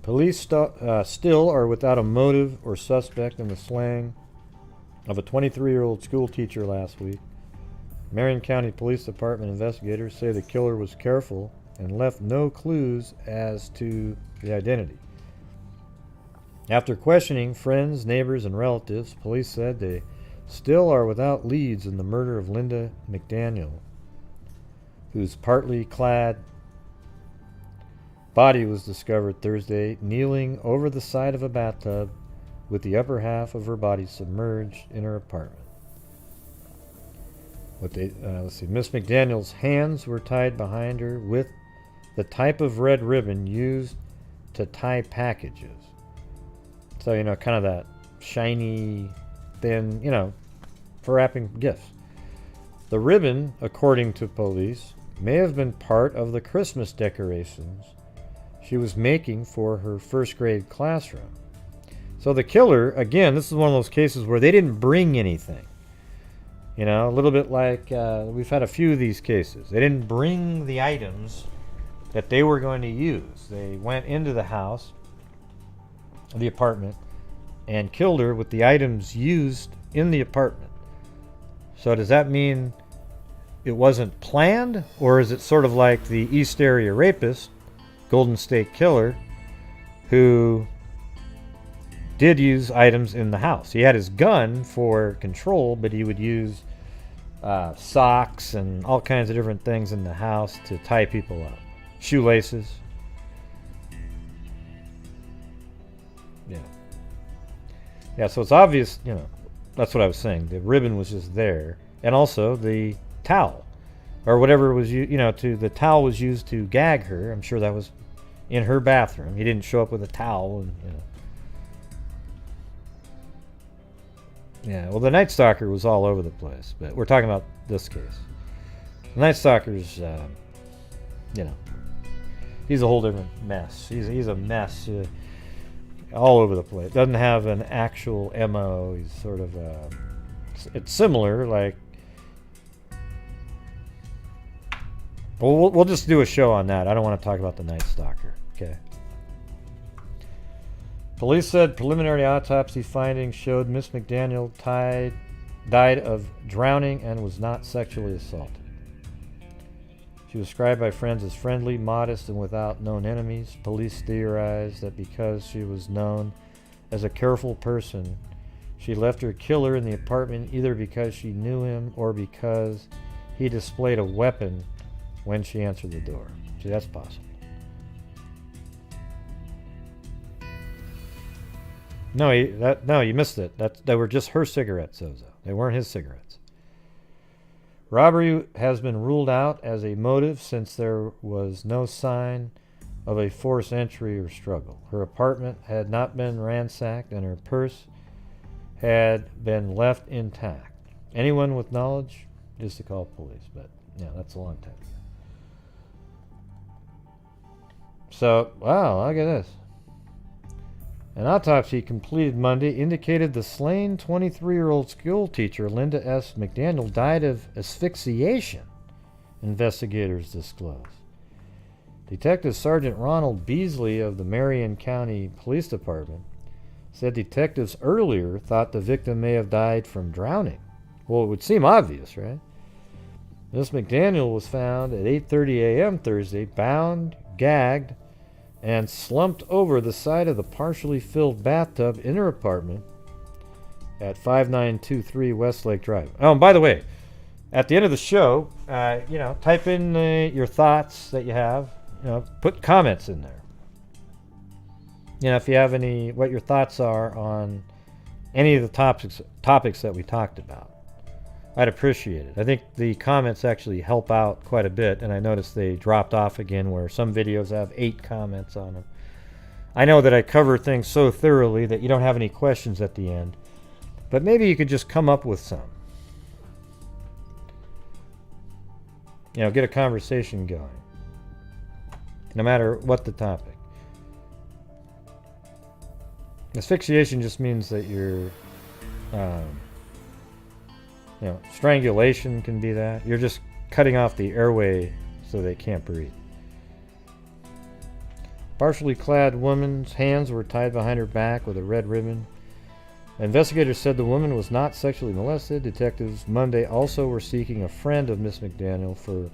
Police still are without a motive or suspect in the slaying of a 23-year-old school teacher last week. Marion County Police Department investigators say the killer was careful and left no clues as to the identity. After questioning friends, neighbors, and relatives, police said they still are without leads in the murder of Linda McDaniel, whose partly clad body was discovered Thursday kneeling over the side of a bathtub with the upper half of her body submerged in her apartment. Miss McDaniel's hands were tied behind her with the type of red ribbon used to tie packages. So, kind of that shiny, thin, for wrapping gifts. The ribbon, according to police, may have been part of the Christmas decorations she was making for her first grade classroom. So the killer, again, this is one of those cases where they didn't bring anything. A little bit like we've had a few of these cases. They didn't bring the items that they were going to use. They went into the house, the apartment, and killed her with the items used in the apartment. So does that mean it wasn't planned? Or is it sort of like the East Area rapist, Golden State Killer, who did use items in the house? He had his gun for control, but he would use socks and all kinds of different things in the house to tie people up. Shoelaces. Yeah. Yeah, so it's obvious, you know, that's what I was saying. The ribbon was just there. And also the towel. Or whatever was, the towel was used to gag her. I'm sure that was in her bathroom. He didn't show up with a towel and, Yeah, well, the Night Stalker was all over the place, but we're talking about this case. The Night Stalker's, he's a whole different mess. He's a mess all over the place. Doesn't have an actual MO. He's sort of, it's similar, like, well, we'll just do a show on that. I don't want to talk about the Night Stalker, okay? Police said preliminary autopsy findings showed Miss McDaniel died of drowning and was not sexually assaulted. She was described by friends as friendly, modest, and without known enemies. Police theorized that because she was known as a careful person, she left her killer in the apartment either because she knew him or because he displayed a weapon when she answered the door. See, that's possible. No, you missed it. They were just her cigarettes, Zozo. They weren't his cigarettes. Robbery has been ruled out as a motive since there was no sign of a forced entry or struggle. Her apartment had not been ransacked and her purse had been left intact. Anyone with knowledge is to call police, but yeah, that's a long time ago. So, wow, look at this. An autopsy completed Monday indicated the slain 23-year-old school teacher, Lynda S. McDaniel, died of asphyxiation, investigators disclosed. Detective Sergeant Ronald Beasley of the Marion County Police Department said detectives earlier thought the victim may have died from drowning. Well, it would seem obvious, right? Miss McDaniel was found at 8:30 a.m. Thursday, bound, gagged, and slumped over the side of the partially filled bathtub in her apartment at 5923 Westlake Drive. Oh, and by the way, at the end of the show, type in your thoughts that you have. Put comments in there. If you have what your thoughts are on any of the topics that we talked about. I'd appreciate it. I think the comments actually help out quite a bit, and I noticed they dropped off again where some videos have 8 comments on them. I know that I cover things so thoroughly that you don't have any questions at the end, but maybe you could just come up with some. Get a conversation going, no matter what the topic. Asphyxiation just means that you're strangulation can be that. You're just cutting off the airway so they can't breathe. Partially clad woman's hands were tied behind her back with a red ribbon. Investigators said the woman was not sexually molested. Detectives Monday also were seeking a friend of Miss McDaniel for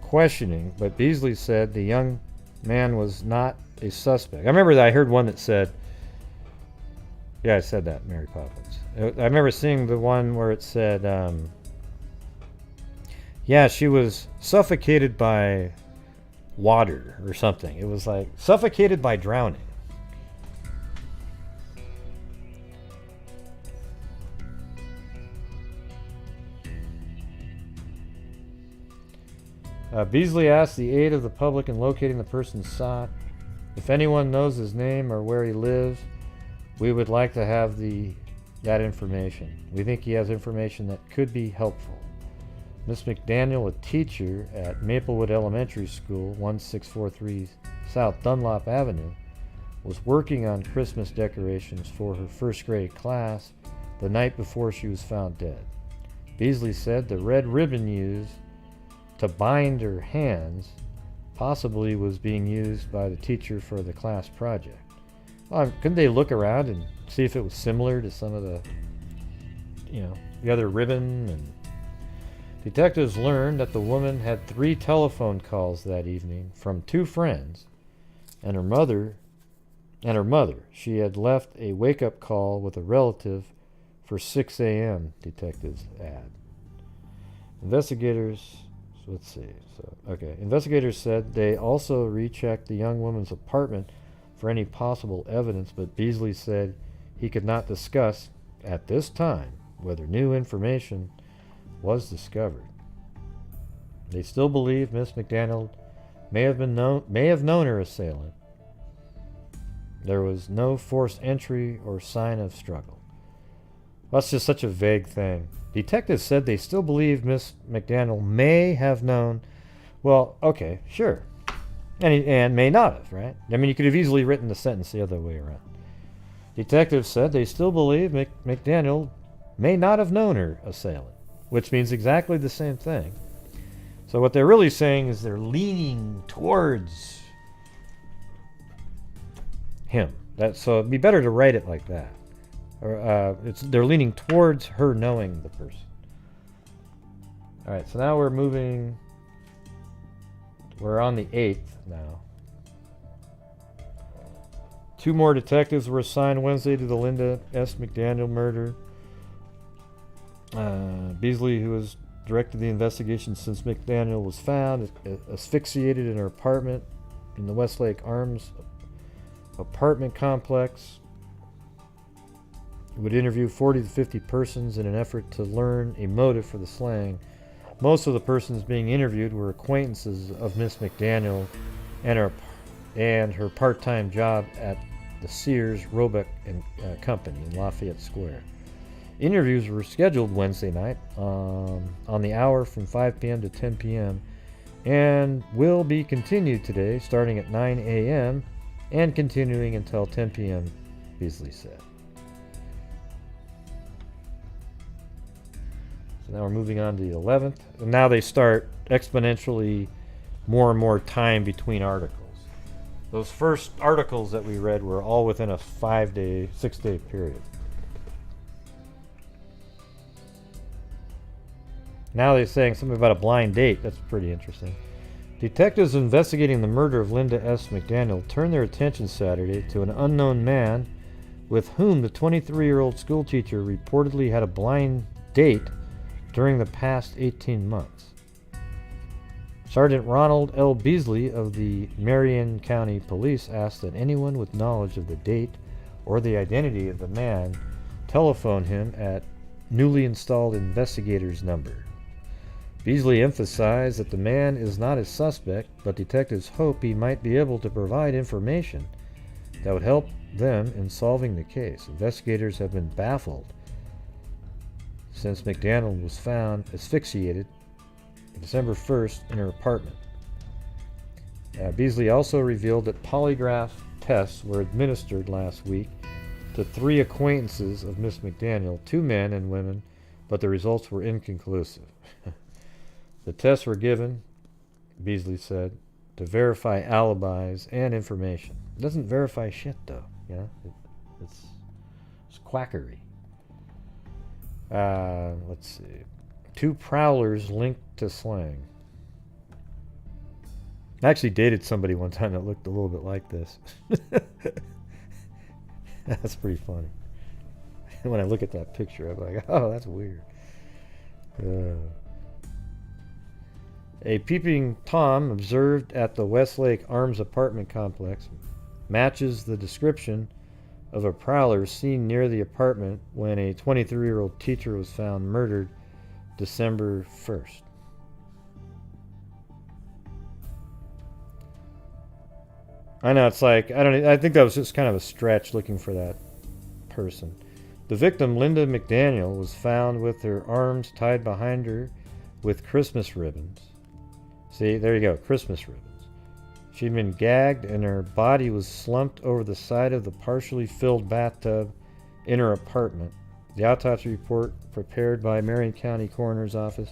questioning, but Beasley said the young man was not a suspect. I remember that I heard one that said, yeah, I said that, Mary Poppins. I remember seeing the one where it said, she was suffocated by water or something. It was like, suffocated by drowning. Beasley asked the aid of the public in locating the person sought. If anyone knows his name or where he lives, we would like to have that information. We think he has information that could be helpful. Miss McDaniel, a teacher at Maplewood Elementary School, 1643 South Dunlop Avenue, was working on Christmas decorations for her first grade class the night before she was found dead. Beasley said the red ribbon used to bind her hands possibly was being used by the teacher for the class project. Couldn't they look around and see if it was similar to some of the other ribbon? And detectives learned that the woman had 3 telephone calls that evening from 2 friends and her mother. She had left a wake-up call with a relative for 6 a.m., detectives add. Investigators said they also rechecked the young woman's apartment for any possible evidence, but Beasley said he could not discuss at this time whether new information was discovered. They still believe Miss McDaniel may have known her assailant. There was no forced entry or sign of struggle. That's just such a vague thing. Detectives said they still believe Miss McDaniel may have known. Well, okay, sure. And may not have, right? I mean, you could have easily written the sentence the other way around. Detectives said they still believe McDaniel may not have known her assailant, which means exactly the same thing. So what they're really saying is they're leaning towards him. So it'd be better to write it like that. Or they're leaning towards her knowing the person. All right, so now we're on the 8th now. 2 more detectives were assigned Wednesday to the Linda S. McDaniel murder. Beasley, who has directed the investigation since McDaniel was found asphyxiated in her apartment in the Westlake Arms apartment complex, would interview 40 to 50 persons in an effort to learn a motive for the slaying. Most of the persons being interviewed were acquaintances of Miss McDaniel and her part-time job at the Sears, Roebuck and Company in Lafayette Square. Interviews were scheduled Wednesday night on the hour from 5 p.m. to 10 p.m. and will be continued today starting at 9 a.m. and continuing until 10 p.m., Beasley said. So now we're moving on to the 11th. And now they start exponentially more and more time between articles. Those first articles that we read were all within a 6-day period. Now they're saying something about a blind date. That's pretty interesting. Detectives investigating the murder of Linda S. McDaniel turned their attention Saturday to an unknown man with whom the 23-year-old schoolteacher reportedly had a blind date during the past 18 months. Sergeant Ronald L. Beasley of the Marion County Police asked that anyone with knowledge of the date or the identity of the man telephone him at newly installed investigators number. Beasley emphasized that the man is not a suspect, but detectives hope he might be able to provide information that would help them in solving the case. Investigators have been baffled since McDaniel was found asphyxiated December 1st in her apartment. Beasley also revealed that polygraph tests were administered last week to 3 acquaintances of Miss McDaniel, 2 men and women, but the results were inconclusive. The tests were given, Beasley said, to verify alibis and information. It doesn't verify shit, though. You know, it's quackery. Let's see. 2 prowlers linked to slaying. I actually dated somebody one time that looked a little bit like this. That's pretty funny. When I look at that picture, I'm like, oh, that's weird. A peeping Tom observed at the Westlake Arms apartment complex matches the description of a prowler seen near the apartment when a 23-year-old teacher was found murdered December 1st. I know, it's like, I think that was just kind of a stretch looking for that person. The victim, Linda McDaniel, was found with her arms tied behind her with Christmas ribbons. See, there you go, Christmas ribbons. She'd been gagged and her body was slumped over the side of the partially filled bathtub in her apartment. The autopsy report prepared by Marion County Coroner's Office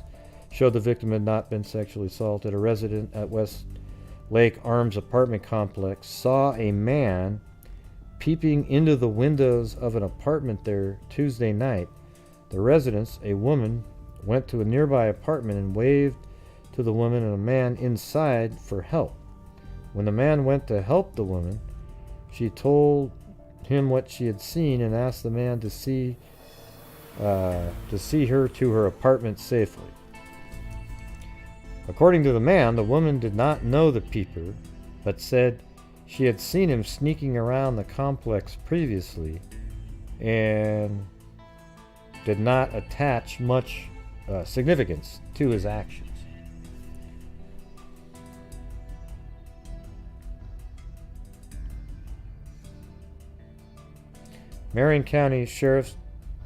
showed the victim had not been sexually assaulted. A resident at Westlake Arms apartment complex saw a man peeping into the windows of an apartment there Tuesday night. The residents, a woman, went to a nearby apartment and waved to the woman and a man inside for help. When the man went to help the woman, she told him what she had seen and asked the man to see her to her apartment safely. According to the man, the woman did not know the peeper, but said she had seen him sneaking around the complex previously and did not attach much significance to his actions. Marion County Sheriff's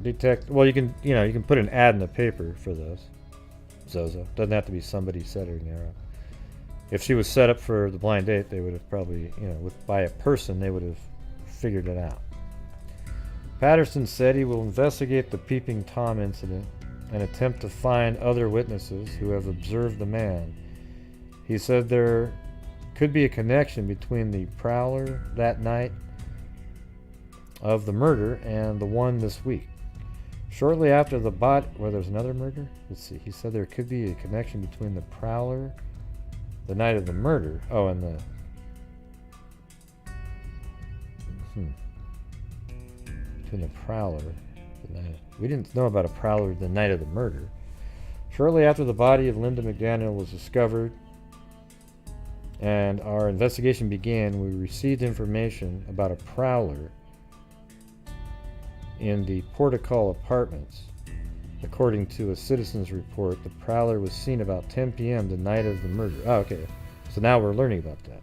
Detective. Well, you can put an ad in the paper for this. Zozo. Doesn't have to be somebody setting her up. If she was set up for the blind date, they would have probably, by a person, they would have figured it out. Patterson said he will investigate the Peeping Tom incident and attempt to find other witnesses who have observed the man. He said there could be a connection between the prowler that night of the murder and the one this week. Shortly after the there's another murder? Let's see. He said there could be a connection between the prowler the night of the murder. Oh, and between the prowler the night. We didn't know about a prowler the night of the murder. Shortly after the body of Linda McDaniel was discovered and our investigation began, we received information about a prowler in the Portical Apartments. According to a citizen's report, the prowler was seen about 10 p.m. the night of the murder. Oh, okay. So now we're learning about that.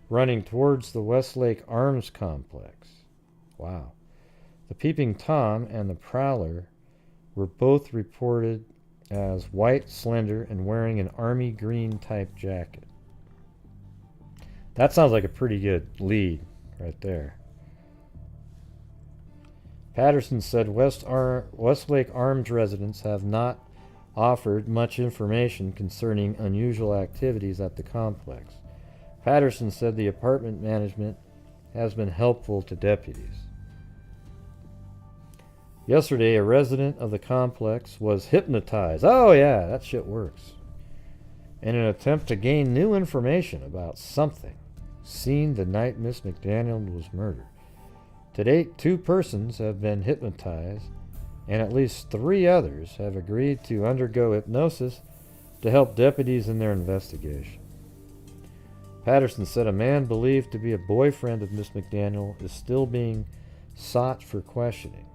Running towards the Westlake Arms Complex. Wow. The Peeping Tom and the prowler were both reported as white, slender, and wearing an army green type jacket. That sounds like a pretty good lead right there. Patterson said Westlake Arms residents have not offered much information concerning unusual activities at the complex. Patterson said the apartment management has been helpful to deputies. Yesterday, a resident of the complex was hypnotized. Oh yeah, that shit works. In an attempt to gain new information about something seen the night Miss McDaniel was murdered. To date, 2 persons have been hypnotized, and at least 3 others have agreed to undergo hypnosis to help deputies in their investigation. Patterson said a man believed to be a boyfriend of Miss McDaniel is still being sought for questioning.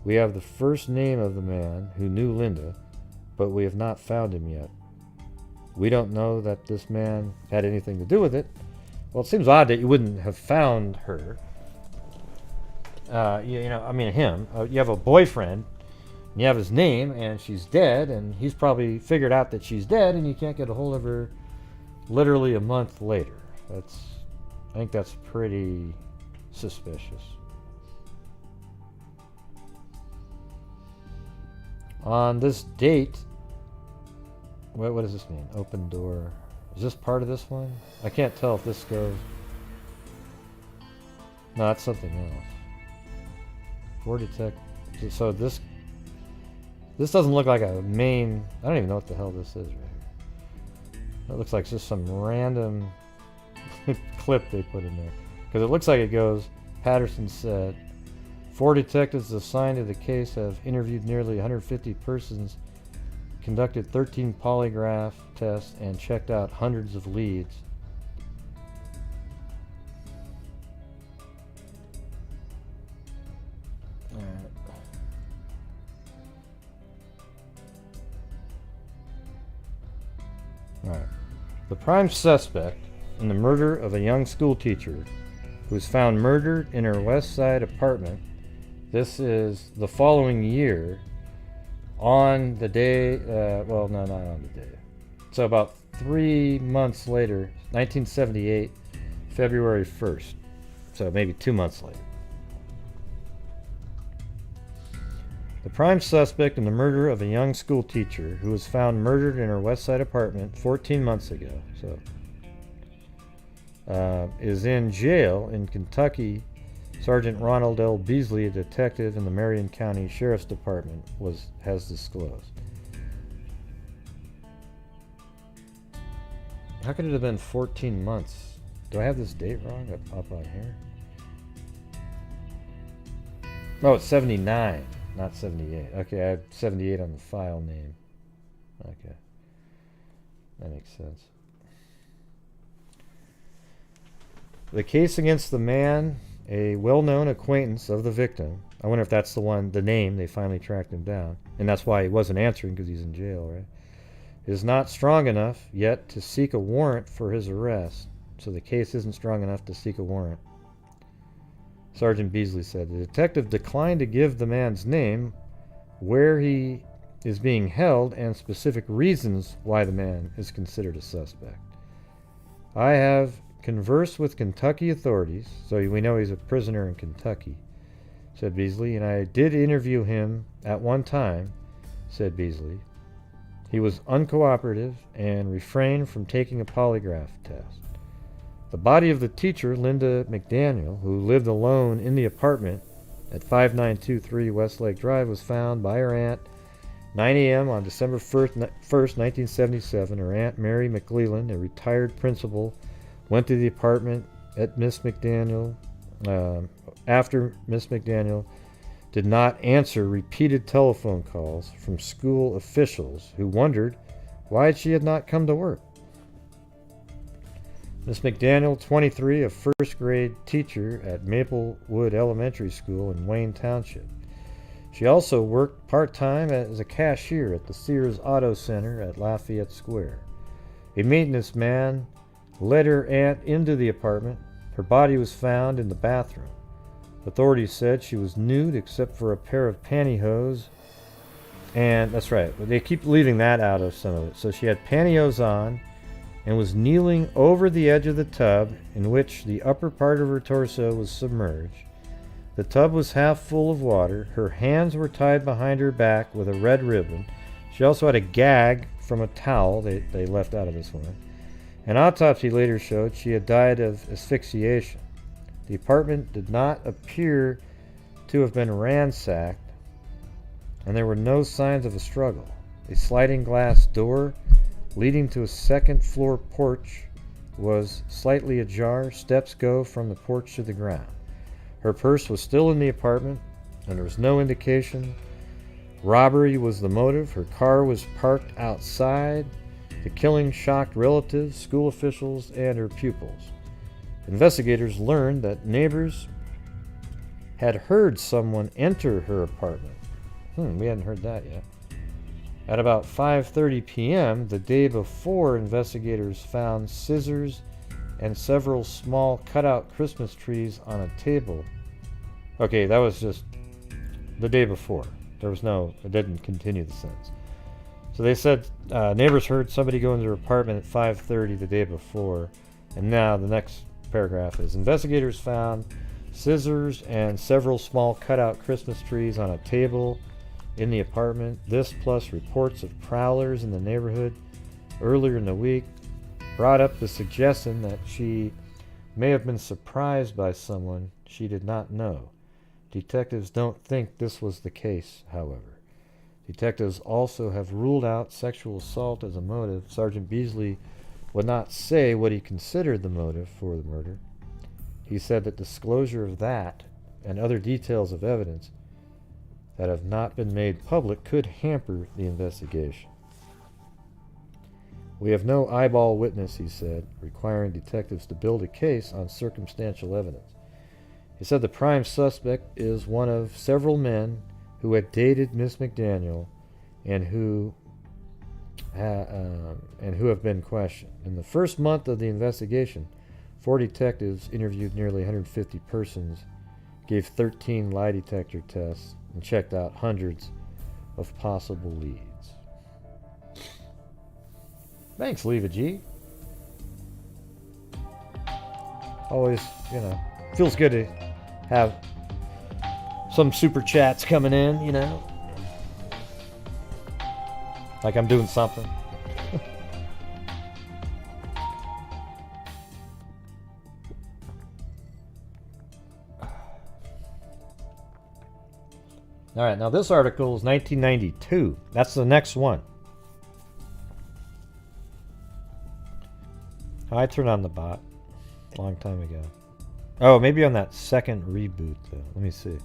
We have the first name of the man who knew Linda, but we have not found him yet. We don't know that this man had anything to do with it. Well, it seems odd that you wouldn't have found her. Him. You have a boyfriend, and you have his name, and she's dead, and he's probably figured out that she's dead, and you can't get a hold of her literally a month later. I think that's pretty suspicious. On this date, what does this mean? Open door. Is this part of this one? I can't tell if this goes. No, that's something else. So this doesn't look like a main. I don't even know what the hell this is right here. That looks like just some random clip they put in there, because it looks like it goes. Patterson said 4 detectives assigned to the case have interviewed nearly 150 persons, conducted 13 polygraph tests, and checked out hundreds of leads. Alright. The prime suspect in the murder of a young school teacher who was found murdered in her Westside apartment. This is the following year on the day, well, no, not on the day. So about 3 months later, 1978, February 1st. So maybe 2 months later. The prime suspect in the murder of a young school teacher who was found murdered in her Westside apartment 14 months ago, is in jail in Kentucky. Sergeant Ronald L. Beasley, a detective in the Marion County Sheriff's Department, has disclosed. How could it have been 14 months? Do I have this date wrong up on here? Oh, it's 79. Not 78. Okay, I have 78 on the file name. Okay. That makes sense. The case against the man, a well-known acquaintance of the victim. I wonder if that's the name they finally tracked him down. And that's why he wasn't answering, because he's in jail, right? Is not strong enough yet to seek a warrant for his arrest. So the case isn't strong enough to seek a warrant. Sergeant Beasley said the detective declined to give the man's name, where he is being held, and specific reasons why the man is considered a suspect. I have conversed with Kentucky authorities, so we know he's a prisoner in Kentucky, said Beasley, and I did interview him at one time, said Beasley. He was uncooperative and refrained from taking a polygraph test. The body of the teacher, Linda McDaniel, who lived alone in the apartment at 5923 Westlake Drive, was found by her aunt 9 a.m. on December 1st, 1977. Her aunt, Mary McClelland, a retired principal, went to the apartment at Miss McDaniel after Miss McDaniel did not answer repeated telephone calls from school officials who wondered why she had not come to work. Miss McDaniel, 23, a first-grade teacher at Maplewood Elementary School in Wayne Township. She also worked part-time as a cashier at the Sears Auto Center at Lafayette Square. A maintenance man led her aunt into the apartment. Her body was found in the bathroom. Authorities said she was nude except for a pair of pantyhose. And that's right, they keep leaving that out of some of it. So she had pantyhose on and was kneeling over the edge of the tub in which the upper part of her torso was submerged. The tub was half full of water. Her hands were tied behind her back with a red ribbon. She also had a gag from a towel they left out of this one. An autopsy later showed she had died of asphyxiation. The apartment did not appear to have been ransacked, and there were no signs of a struggle. A sliding glass door leading to a second-floor porch was slightly ajar. Steps go from the porch to the ground. Her purse was still in the apartment, and there was no indication robbery was the motive. Her car was parked outside. The killing shocked relatives, school officials, and her pupils. Investigators learned that neighbors had heard someone enter her apartment. We hadn't heard that yet. At about 5:30 p.m. the day before, investigators found scissors and several small cutout Christmas trees on a table. Okay, that was just the day before. It didn't continue the sentence. So they said neighbors heard somebody go into her apartment at 5:30 the day before, and now the next paragraph is investigators found scissors and several small cutout Christmas trees on a table in the apartment. This, plus reports of prowlers in the neighborhood earlier in the week, brought up the suggestion that she may have been surprised by someone she did not know. Detectives don't think this was the case, however. Detectives also have ruled out sexual assault as a motive. Sergeant Beasley would not say what he considered the motive for the murder. He said that disclosure of that and other details of evidence that have not been made public could hamper the investigation. We have no eyeball witness, he said, requiring detectives to build a case on circumstantial evidence. He said the prime suspect is one of several men who had dated Miss McDaniel and who have been questioned. In the first month of the investigation, 4 detectives interviewed nearly 150 persons, gave 13 lie detector tests, and checked out hundreds of possible leads. Thanks, Leva G. Always, feels good to have some super chats coming in, like I'm doing something. All right, now this article is 1992. That's the next one. I turned on the bot a long time ago. Oh, maybe on that second reboot, though. Let me see.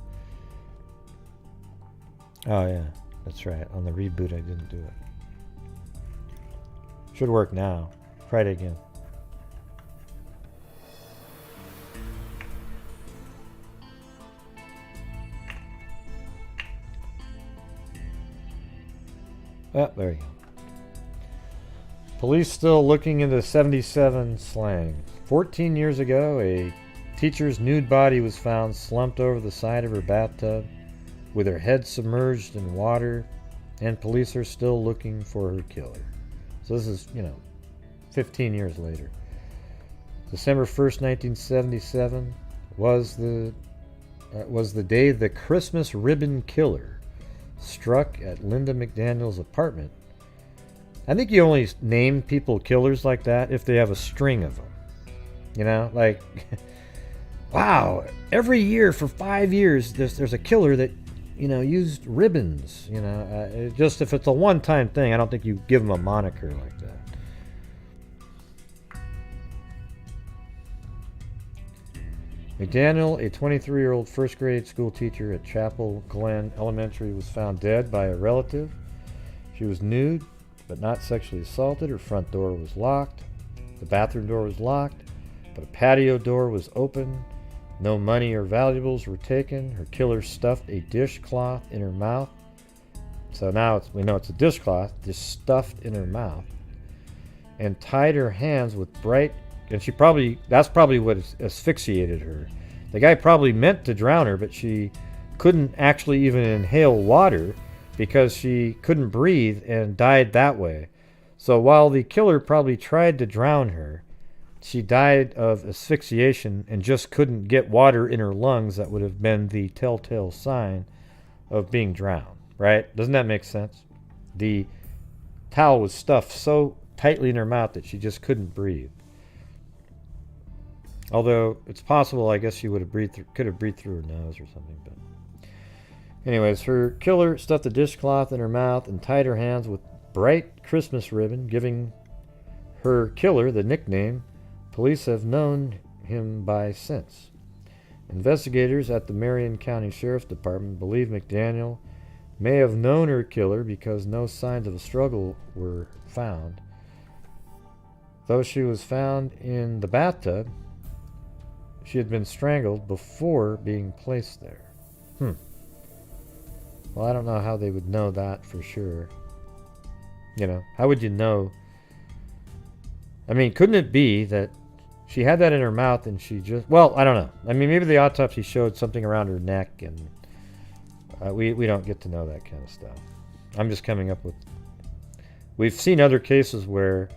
Oh, yeah, that's right. On the reboot, I didn't do it. Should work now. Try it again. Oh, there you go. Police still looking into 77 slang. 14 years ago, a teacher's nude body was found slumped over the side of her bathtub with her head submerged in water, and police are still looking for her killer. So this is, 15 years later. December 1st, 1977 was the day the Christmas ribbon killer struck at Linda McDaniel's apartment. I think you only name people killers like that if they have a string of them. Wow, every year for 5 years there's a killer that, used ribbons. Just if it's a one-time thing, I don't think you give them a moniker like that. McDaniel, a 23-year-old first-grade school teacher at McClelland Elementary, was found dead by a relative. She was nude, but not sexually assaulted. Her front door was locked. The bathroom door was locked, but a patio door was open. No money or valuables were taken. Her killer stuffed a dishcloth in her mouth. So now we know it's a dishcloth, just stuffed in her mouth, and tied her hands with bright. And that's probably what asphyxiated her. The guy probably meant to drown her, but she couldn't actually even inhale water because she couldn't breathe and died that way. So while the killer probably tried to drown her, she died of asphyxiation and just couldn't get water in her lungs. That would have been the telltale sign of being drowned, right? Doesn't that make sense? The towel was stuffed so tightly in her mouth that she just couldn't breathe. Although it's possible, I guess she could have breathed through her nose or something. But anyways, her killer stuffed a dishcloth in her mouth and tied her hands with bright Christmas ribbon, giving her killer the nickname police have known him by since. Investigators at the Marion County Sheriff's Department believe McDaniel may have known her killer because no signs of a struggle were found. Though she was found in the bathtub, she had been strangled before being placed there. Well, I don't know how they would know that for sure. How would you know? I mean, couldn't it be that she had that in her mouth and she just... Well, I don't know. I mean, maybe the autopsy showed something around her neck, and we don't get to know that kind of stuff. I'm just coming up with... We've seen other cases where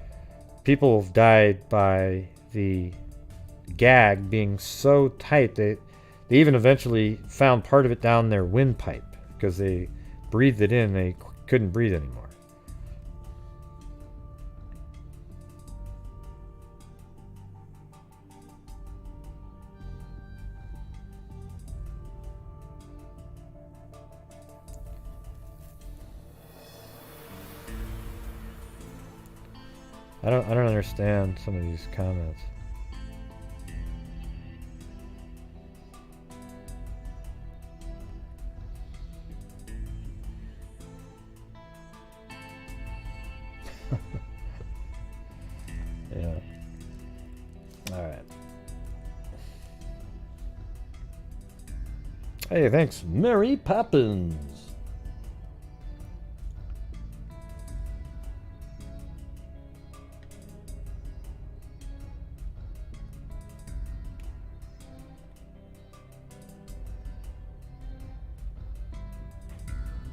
people have died by the gag being so tight they even eventually found part of it down their windpipe because they breathed it in, they couldn't breathe anymore. I don't understand some of these comments. Yeah. All right. Hey, thanks, Mary Poppins.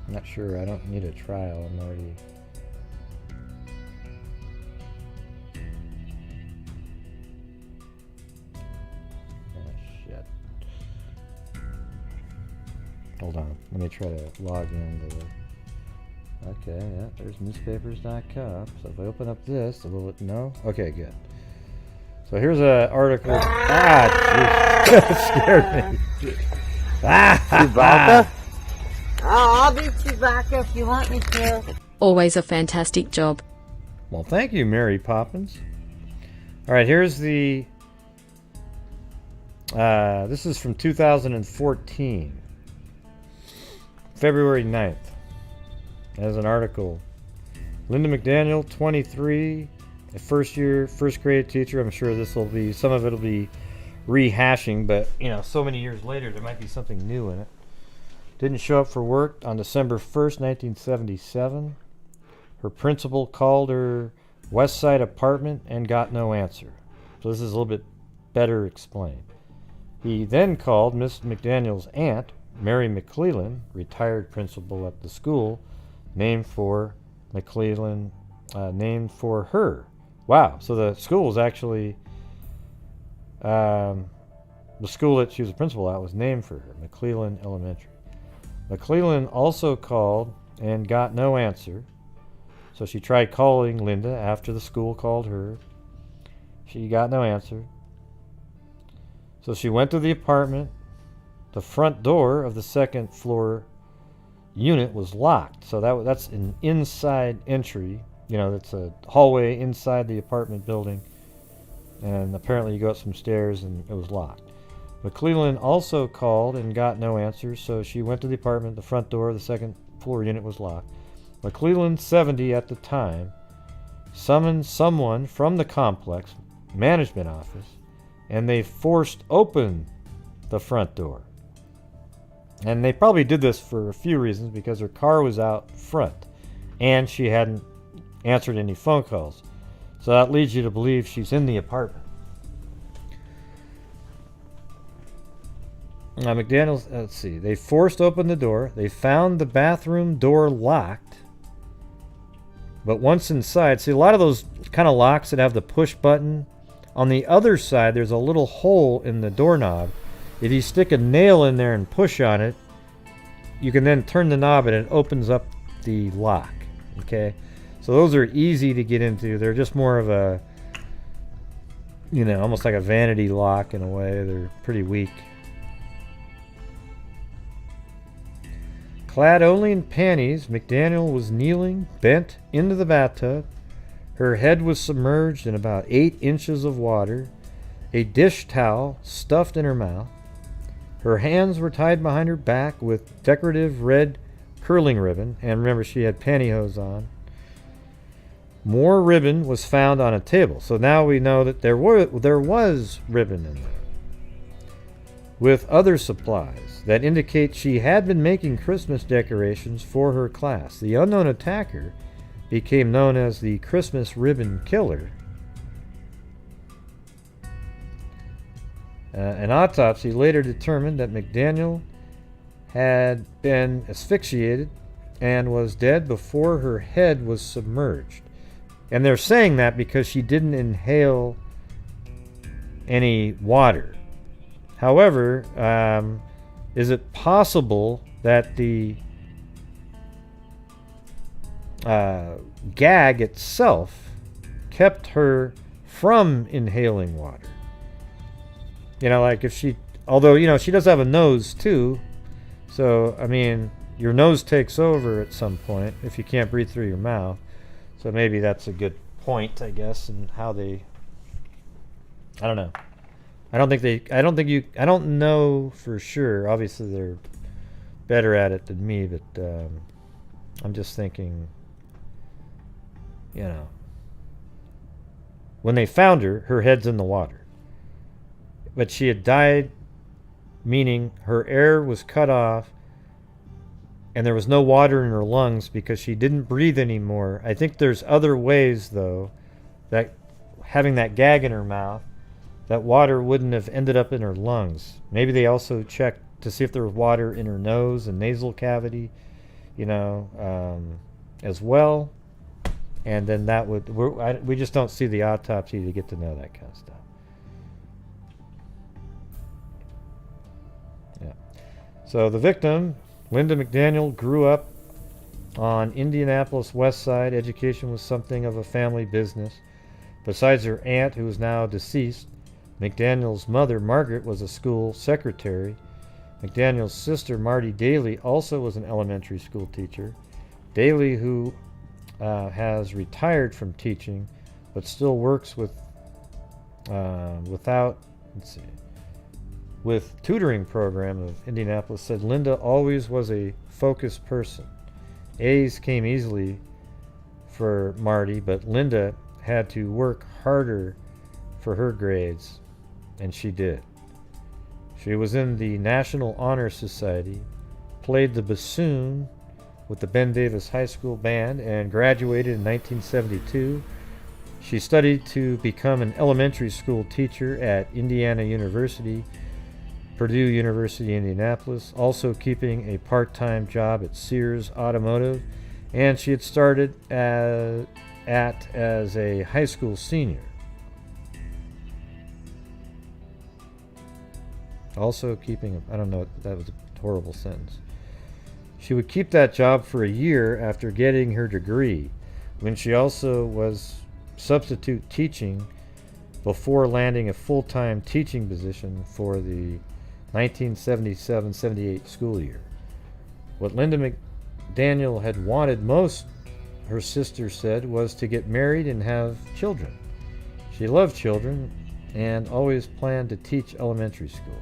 I'm not sure. I don't need a trial. I'm already... Hold on, let me try to log into the... Okay, yeah, there's newspapers.com. So if I open up this, will it... No? Okay, good. So here's an article... That scared me. Chewbacca? I'll be Chewbacca if you want me to. Always a fantastic job. Well, thank you, Mary Poppins. All right, here's the... this is from 2014. February 9th. As an article. Linda McDaniel, 23, a first grade teacher. I'm sure this will be, some of it will be rehashing, but so many years later there might be something new in it. Didn't show up for work on December 1st, 1977. Her principal called her Westside apartment and got no answer. So this is a little bit better explained. He then called Miss McDaniel's aunt, Mary McClelland, retired principal at the school, named for McClelland, named for her. Wow, so the school was actually, the school that she was a principal at was named for her, McClelland Elementary. McClelland also called and got no answer, so she tried calling Linda after the school called her. She got no answer. So she went to the apartment. The front door of the second floor unit was locked. So that's an inside entry. You know, that's a hallway inside the apartment building. And apparently you go up some stairs and it was locked. McClelland also called and got no answer. So she went to the apartment. The front door of the second floor unit was locked. McClelland, 70 at the time, summoned someone from the complex management office, and they forced open the front door. And they probably did this for a few reasons, because her car was out front and she hadn't answered any phone calls. So that leads you to believe she's in the apartment. Now McDaniel's, let's see, they forced open the door. They found the bathroom door locked. But once inside, see, a lot of those kind of locks that have the push button, on the other side there's a little hole in the doorknob. If you stick a nail in there and push on it, you can then turn the knob and it opens up the lock. Okay, so those are easy to get into. They're just more of a, you know, almost like a vanity lock in a way. They're pretty weak. Clad only in panties, McDaniel was kneeling, bent into the bathtub. Her head was submerged in about 8 inches of water, a dish towel stuffed in her mouth. Her hands were tied behind her back with decorative red curling ribbon, and remember, she had pantyhose on. More ribbon was found on a table, so now we know that there was ribbon in there, with other supplies that indicate she had been making Christmas decorations for her class. The unknown attacker became known as the Christmas Ribbon Killer. An autopsy later determined that McDaniel had been asphyxiated and was dead before her head was submerged. And they're saying that because she didn't inhale any water. However, is it possible that the gag itself kept her from inhaling water? You know, like if she, although, you know, she does have a nose too. So, I mean, your nose takes over at some point if you can't breathe through your mouth. So maybe that's a good point, I guess, in how they, I don't know. I don't know for sure. Obviously they're better at it than me, but I'm just thinking, you know, when they found her, her head's in the water. But she had died, meaning her air was cut off and there was no water in her lungs because she didn't breathe anymore. I think there's other ways, though, that having that gag in her mouth, that water wouldn't have ended up in her lungs. Maybe they also checked to see if there was water in her nose and nasal cavity, you know, as well. And then that would, we just don't see the autopsy to get to know that kind of stuff. Yeah. So the victim, Linda McDaniel, grew up on Indianapolis Westside. Education was something of a family business. Besides her aunt, who is now deceased, McDaniel's mother, Margaret, was a school secretary. McDaniel's sister, Marty Daly, also was an elementary school teacher. Daly, who has retired from teaching, but still works with with tutoring program of Indianapolis, said Linda always was a focused person. A's came easily for Marty, but Linda had to work harder for her grades, and she did. She was in the National Honor Society, played the bassoon with the Ben Davis High School Band and graduated in 1972. She studied to become an elementary school teacher at Indiana University, Purdue University, Indianapolis, also keeping a part-time job at Sears Automotive, and she had started as a high school senior. Also keeping, I don't know, that was a horrible sentence. She would keep that job for a year after getting her degree, when she also was substitute teaching before landing a full-time teaching position for the 1977-78 school year. What Linda McDaniel had wanted most, her sister said, was to get married and have children. She loved children and always planned to teach elementary school.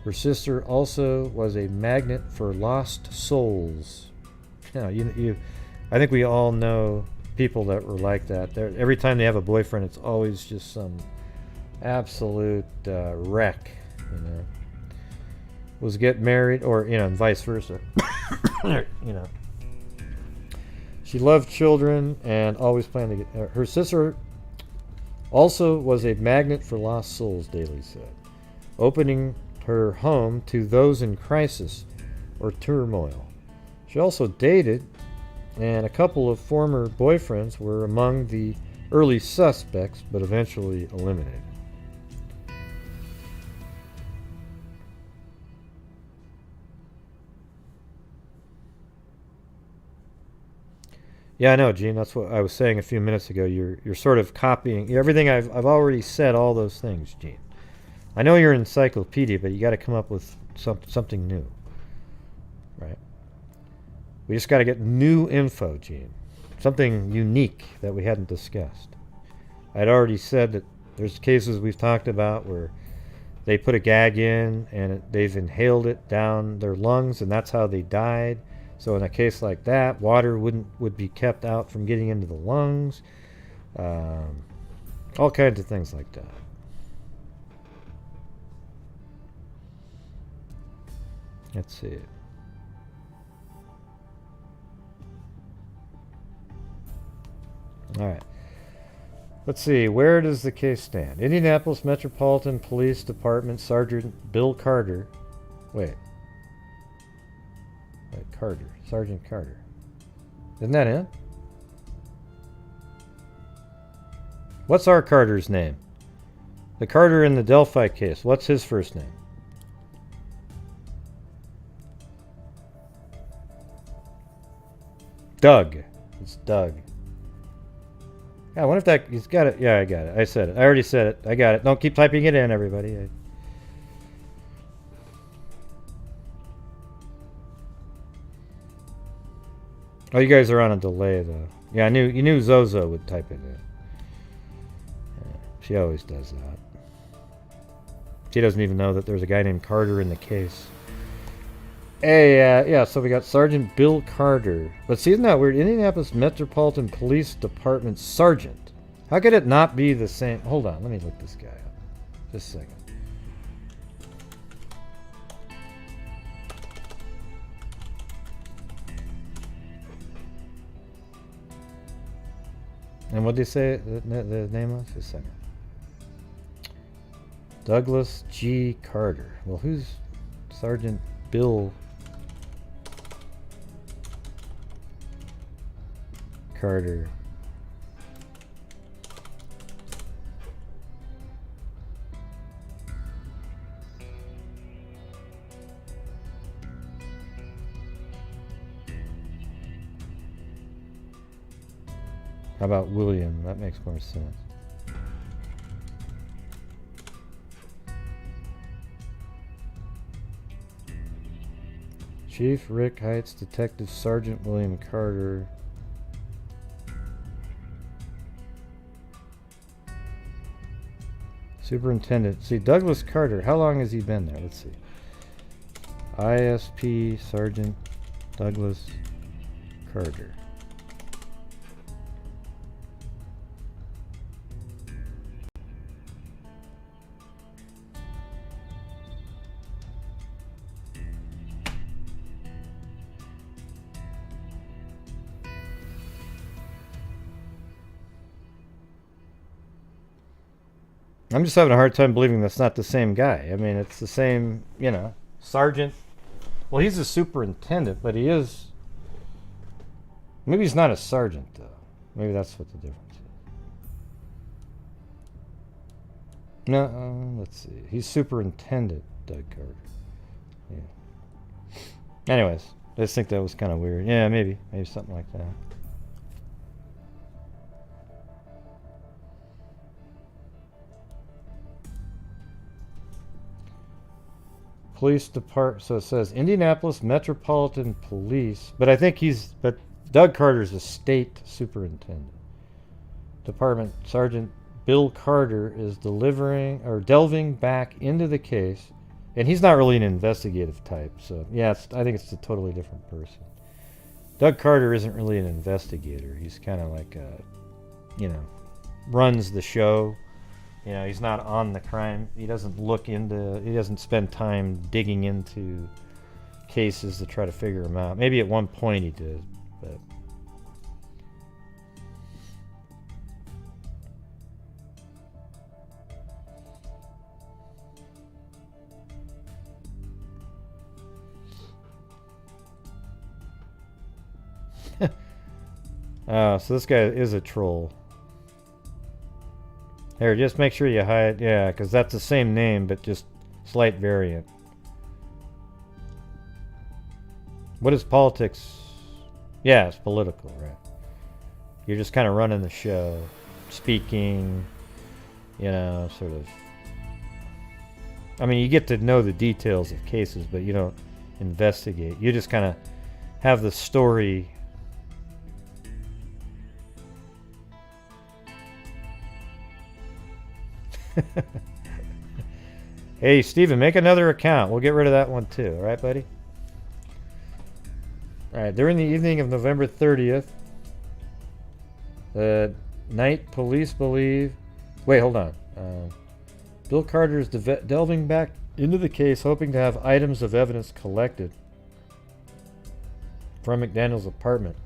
Her sister also was a magnet for lost souls. Now, I think we all know people that were like that. Every time they have a boyfriend, it's always just some absolute wreck, you know. Was get married, or, you know, and vice versa. You know. She loved children and always planned to get. Her sister also was a magnet for lost souls, Daly said, opening her home to those in crisis or turmoil. She also dated, and a couple of former boyfriends were among the early suspects, but eventually eliminated. Yeah, I know, Gene. That's what I was saying a few minutes ago. You're sort of copying everything I've already said. All those things, Gene. I know you're an encyclopedia, but you got to come up with something new, right? We just got to get new info, Gene. Something unique that we hadn't discussed. I'd already said that there's cases we've talked about where they put a gag in and they've inhaled it down their lungs, and that's how they died. So in a case like that, water would be kept out from getting into the lungs. All kinds of things like that. Let's see. All right. Let's see. Where does the case stand? Indianapolis Metropolitan Police Department Sergeant Bill Carter. Carter. Sergeant Carter. Isn't that it? What's our Carter's name? The Carter in the Delphi case. What's his first name? Doug. It's Doug. Yeah, I wonder if that... He's got it. Yeah, I got it. I said it. I already said it. I got it. Don't keep typing it in, everybody. Oh, you guys are on a delay, though. Yeah, you knew Zozo would type it in. Yeah, she always does that. She doesn't even know that there's a guy named Carter in the case. Hey, yeah, so we got Sergeant Bill Carter. But see, isn't that weird? Indianapolis Metropolitan Police Department Sergeant. How could it not be the same? Hold on, let me look this guy up. Just a second. And what did they say the name was? Just a second. Douglas G. Carter. Well, who's Sergeant Bill Carter? How about William? That makes more sense. Chief Rick Heights, Detective Sergeant William Carter. Superintendent. See, Douglas Carter. How long has he been there? Let's see. ISP Sergeant Douglas Carter. I'm just having a hard time believing that's not the same guy. I mean, it's the same, sergeant. Well, he's a superintendent, but he is. Maybe he's not a sergeant, though. Maybe that's what the difference is. No, let's see. He's superintendent, Doug Carter. Yeah. Anyways, I just think that was kind of weird. Yeah, maybe something like that. Police Department. So it says Indianapolis Metropolitan Police, but I think but Doug Carter's a state superintendent. Department Sergeant Bill Carter is delving back into the case, and he's not really an investigative type. So yeah, I think it's a totally different person. Doug Carter isn't really an investigator. He's kind of like runs the show. He's not on the crime. He doesn't spend time digging into cases to try to figure them out. Maybe at one point he did, but. Oh, so this guy is a troll. Here, just make sure you hide. Yeah, because that's the same name, but just slight variant. What is politics? Yeah, it's political, right? You're just kind of running the show, speaking, sort of. I mean, you get to know the details of cases, but you don't investigate. You just kind of have the story. Hey, Steven, make another account. We'll get rid of that one too. All right, buddy? All right, during the evening of November 30th, the night police believe... Wait, hold on. Bill Carter is delving back into the case, hoping to have items of evidence collected from McDaniel's apartment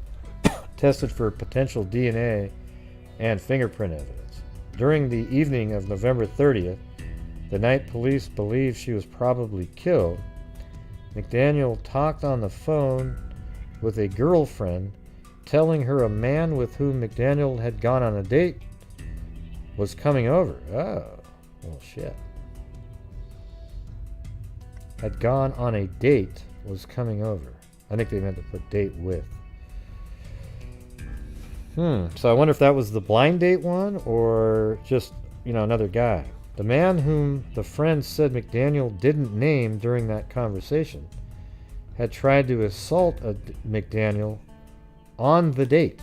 tested for potential DNA and fingerprint evidence. During the evening of November 30th, the night police believe she was probably killed, McDaniel talked on the phone with a girlfriend, telling her a man with whom McDaniel had gone on a date was coming over. Oh, well, shit. Had gone on a date was coming over. I think they meant to put date with. So I wonder if that was the blind date one or just, another guy. The man whom the friend said McDaniel didn't name during that conversation had tried to assault McDaniel on the date.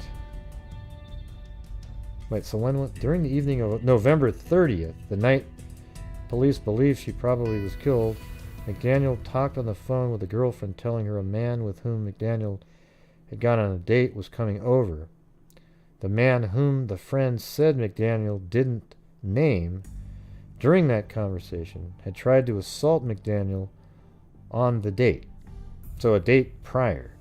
Wait, so during the evening of November 30th, the night police believe she probably was killed, McDaniel talked on the phone with a girlfriend, telling her a man with whom McDaniel had gone on a date was coming over. The man whom the friend said McDaniel didn't name during that conversation had tried to assault McDaniel on the date. So a date prior.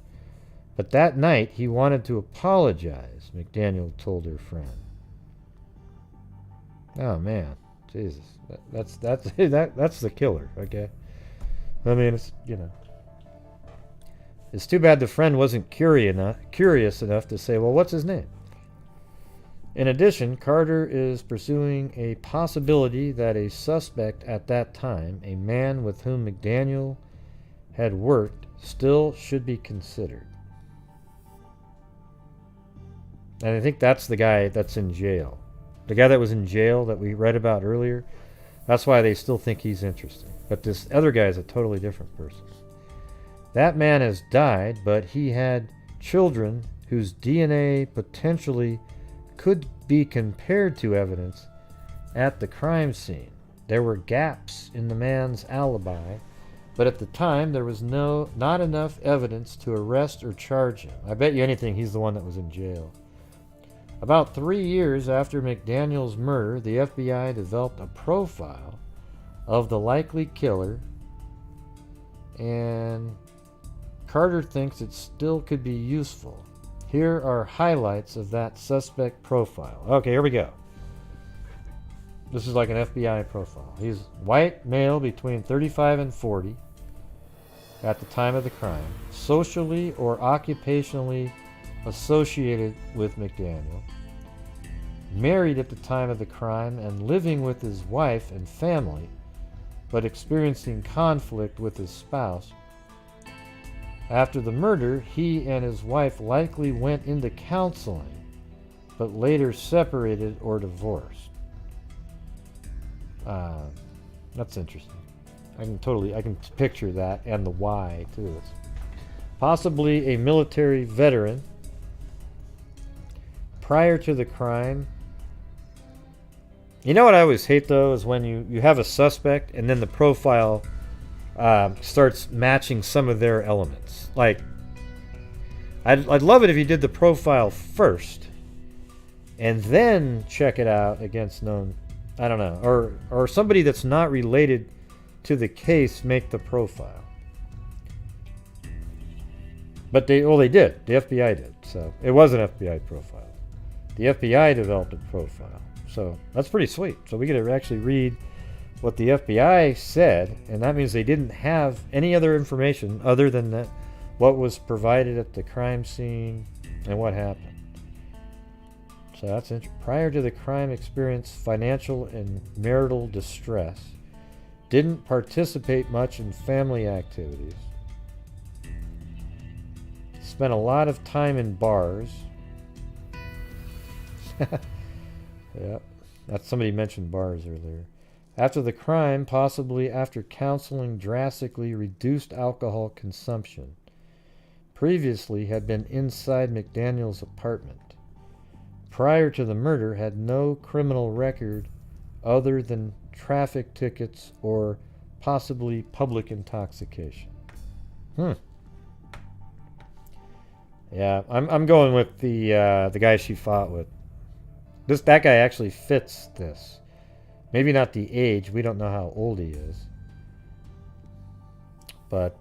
But that night he wanted to apologize, McDaniel told her friend. Oh man, Jesus. That's the killer, okay? I mean, it's, It's too bad the friend wasn't curious enough to say, well, what's his name? In addition, Carter is pursuing a possibility that a suspect at that time, a man with whom McDaniel had worked, still should be considered. And I think that's the guy that's in jail. The guy that was in jail that we read about earlier, that's why they still think he's interesting. But this other guy is a totally different person. That man has died, but he had children whose DNA potentially could be compared to evidence at the crime scene. There were gaps in the man's alibi, but at the time there was not enough evidence to arrest or charge him. I bet you anything he's the one that was in jail. About 3 years after McDaniel's murder, the FBI developed a profile of the likely killer, and Carter thinks it still could be useful. Here are highlights of that suspect profile. Okay, here we go. This is like an FBI profile. He's white, male, between 35 and 40 at the time of the crime, socially or occupationally associated with McDaniel, married at the time of the crime and living with his wife and family, but experiencing conflict with his spouse. After the murder, he and his wife likely went into counseling, but later separated or divorced. That's interesting. I can picture that and the why too. It's possibly a military veteran. Prior to the crime, you know what I always hate though is when you have a suspect and then the profile starts matching some of their elements. Like, I'd love it if you did the profile first and then check it out against known, I don't know, or somebody that's not related to the case make the profile. But they did. The FBI did. So it was an FBI profile. The FBI developed a profile. So that's pretty sweet. So we get to actually read what the FBI said, and that means they didn't have any other information other than that what was provided at the crime scene and what happened. So that's interesting. Prior to the crime, experienced financial and marital distress. Didn't participate much in family activities. Spent a lot of time in bars. Yeah, that's somebody mentioned bars earlier. After the crime, possibly after counseling, drastically reduced alcohol consumption. Previously had been inside McDaniel's apartment. Prior to the murder, had no criminal record other than traffic tickets or possibly public intoxication. Yeah, I'm going with the guy she fought with. That guy actually fits this. Maybe not the age. We don't know how old he is. But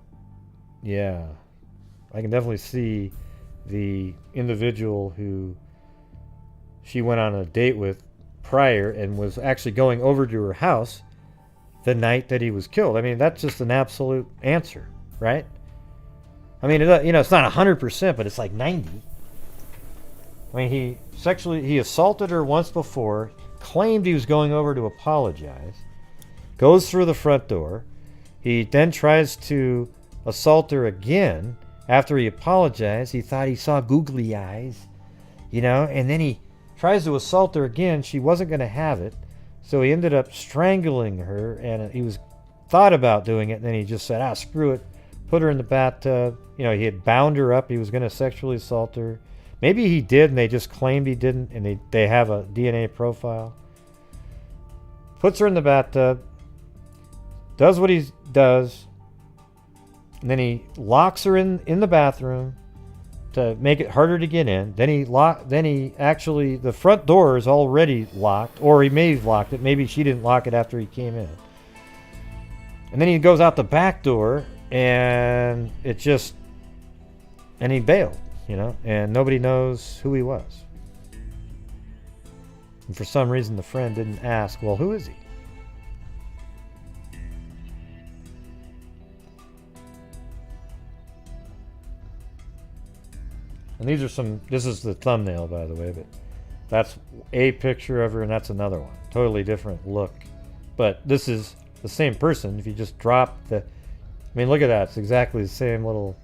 yeah, I can definitely see the individual who she went on a date with prior and was actually going over to her house the night that he was killed. I mean, that's just an absolute answer, right? I mean, it's not 100%, but it's like 90. I mean, he assaulted her once before, claimed he was going over to apologize, goes through the front door. He then tries to assault her again after he apologized. He thought he saw googly eyes, and then he tries to assault her again. She wasn't going to have it, so he ended up strangling her, and he thought about doing it, and then he just said, screw it, put her in the bathtub. He had bound her up. He was going to sexually assault her. Maybe he did, and they just claimed he didn't, and they have a DNA profile. Puts her in the bathtub, does what he does, and then he locks her in the bathroom to make it harder to get in. Then the front door is already locked, or he may have locked it. Maybe she didn't lock it after he came in. And then he goes out the back door, and he bailed. And nobody knows who he was. And for some reason, the friend didn't ask, well, who is he? And this is the thumbnail, by the way, but that's a picture of her, and that's another one. Totally different look. But this is the same person. If you just drop look at that. It's exactly the same little...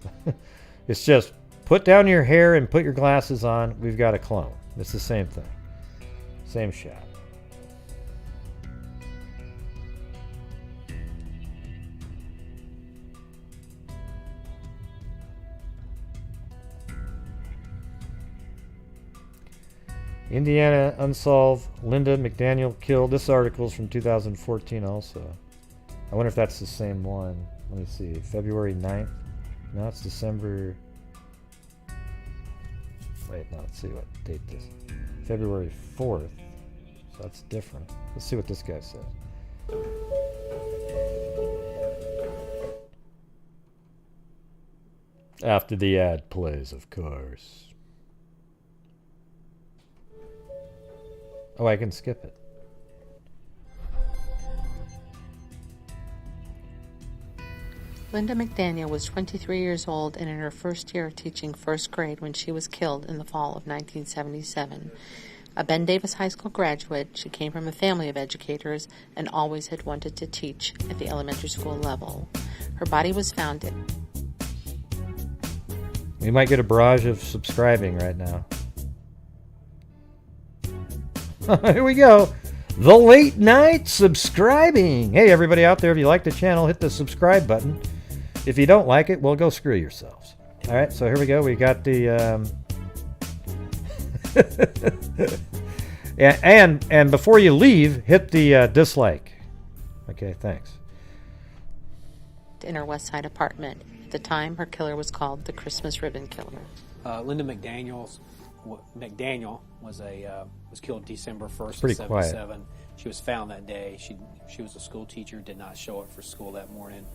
It's just... Put down your hair and put your glasses on. We've got a clone. It's the same thing. Same shot. Indiana unsolved. Linda McDaniel killed. This article is from 2014 also. I wonder if that's the same one. Let me see. February 9th. No, it's December... Wait, no, let's see what date this is. February 4th. So that's different. Let's see what this guy says. After the ad plays, of course. Oh, I can skip it. Linda McDaniel was 23 years old and in her first year of teaching first grade when she was killed in the fall of 1977. A Ben Davis High School graduate, she came from a family of educators and always had wanted to teach at the elementary school level. Her body was found in... We might get a barrage of subscribing right now. Here we go. The late night subscribing. Hey, everybody out there, if you like the channel, hit the subscribe button. If you don't like it, well, go screw yourselves. All right, so here we go. We got the... and before you leave, hit the dislike. Okay, thanks. In her Westside apartment. At the time, her killer was called the Christmas Ribbon Killer. Lynda McDaniel was killed December 1st, Pretty 1977. quiet. She was found that day. She was a school teacher, did not show up for school that morning.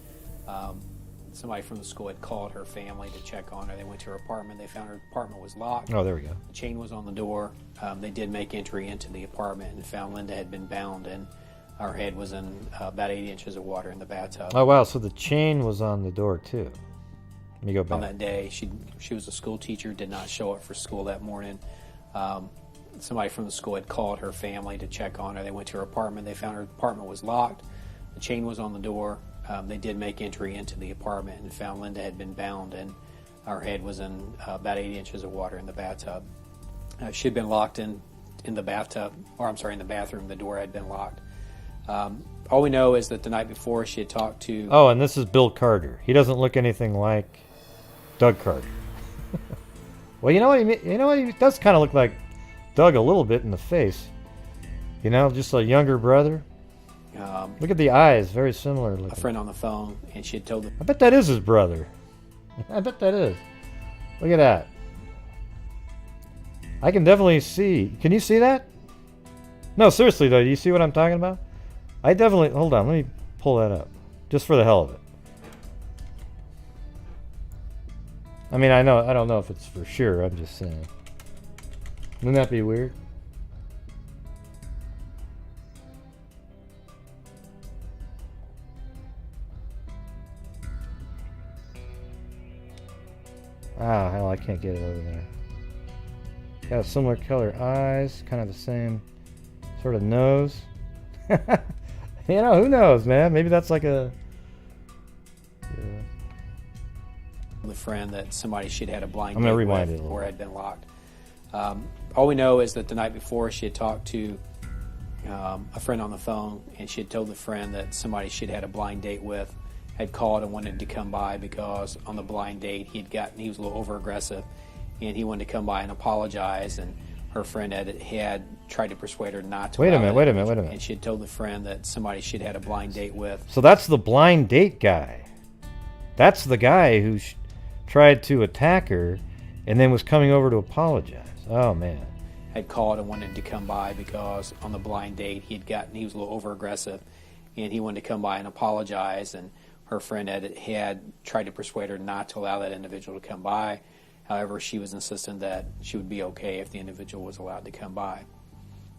Somebody from the school had called her family to check on her. They went to her apartment. They found her apartment was locked. Oh, there we go. The chain was on the door. They did make entry into the apartment and found Linda had been bound, and her head was in about 8 inches of water in the bathtub. Oh, wow, so the chain was on the door, too. Let me go back. On that day, she was a school teacher, did not show up for school that morning. Somebody from the school had called her family to check on her. They went to her apartment. They found her apartment was locked. The chain was on the door. They did make entry into the apartment and found Linda had been bound, and her head was in about 8 inches of water in the bathtub. She had been locked in the bathtub, or I'm sorry, in the bathroom. The door had been locked. All we know is that the night before she had talked to... Oh, and this is Bill Carter. He doesn't look anything like Doug Carter. Well, you know what he does kind of look like Doug a little bit in the face. You know, just a younger brother. Look at the eyes, very similar looking. A friend on the phone, and she had told him... I bet that is his brother. I bet that is. Look at that. I can definitely see. Can you see that? No, seriously though, do you see what I'm talking about? I definitely... Hold on, let me pull that up. Just for the hell of it. I mean, I don't know if it's for sure, I'm just saying. Wouldn't that be weird? Ah, hell, I can't get it over there. Got a similar color eyes, kind of the same sort of nose. You know, who knows, man? Maybe that's like a... Yeah. The friend that somebody she'd had a blind I'm gonna date rewind with it a or little. had been locked. All we know is that the night before she had talked to a friend on the phone, and she had told the friend that somebody she'd had a blind date with had called and wanted to come by because on the blind date he was a little over aggressive, and he wanted to come by and apologize, and her friend had tried to persuade her not to. Wait a minute. And she had told the friend that somebody she'd had a blind date with. So that's the blind date guy. That's the guy who tried to attack her and then was coming over to apologize. Oh, man. Had called and wanted to come by because on the blind date he was a little over aggressive, and he wanted to come by and apologize, and her friend had tried to persuade her not to allow that individual to come by. However, she was insistent that she would be okay if the individual was allowed to come by.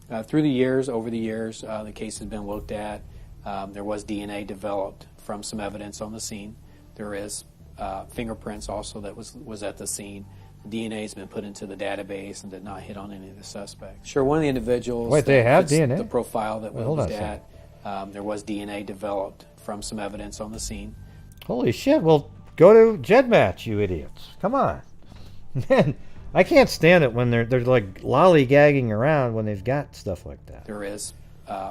Over the years, the case has been looked at. There was DNA developed from some evidence on the scene. There is fingerprints also that was at the scene. The DNA has been put into the database and did not hit on any of the suspects. Sure, one of the individuals... Wait, they have DNA? The profile that was on at, there was DNA developed from some evidence on the scene. Holy shit, well, go to GEDmatch, you idiots. Come on. Man, I can't stand it when they're like lollygagging around when they've got stuff like that. There is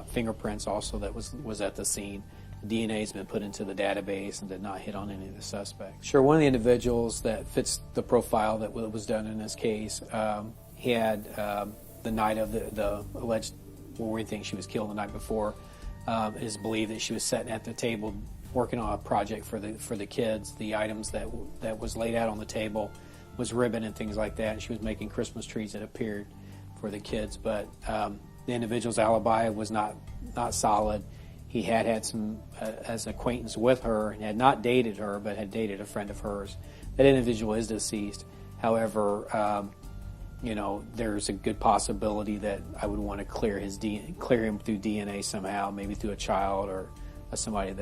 fingerprints also that was at the scene. The DNA has been put into the database and did not hit on any of the suspects. Sure, one of the individuals that fits the profile that was done in this case, he had the night of the alleged, well, we think she was killed the night before. It is believed that she was sitting at the table working on a project for the kids. The items that was laid out on the table was ribbon and things like that, and she was making Christmas trees that appeared for the kids. But the individual's alibi was not solid. He had some as an acquaintance with her and had not dated her, but had dated a friend of hers. That individual is deceased. However, there's a good possibility that I would want to clear him through DNA somehow, maybe through a child or somebody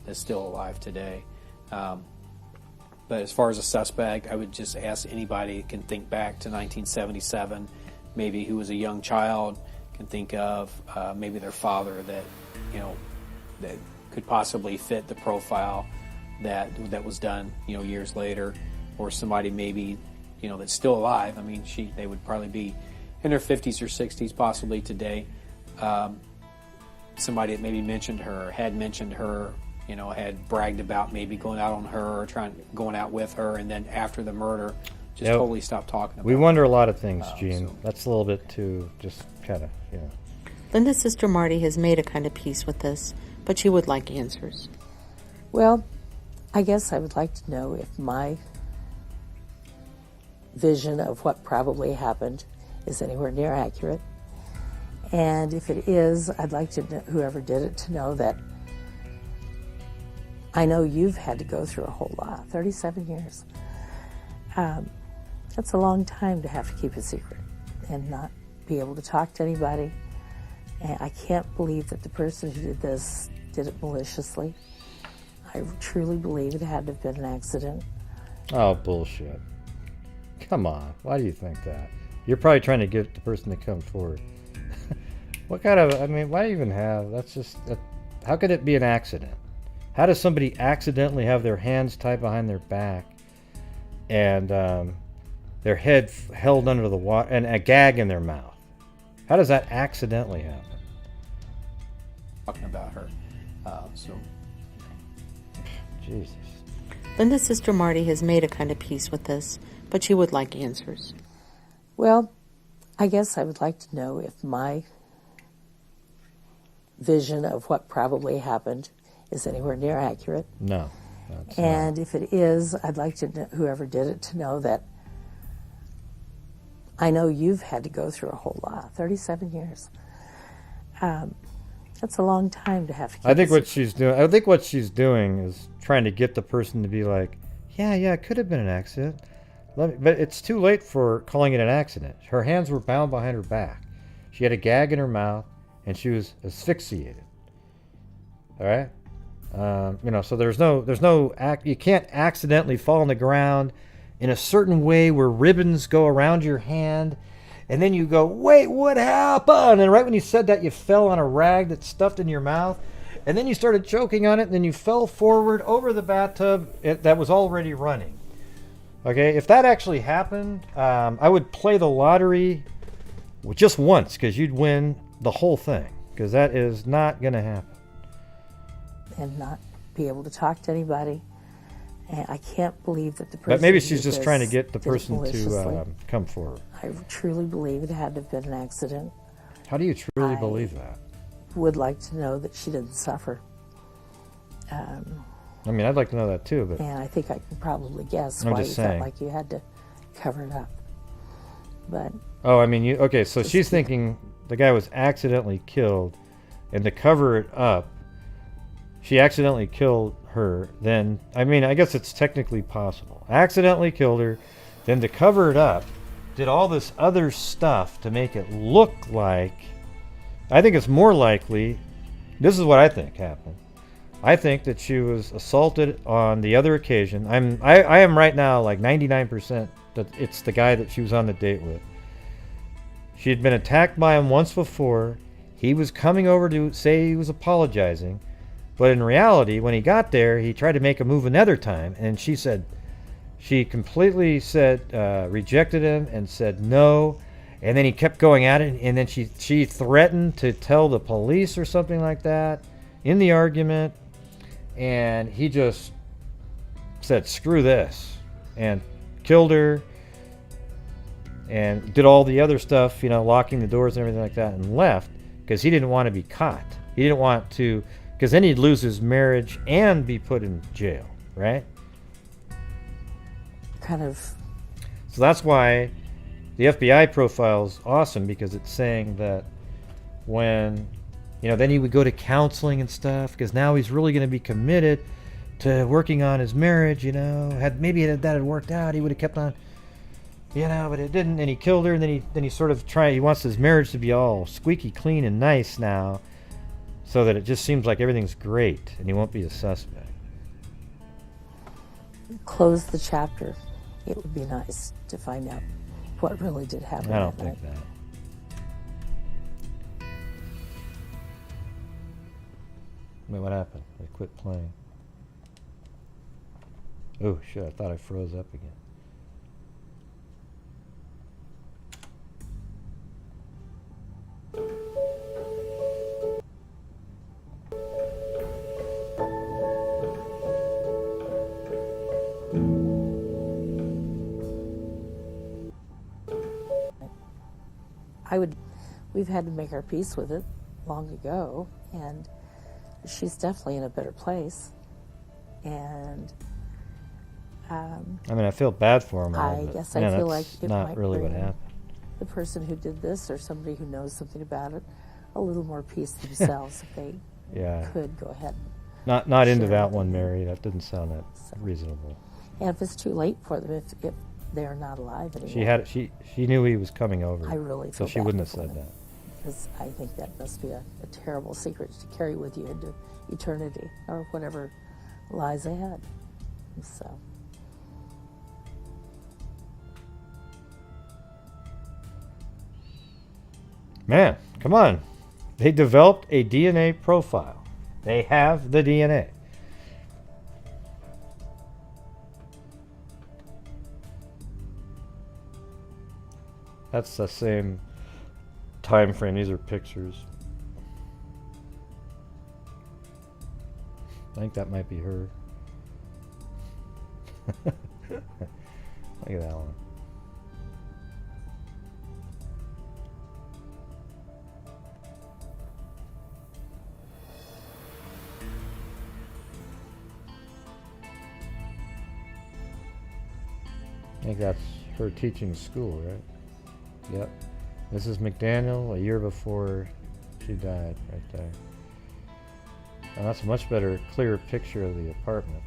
that's still alive today. But as far as a suspect, I would just ask anybody who can think back to 1977, maybe who was a young child, can think of maybe their father that, that could possibly fit the profile that was done, years later, or somebody maybe, that's still alive. I mean, they would probably be in their 50s or 60s possibly today. Somebody that maybe mentioned her, had bragged about maybe going out on her or going out with her, and then after the murder, just totally stopped talking about We it. wonder a lot of things, Gene. That's a little bit too, just kind of, Linda's sister Marty has made a kind of peace with this, but she would like answers. Well, I guess I would like to know if my vision of what probably happened is anywhere near accurate. And if it is, I'd like to know, whoever did it, to know that I know you've had to go through a whole lot, 37 years. That's a long time to have to keep a secret and not be able to talk to anybody. And I can't believe that the person who did this did it maliciously. I truly believe it had to have been an accident. Oh, bullshit. Come on. Why do you think that? You're probably trying to get the person to come forward. What kind of, why do you even have, how could it be an accident? How does somebody accidentally have their hands tied behind their back and their head held under the water and a gag in their mouth? How does that accidentally happen? Talking about her. Jesus. Linda's sister Marty has made a kind of peace with this, but she would like answers. Well, I guess I would like to know if my vision of what probably happened is anywhere near accurate. No. And if it is, I'd like to know, whoever did it, to know that I know you've had to go through a whole lot, 37 years. That's a long time to have to keep I think what she's doing is trying to get the person to be like, yeah, it could have been an accident. But it's too late for calling it an accident. Her hands were bound behind her back. She had a gag in her mouth, and she was asphyxiated. All right? So there's no you can't accidentally fall on the ground in a certain way where ribbons go around your hand, and then you go, wait, what happened? And right when you said that, you fell on a rag that's stuffed in your mouth, and then you started choking on it, and then you fell forward over the bathtub that was already running. Okay, if that actually happened, I would play the lottery just once, because you'd win the whole thing, because that is not going to happen. And not be able to talk to anybody. And I can't believe that the person. But maybe she's just trying to get the person to come forward. I truly believe it had to have been an accident. How do you truly believe that? Would like to know that she didn't suffer. I'd like to know that too, but. And I think I can probably guess I'm why you just felt saying. like you had to cover it up. But. Oh, okay, so she's thinking the guy was accidentally killed, and to cover it up, she accidentally killed her, then, I guess it's technically possible. Accidentally killed her, then to cover it up, did all this other stuff to make it look like, I think it's more likely, this is what I think happened. I think that she was assaulted on the other occasion. I am right now like 99% that it's the guy that she was on the date with. She had been attacked by him once before. He was coming over to say he was apologizing. But in reality, when he got there, he tried to make a move another time, and she completely rejected him and said no, and then he kept going at it, and then she threatened to tell the police or something like that in the argument, and he just said screw this and killed her and did all the other stuff, locking the doors and everything like that, and left because he didn't want to be caught. He didn't want to. Because then he'd lose his marriage and be put in jail, right? Kind of. So that's why the FBI profile is awesome, because it's saying that when, then he would go to counseling and stuff, because now he's really going to be committed to working on his marriage, Maybe that had worked out, he would have kept on, but it didn't, and he killed her, and then he sort of he wants his marriage to be all squeaky clean and nice now, so that it just seems like everything's great and he won't be a suspect. close the chapter, it would be nice to find out what really did happen. I don't think that. Wait, what happened? They quit playing. Oh shit, I thought I froze up again. We've had to make our peace with it long ago, and she's definitely in a better place. And I mean, I feel bad for him. I guess I feel like it not might really what bring happened. the person who did this, or somebody who knows something about it, a little more peace themselves if they could go ahead. Not into that one, Mary. That didn't sound that reasonable. And if it's too late for them, if they're not alive anymore. She knew he was coming over. I really so feel she bad wouldn't have for said them, that. because I think that must be a terrible secret to carry with you into eternity or whatever lies ahead. So. Man, come on. They developed a DNA profile. They have the DNA. That's the same time frame. These are pictures. I think that might be her. Look at that one. I think that's her teaching school, right? Yep. Mrs. McDaniel, a year before she died, right there. And that's a much better, clearer picture of the apartment.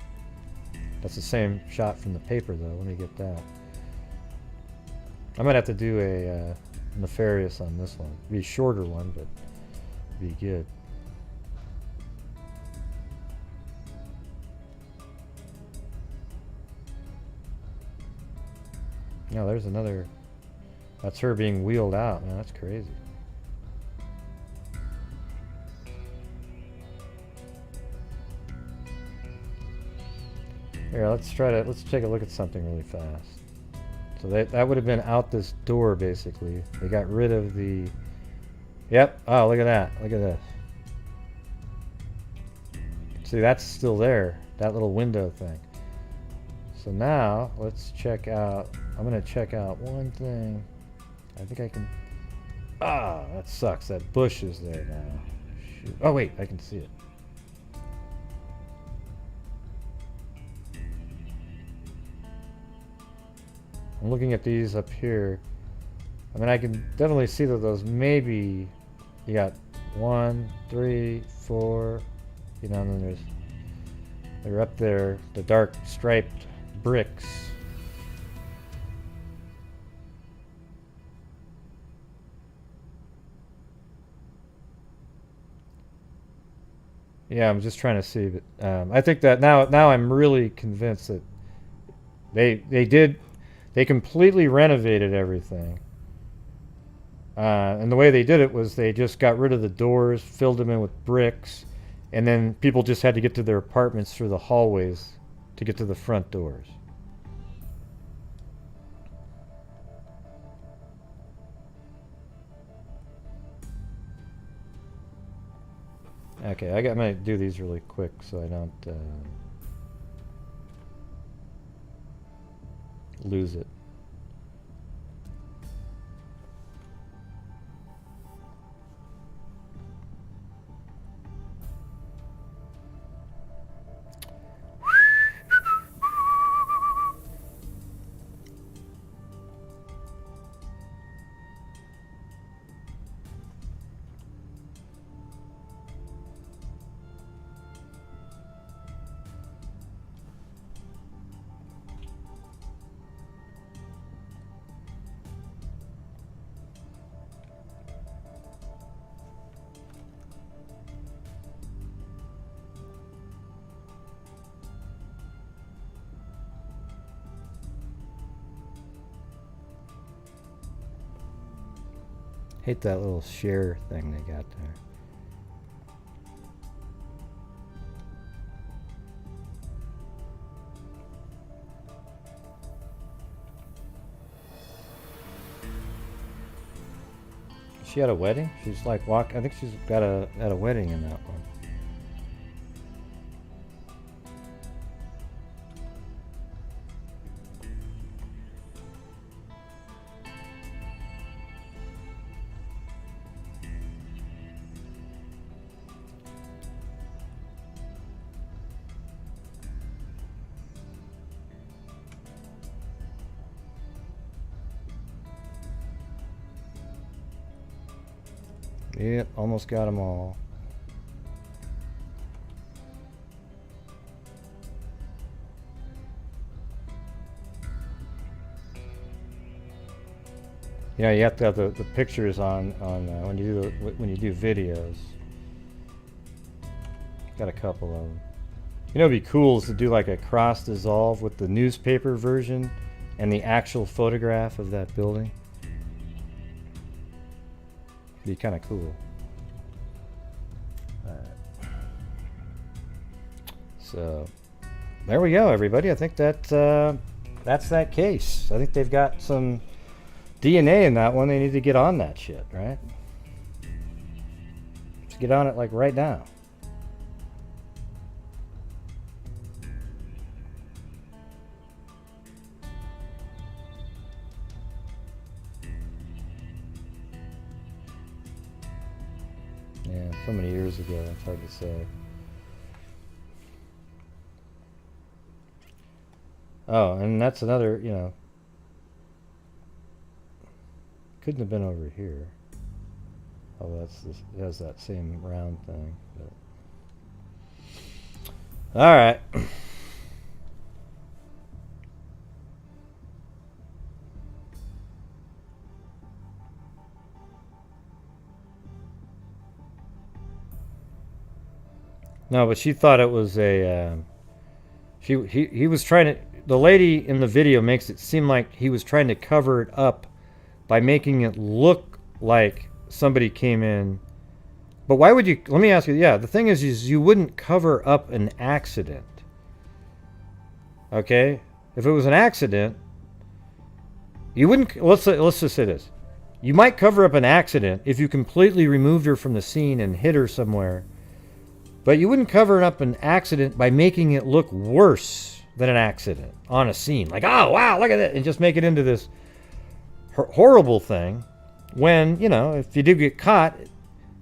That's the same shot from the paper, though. Let me get that. I might have to do a Nefarious on this one. Be a shorter one, but be good. No, there's another. That's her being wheeled out. Man, that's crazy. Here, let's take a look at something really fast. So that would have been out this door, basically. They got rid of the... Yep. Oh, look at that. Look at this. See, that's still there. That little window thing. So now, let's check out... I'm going to check out one thing. I think I can... Ah, that sucks. That bush is there now. Shoot. Oh, wait. I can see it. I'm looking at these up here. I mean, I can definitely see that those maybe... You got 1, 3, 4... You know, and then there's... They're up there. The dark striped bricks. Yeah, I'm just trying to see, but I think that now I'm really convinced that they completely renovated everything, and the way they did it was they just got rid of the doors, filled them in with bricks, and then people just had to get to their apartments through the hallways to get to the front doors. Okay, I'm gonna do these really quick so I don't lose it. Hate that little share thing they got there. She had a wedding? She's like I think she's got at a wedding in that one. Yep, almost got them all. Yeah, you have to have the pictures on when you do videos. Got a couple of them. You know, it'd be cool is to do like a cross dissolve with the newspaper version and the actual photograph of that building. Be kind of cool. So there we go, everybody. I think that that's that case. I think they've got some DNA in that one. They need to get on that shit, right? Let's get on it like right now. Yeah, so many years ago, it's hard to say. Oh, and that's another, you know, couldn't have been over here. Oh, it has that same round thing. But. All right. No, but she thought it was a. He was trying to. The lady in the video makes it seem like he was trying to cover it up by making it look like somebody came in. But why would you? Let me ask you. Yeah, the thing is you wouldn't cover up an accident. Okay, if it was an accident, you wouldn't. Let's just say this: you might cover up an accident if you completely removed her from the scene and hid her somewhere. But you wouldn't cover up an accident by making it look worse than an accident on a scene. Like, oh, wow, look at that. And just make it into this horrible thing when, you know, if you do get caught,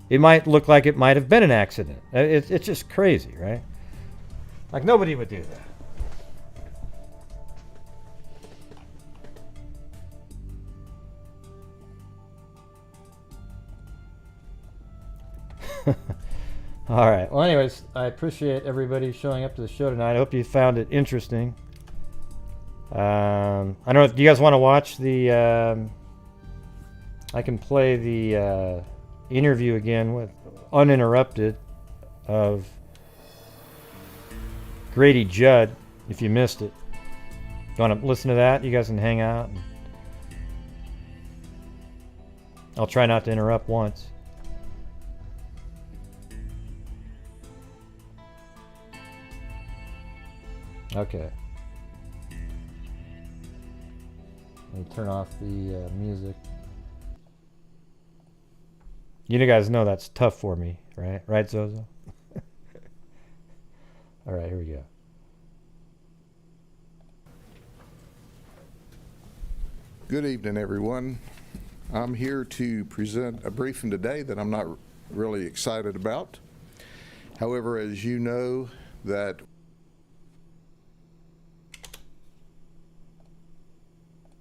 it might look like it might have been an accident. It's just crazy, right? Like, nobody would do that. All right. Well, anyways, I appreciate everybody showing up to the show tonight. I hope you found it interesting. I don't know. Do you guys want to watch the? I can play the interview again with uninterrupted of Grady Judd. If you missed it, you want to listen to that? You guys can hang out. I'll try not to interrupt once. Okay. Let me turn off the music. You guys know that's tough for me, right? Right, Zozo? All right, here we go. Good evening, everyone. I'm here to present a briefing today that I'm not really excited about. However, as you know, that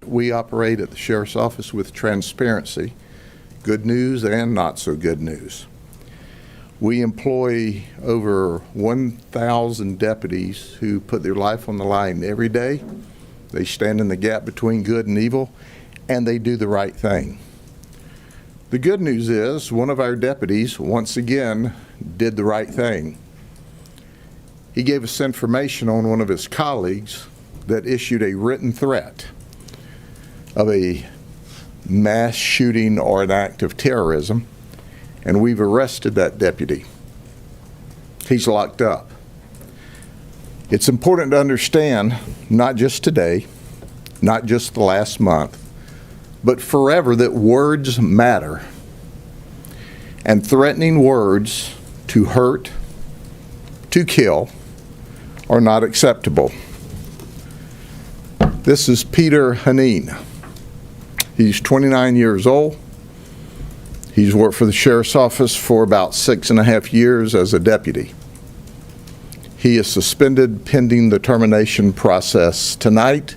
we operate at the Sheriff's Office with transparency, good news and not so good news. We employ over 1,000 deputies who put their life on the line every day. They stand in the gap between good and evil, and they do the right thing. The good news is one of our deputies, once again, did the right thing. He gave us information on one of his colleagues that issued a written threat of a mass shooting or an act of terrorism, and we've arrested that deputy. He's locked up. It's important to understand, not just today, not just the last month, but forever, that words matter. And threatening words to hurt, to kill, are not acceptable. This is Peter Haneen. He's 29 years old. He's worked for the sheriff's office for about 6.5 years as a deputy. He is suspended pending the termination process tonight,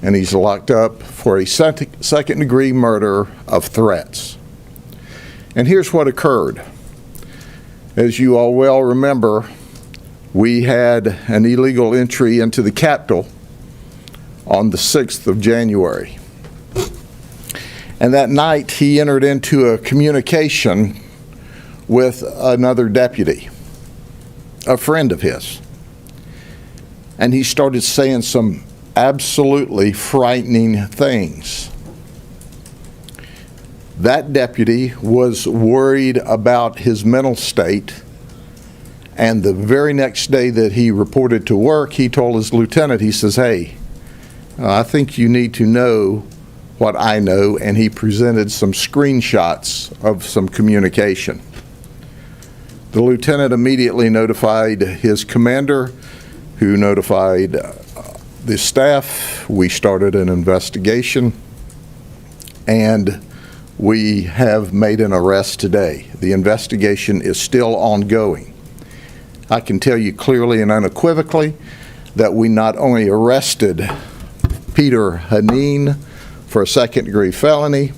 and he's locked up for a second-degree murder of threats. And here's what occurred. As you all well remember, we had an illegal entry into the Capitol on the 6th of January. And that night, he entered into a communication with another deputy, a friend of his. And he started saying some absolutely frightening things. That deputy was worried about his mental state, and the very next day that he reported to work, he told his lieutenant, he says, "Hey, I think you need to know what I know," and he presented some screenshots of some communication. The lieutenant immediately notified his commander, who notified the staff. We started an investigation, and we have made an arrest today. The investigation is still ongoing. I can tell you clearly and unequivocally that we not only arrested Peter Haneen for a second-degree felony,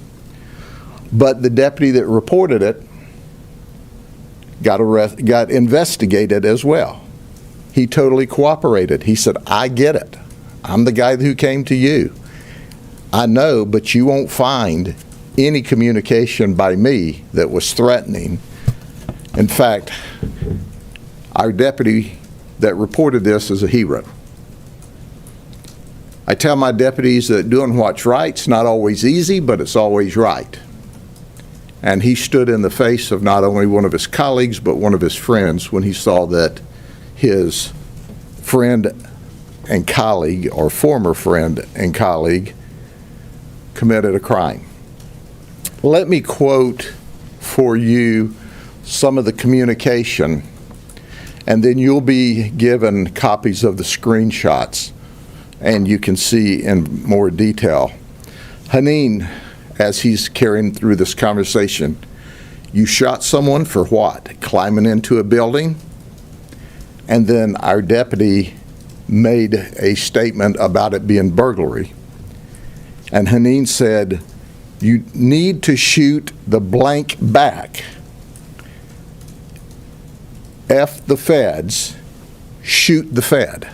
but the deputy that reported it got investigated as well. He totally cooperated. He said, "I get it. I'm the guy who came to you. I know, but you won't find any communication by me that was threatening." In fact, our deputy that reported this is a hero. I tell my deputies that doing what's right's not always easy, but it's always right. And he stood in the face of not only one of his colleagues, but one of his friends when he saw that his friend and colleague, or former friend and colleague, committed a crime. Let me quote for you some of the communication, and then you'll be given copies of the screenshots, and you can see in more detail. Haneen, as he's carrying through this conversation, "You shot someone for what? Climbing into a building?" And then our deputy made a statement about it being burglary. And Haneen said, "You need to shoot the blank back. F the feds, shoot the Fed."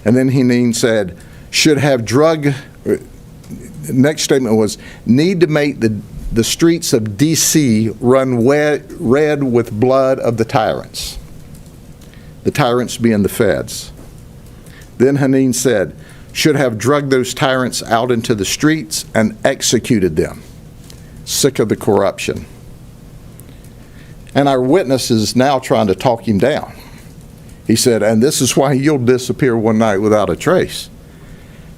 And then Haneen said, "Should have drug," next statement was, "need to make the streets of D.C. run red with blood of the tyrants." The tyrants being the feds. Then Haneen said, "Should have drugged those tyrants out into the streets and executed them. Sick of the corruption." And our witness is now trying to talk him down. He said, "And this is why you'll disappear one night without a trace."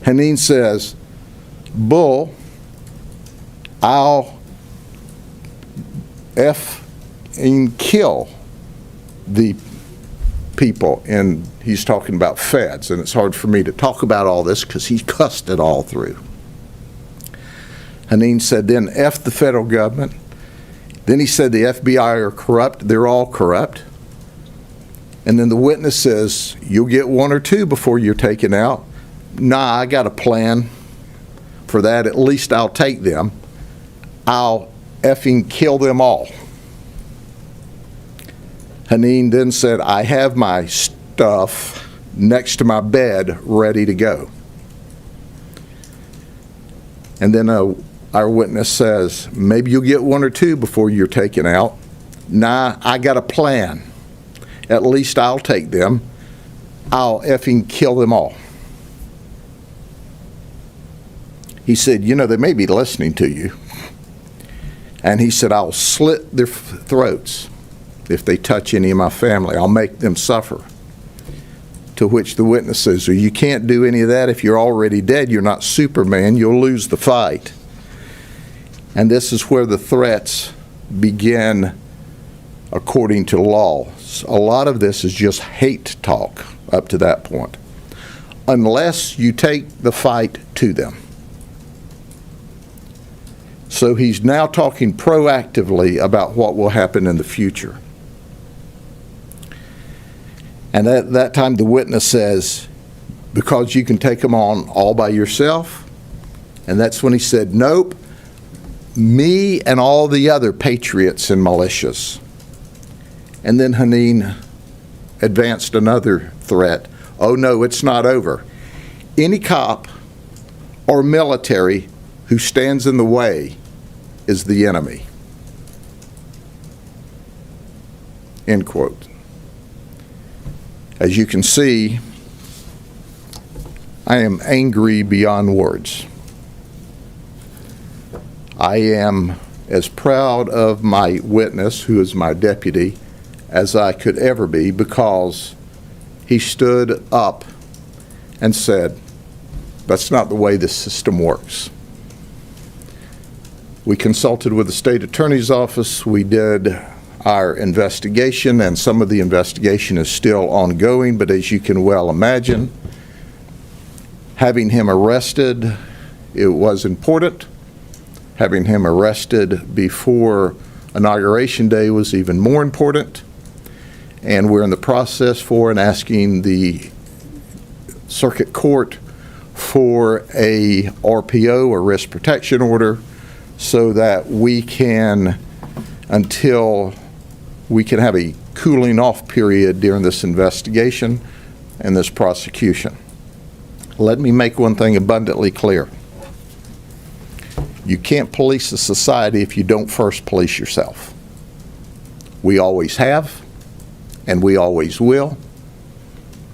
Haneen says, "Bull, I'll effing kill the people," and he's talking about feds, and it's hard for me to talk about all this because he cussed it all through. Haneen said, "Then F the federal government." Then he said the FBI are corrupt. They're all corrupt. And then the witness says, "You'll get one or two before you're taken out." "Nah, I got a plan for that. At least I'll take them. I'll effing kill them all." Haneen then said, "I have my stuff next to my bed ready to go." And then our witness says, "Maybe you'll get one or two before you're taken out." "Nah, I got a plan. At least I'll take them. I'll effing kill them all." He said, you know, they may be listening to you. And he said, I'll slit their throats if they touch any of my family. I'll make them suffer. To which the witness says, well, you can't do any of that. If you're already dead, you're not Superman. You'll lose the fight. And this is where the threats begin according to law. A lot of this is just hate talk up to that point, unless you take the fight to them. So he's now talking proactively about what will happen in the future. And at that time the witness says, because you can take them on all by yourself. And that's when he said, nope, me and all the other patriots and militias. And then Haneen advanced another threat. Oh no, it's not over. Any cop or military who stands in the way is the enemy. End quote. As you can see, I am angry beyond words. I am as proud of my witness, who is my deputy, as I could ever be, because he stood up and said, that's not the way this system works. We consulted with the state attorney's office. We did our investigation, and some of the investigation is still ongoing, but as you can well imagine, having him arrested, it was important. Having him arrested before Inauguration Day was even more important. And we're in the process for and asking the circuit court for a RPO, or risk protection order, so that we can, until we can have a cooling off period during this investigation and this prosecution. Let me make one thing abundantly clear. You can't police a society if you don't first police yourself. We always have, and we always will,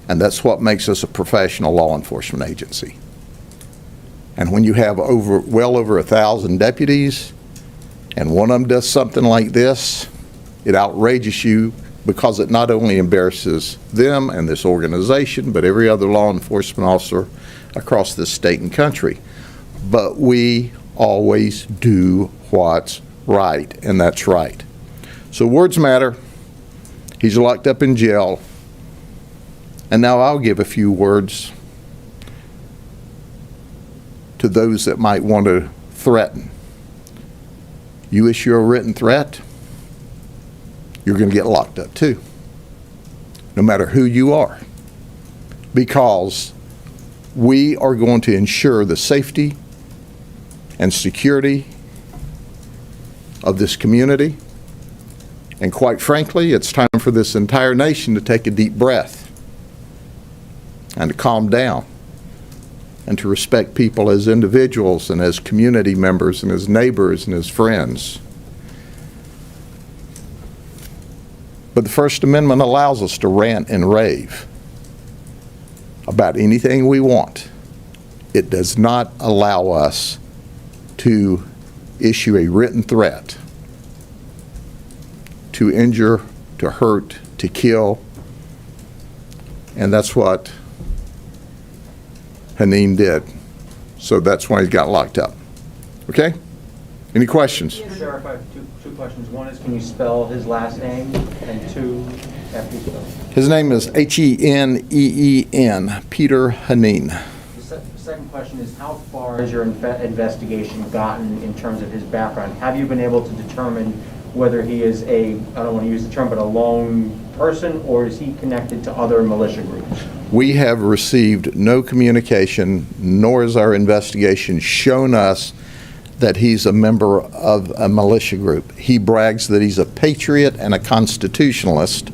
and that's what makes us a professional law enforcement agency. And when you have well over 1,000 deputies, and one of them does something like this, it outrages you, because it not only embarrasses them and this organization, but every other law enforcement officer across this state and country. But we always do what's right, and that's right. So words matter. He's locked up in jail. And now I'll give a few words to those that might want to threaten. You issue a written threat, you're going to get locked up too, no matter who you are, because we are going to ensure the safety and security of this community. And quite frankly, it's time for this entire nation to take a deep breath and to calm down and to respect people as individuals and as community members and as neighbors and as friends. But the First Amendment allows us to rant and rave about anything we want. It does not allow us to issue a written threat to injure, to hurt, to kill, and that's what Haneen did. So that's why he got locked up. Okay? Any questions? Sheriff, I have two questions. One is, can you spell his last name? And two, after you spell it. His name is Heneen, Peter Haneen. The second question is, how far has your investigation gotten in terms of his background? Have you been able to determine whether he is a, I don't want to use the term, but a lone person, or is he connected to other militia groups? We have received no communication, nor has our investigation shown us that he's a member of a militia group. He brags that he's a patriot and a constitutionalist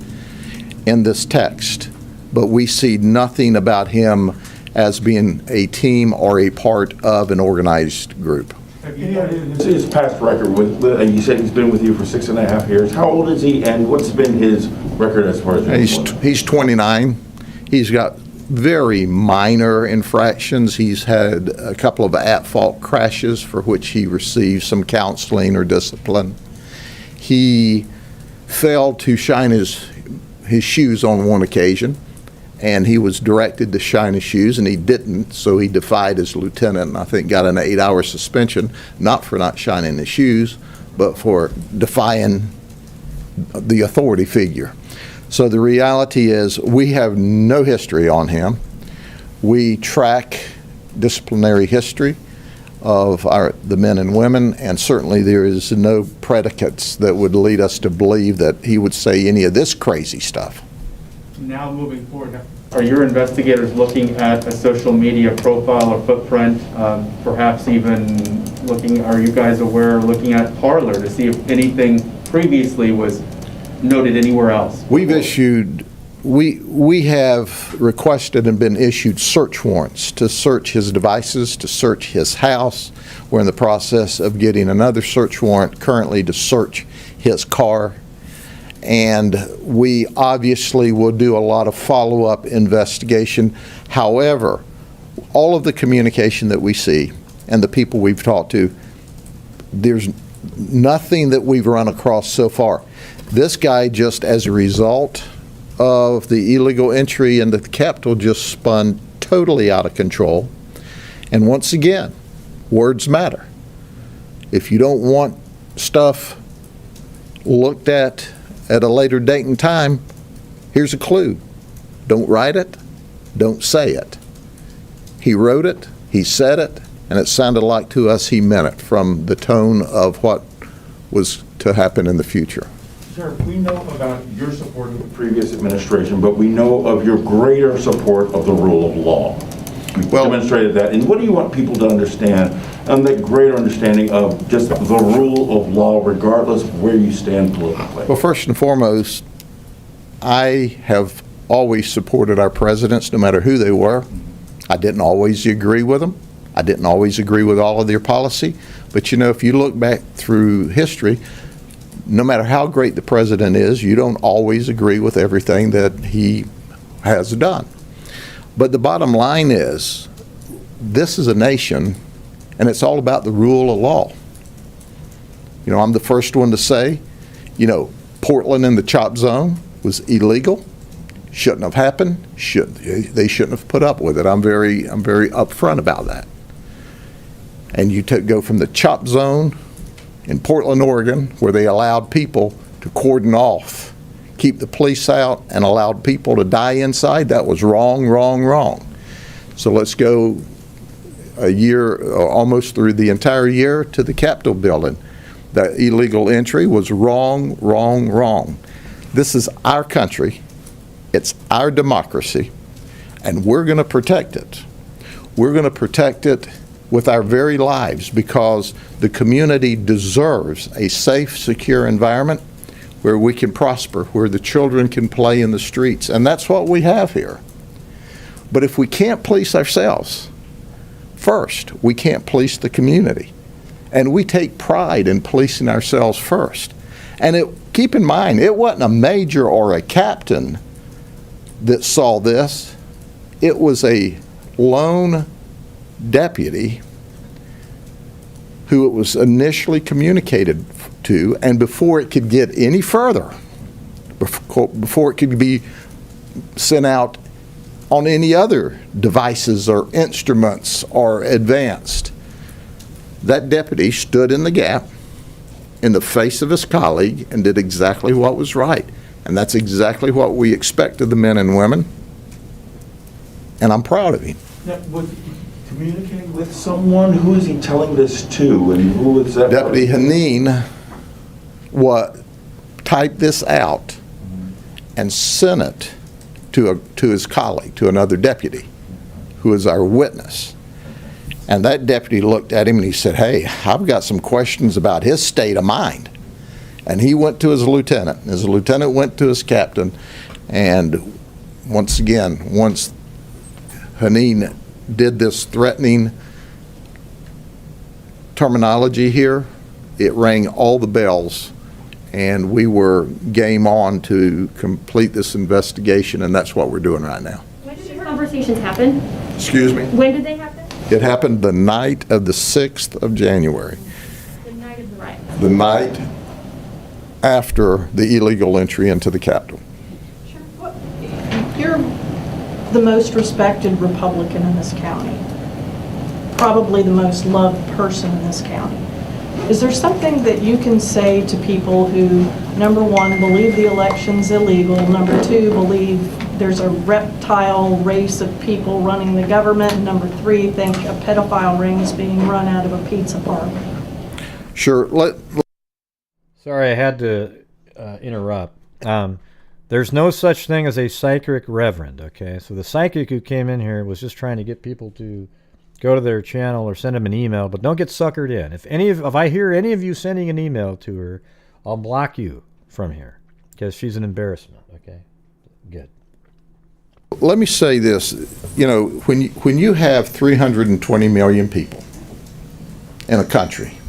in this text, but we see nothing about him as being a team or a part of an organized group. His past record with, you said he's been with you for 6.5 years. How old is he, and what's been his record as far as He's 29. He's got very minor infractions. He's had a couple of at-fault crashes for which he received some counseling or discipline. He failed to shine his shoes on one occasion, and he was directed to shine his shoes, and he didn't, so he defied his lieutenant, and I think got an 8-hour suspension, not for not shining his shoes, but for defying the authority figure. So the reality is we have no history on him. We track disciplinary history of the men and women, and certainly there is no predicates that would lead us to believe that he would say any of this crazy stuff. Now moving forward, are your investigators looking at a social media profile or footprint, perhaps even are you guys aware, looking at Parlor to see if anything previously was noted anywhere else? We have requested and been issued search warrants to search his devices, to search his house. We're in the process of getting another search warrant currently to search his car. And we obviously will do a lot of follow-up investigation. However, all of the communication that we see and the people we've talked to, there's nothing that we've run across so far. This guy, just as a result of the illegal entry into the Capitol, just spun totally out of control. And once again, words matter. If you don't want stuff looked at a later date and time, here's a clue. Don't write it, don't say it. He wrote it, he said it, and it sounded like to us he meant it from the tone of what was to happen in the future. Sir, we know about your support of the previous administration, but we know of your greater support of the rule of law. You've demonstrated that. And what do you want people to understand, and that greater understanding of just the rule of law, regardless of where you stand politically? Well, first and foremost, I have always supported our presidents, no matter who they were. I didn't always agree with them. I didn't always agree with all of their policy. But, you know, if you look back through history, no matter how great the president is, you don't always agree with everything that he has done. But the bottom line is, this is a nation, and it's all about the rule of law. You know, I'm the first one to say, you know, Portland in the chop zone was illegal, shouldn't have happened, they shouldn't have put up with it. I'm very upfront about that. And you go from the chop zone in Portland, Oregon, where they allowed people to cordon off, keep the police out, and allowed people to die inside. That was wrong, wrong, wrong. So let's go a year, almost through the entire year, to the Capitol building. That illegal entry was wrong, wrong, wrong. This is our country. It's our democracy, and we're going to protect it. We're going to protect it with our very lives, because the community deserves a safe, secure environment where we can prosper, where the children can play in the streets, and that's what we have here. But if we can't police ourselves first, we can't police the community. And we take pride in policing ourselves first. And keep in mind, it wasn't a major or a captain that saw this. It was a lone deputy who it was initially communicated to, and before it could get any further, before it could be sent out on any other devices or instruments or advanced, that deputy stood in the gap in the face of his colleague and did exactly what was right. And that's exactly what we expect of the men and women, and I'm proud of him. Now, was he communicating with someone? Who is he telling this to, and who is that? Deputy Haneen typed this out and sent it to his colleague, to another deputy, who is our witness. And that deputy looked at him and he said, "Hey, I've got some questions about his state of mind." And he went to his lieutenant. His lieutenant went to his captain. And once again, once Haneen did this threatening terminology here, it rang all the bells. And we were game on to complete this investigation, and that's what we're doing right now. When did you conversations happen? Excuse me? When did they happen? It happened the night of the 6th of January. The night of the riot. The night after the illegal entry into the Capitol. You're the most respected Republican in this county, probably the most loved person in this county. Is there something that you can say to people who, number one, believe the election's illegal, number two, believe there's a reptile race of people running the government, and number three, think a pedophile ring is being run out of a pizza parlor? Sure. Sorry, I had to interrupt. There's no such thing as a psychic reverend, okay? So the psychic who came in here was just trying to get people to go to their channel or send them an email, but don't get suckered in. If I hear any of you sending an email to her, I'll block you from here because she's an embarrassment, okay? Good. Let me say this. You know, when you have 320 million people in a country,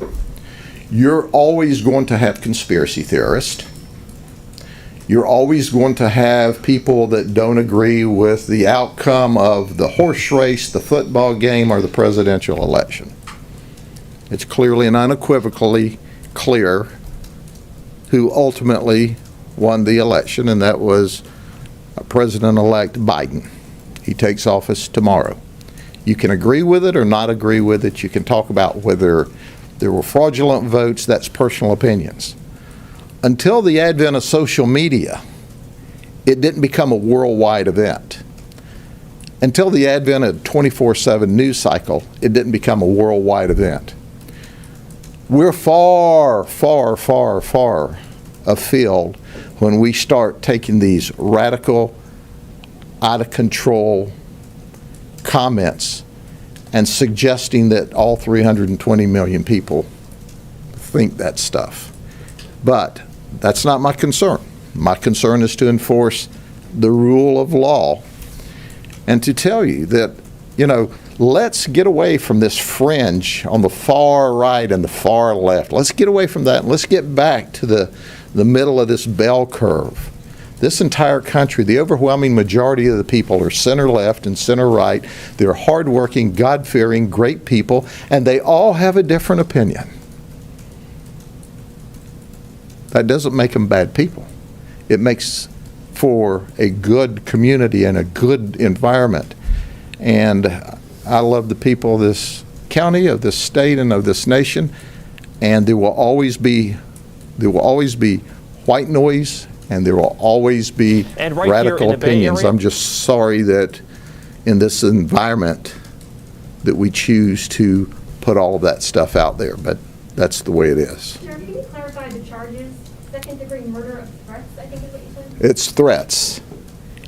you're always going to have conspiracy theorists. You're always going to have people that don't agree with the outcome of the horse race, the football game, or the presidential election. It's clearly and unequivocally clear who ultimately won the election, and that was President-elect Biden. He takes office tomorrow. You can agree with it or not agree with it. You can talk about whether there were fraudulent votes. That's personal opinions. Until the advent of social media, it didn't become a worldwide event. Until the advent of 24/7 news cycle, it didn't become a worldwide event. We're far, far, far, far afield when we start taking these radical, out of control comments and suggesting that all 320 million people think that stuff. But that's not my concern. My concern is to enforce the rule of law and to tell you that, you know, let's get away from this fringe on the far right and the far left. Let's get away from that and let's get back to the middle of this bell curve. This entire country, the overwhelming majority of the people are center left and center right. They're hardworking, God-fearing, great people, and they all have a different opinion. That doesn't make them bad people. It makes for a good community and a good environment. And I love the people of this county, of this state, and of this nation. And there will always be white noise, and there will always be radical opinions. I'm just sorry that in this environment that we choose to put all of that stuff out there, but that's the way it is. Sheriff, can you clarify the charges? Second-degree murder of threats, I think is what you said? It's threats.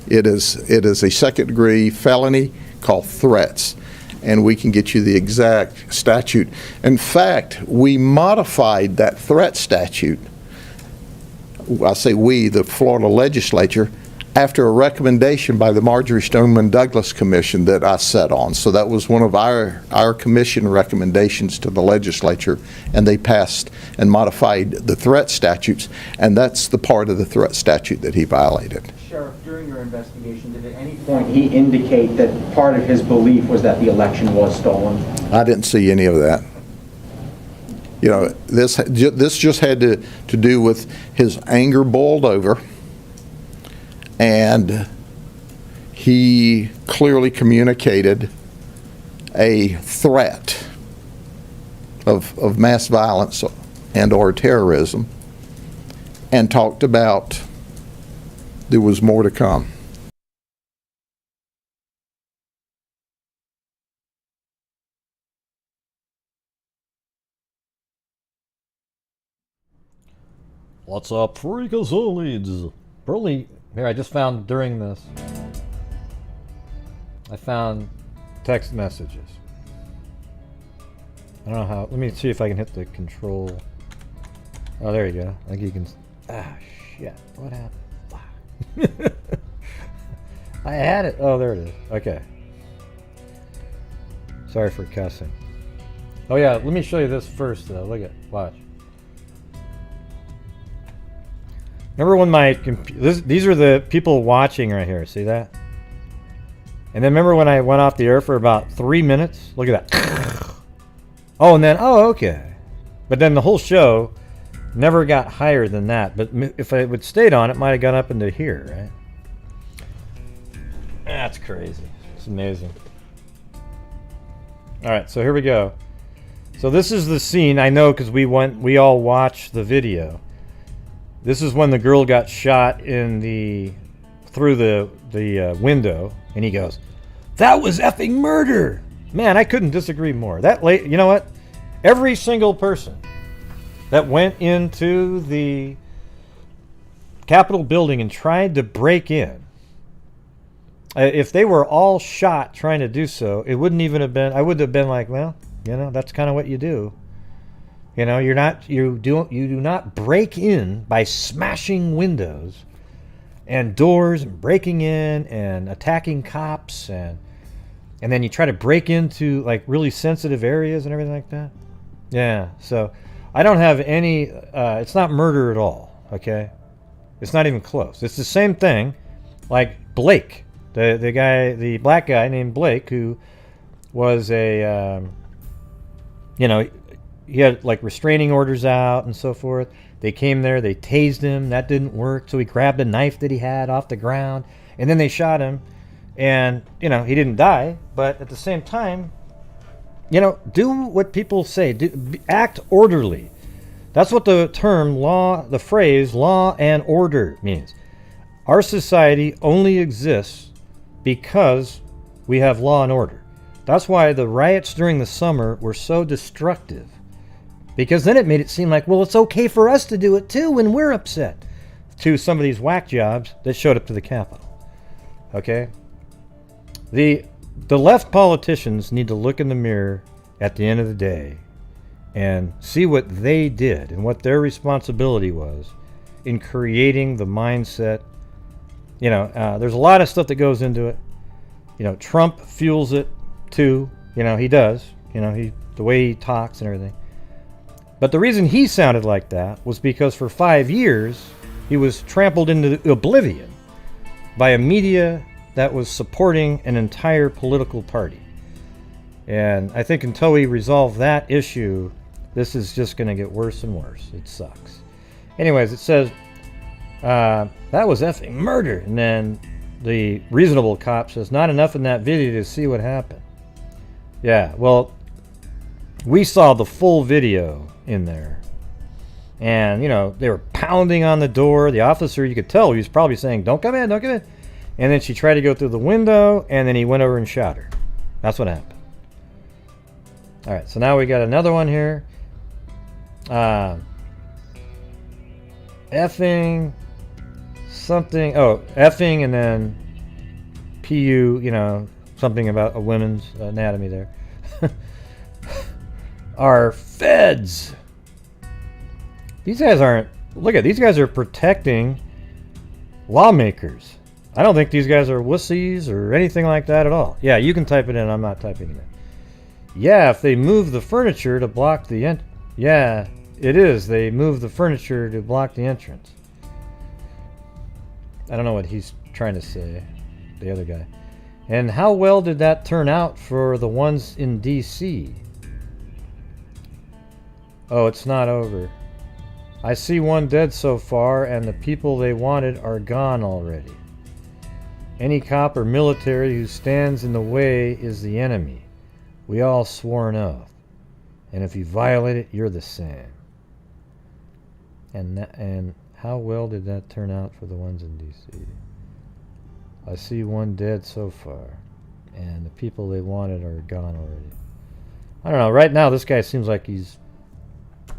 It is a second-degree felony called threats, and we can get you the exact statute. In fact, we modified that threat statute. I say we, the Florida legislature, after a recommendation by the Marjorie Stoneman Douglas Commission that I sat on. So that was one of our commission recommendations to the legislature, and they passed and modified the threat statutes, and that's the part of the threat statute that he violated. Sheriff, during your investigation, did at any point he indicate that part of his belief was that the election was stolen? I didn't see any of that. You know, this just had to do with his anger boiled over, and he clearly communicated a threat of mass violence and or terrorism, and talked about there was more to come. What's up, freakazoids? Burley, here, I just found during this, I found text messages. I don't know how, let me see if I can hit the control. Oh, there you go. I think you can, shit, what happened? I had it, oh, there it is, okay. Sorry for cussing. Oh yeah, let me show you this first though, look at, watch. Remember when my these are the people watching right here. See that? And then remember when I went off the air for about 3 minutes? Look at that. Oh, and then, okay. But then the whole show never got higher than that. But if I would stayed on, it might have gone up into here, right? That's crazy. It's amazing. All right, so here we go. So this is the scene. I know because we all watched the video. This is when the girl got shot through the window, and he goes, "That was effing murder." Man, I couldn't disagree more. You know what? Every single person that went into the Capitol building and tried to break in, if they were all shot trying to do so, it wouldn't even have been. I would have been like, well, that's kind of what you do. You do not break in by smashing windows and doors and breaking in and attacking cops and then you try to break into like really sensitive areas and everything like that. Yeah, so I don't have any. It's not murder at all. Okay, it's not even close. It's the same thing, like Blake, the black guy named Blake, who was a he had like restraining orders out and so forth. They came there, they tased him, that didn't work, so he grabbed a knife that he had off the ground, and then they shot him, and he didn't die, but at the same time, do what people say, act orderly. That's what the phrase law and order means. Our society only exists because we have law and order. That's why the riots during the summer were so destructive. Because then it made it seem like, well, it's okay for us to do it too when we're upset. To some of these whack jobs that showed up to the Capitol. Okay? The left politicians need to look in the mirror at the end of the day and see what they did and what their responsibility was in creating the mindset. There's a lot of stuff that goes into it. Trump fuels it too. He does. The way he talks and everything. But the reason he sounded like that was because for 5 years he was trampled into oblivion by a media that was supporting an entire political party. And I think until we resolve that issue, this is just going to get worse and worse. It sucks. Anyways, it says, that was effing murder. And then the reasonable cop says, not enough in that video to see what happened. Yeah, well, we saw the full video in there. And, they were pounding on the door. The officer, you could tell, he was probably saying, don't come in, don't come in. And then she tried to go through the window, and then he went over and shot her. That's what happened. All right, so now we got another one here. Effing something. Oh, effing and then PU, something about a women's anatomy there. Our feds. These guys aren't. Look at these guys are protecting lawmakers. I don't think these guys are wussies or anything like that at all. Yeah, you can type it in. I'm not typing it in. Yeah, if they move the furniture to block the yeah, it is. They move the furniture to block the entrance. I don't know what he's trying to say, the other guy. And how well did that turn out for the ones in D.C.? Oh, it's not over. I see one dead so far, and the people they wanted are gone already. Any cop or military who stands in the way is the enemy. We all swore an oath. And if you violate it, you're the same. And how well did that turn out for the ones in D.C.? I see one dead so far, and the people they wanted are gone already. I don't know. Right now, this guy seems like he's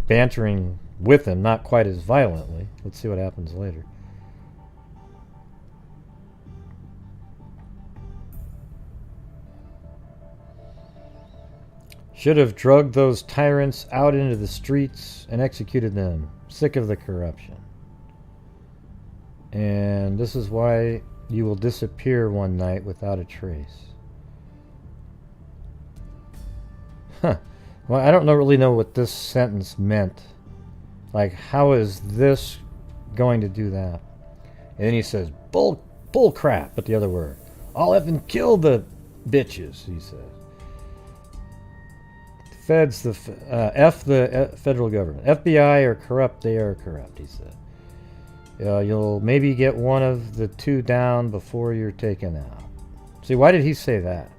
bantering with him, not quite as violently. Let's see what happens later. Should have drugged those tyrants out into the streets and executed them. Sick of the corruption. And this is why you will disappear one night without a trace. Huh. Well, I don't really know what this sentence meant. Like, how is this going to do that? And then he says, bull crap, but the other word. I'll effing kill the bitches, he says. Feds, the federal government. FBI are corrupt, they are corrupt, he said. You'll maybe get one of the two down before you're taken out. See, why did he say that?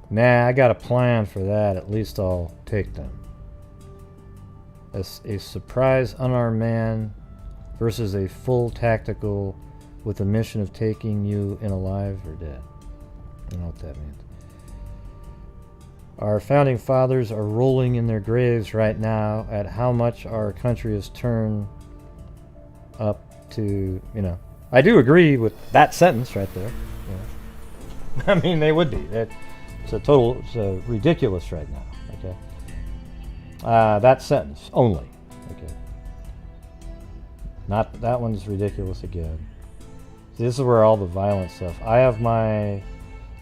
Nah, I got a plan for that. At least I'll take them. A surprise unarmed man versus a full tactical with a mission of taking you in alive or dead. I don't know what that means. Our founding fathers are rolling in their graves right now at how much our country has turned up to, I do agree with that sentence right there. I mean, they would be. It's ridiculous right now, okay? That sentence only, okay? Not that one's ridiculous again. See, this is where all the violent stuff. I have my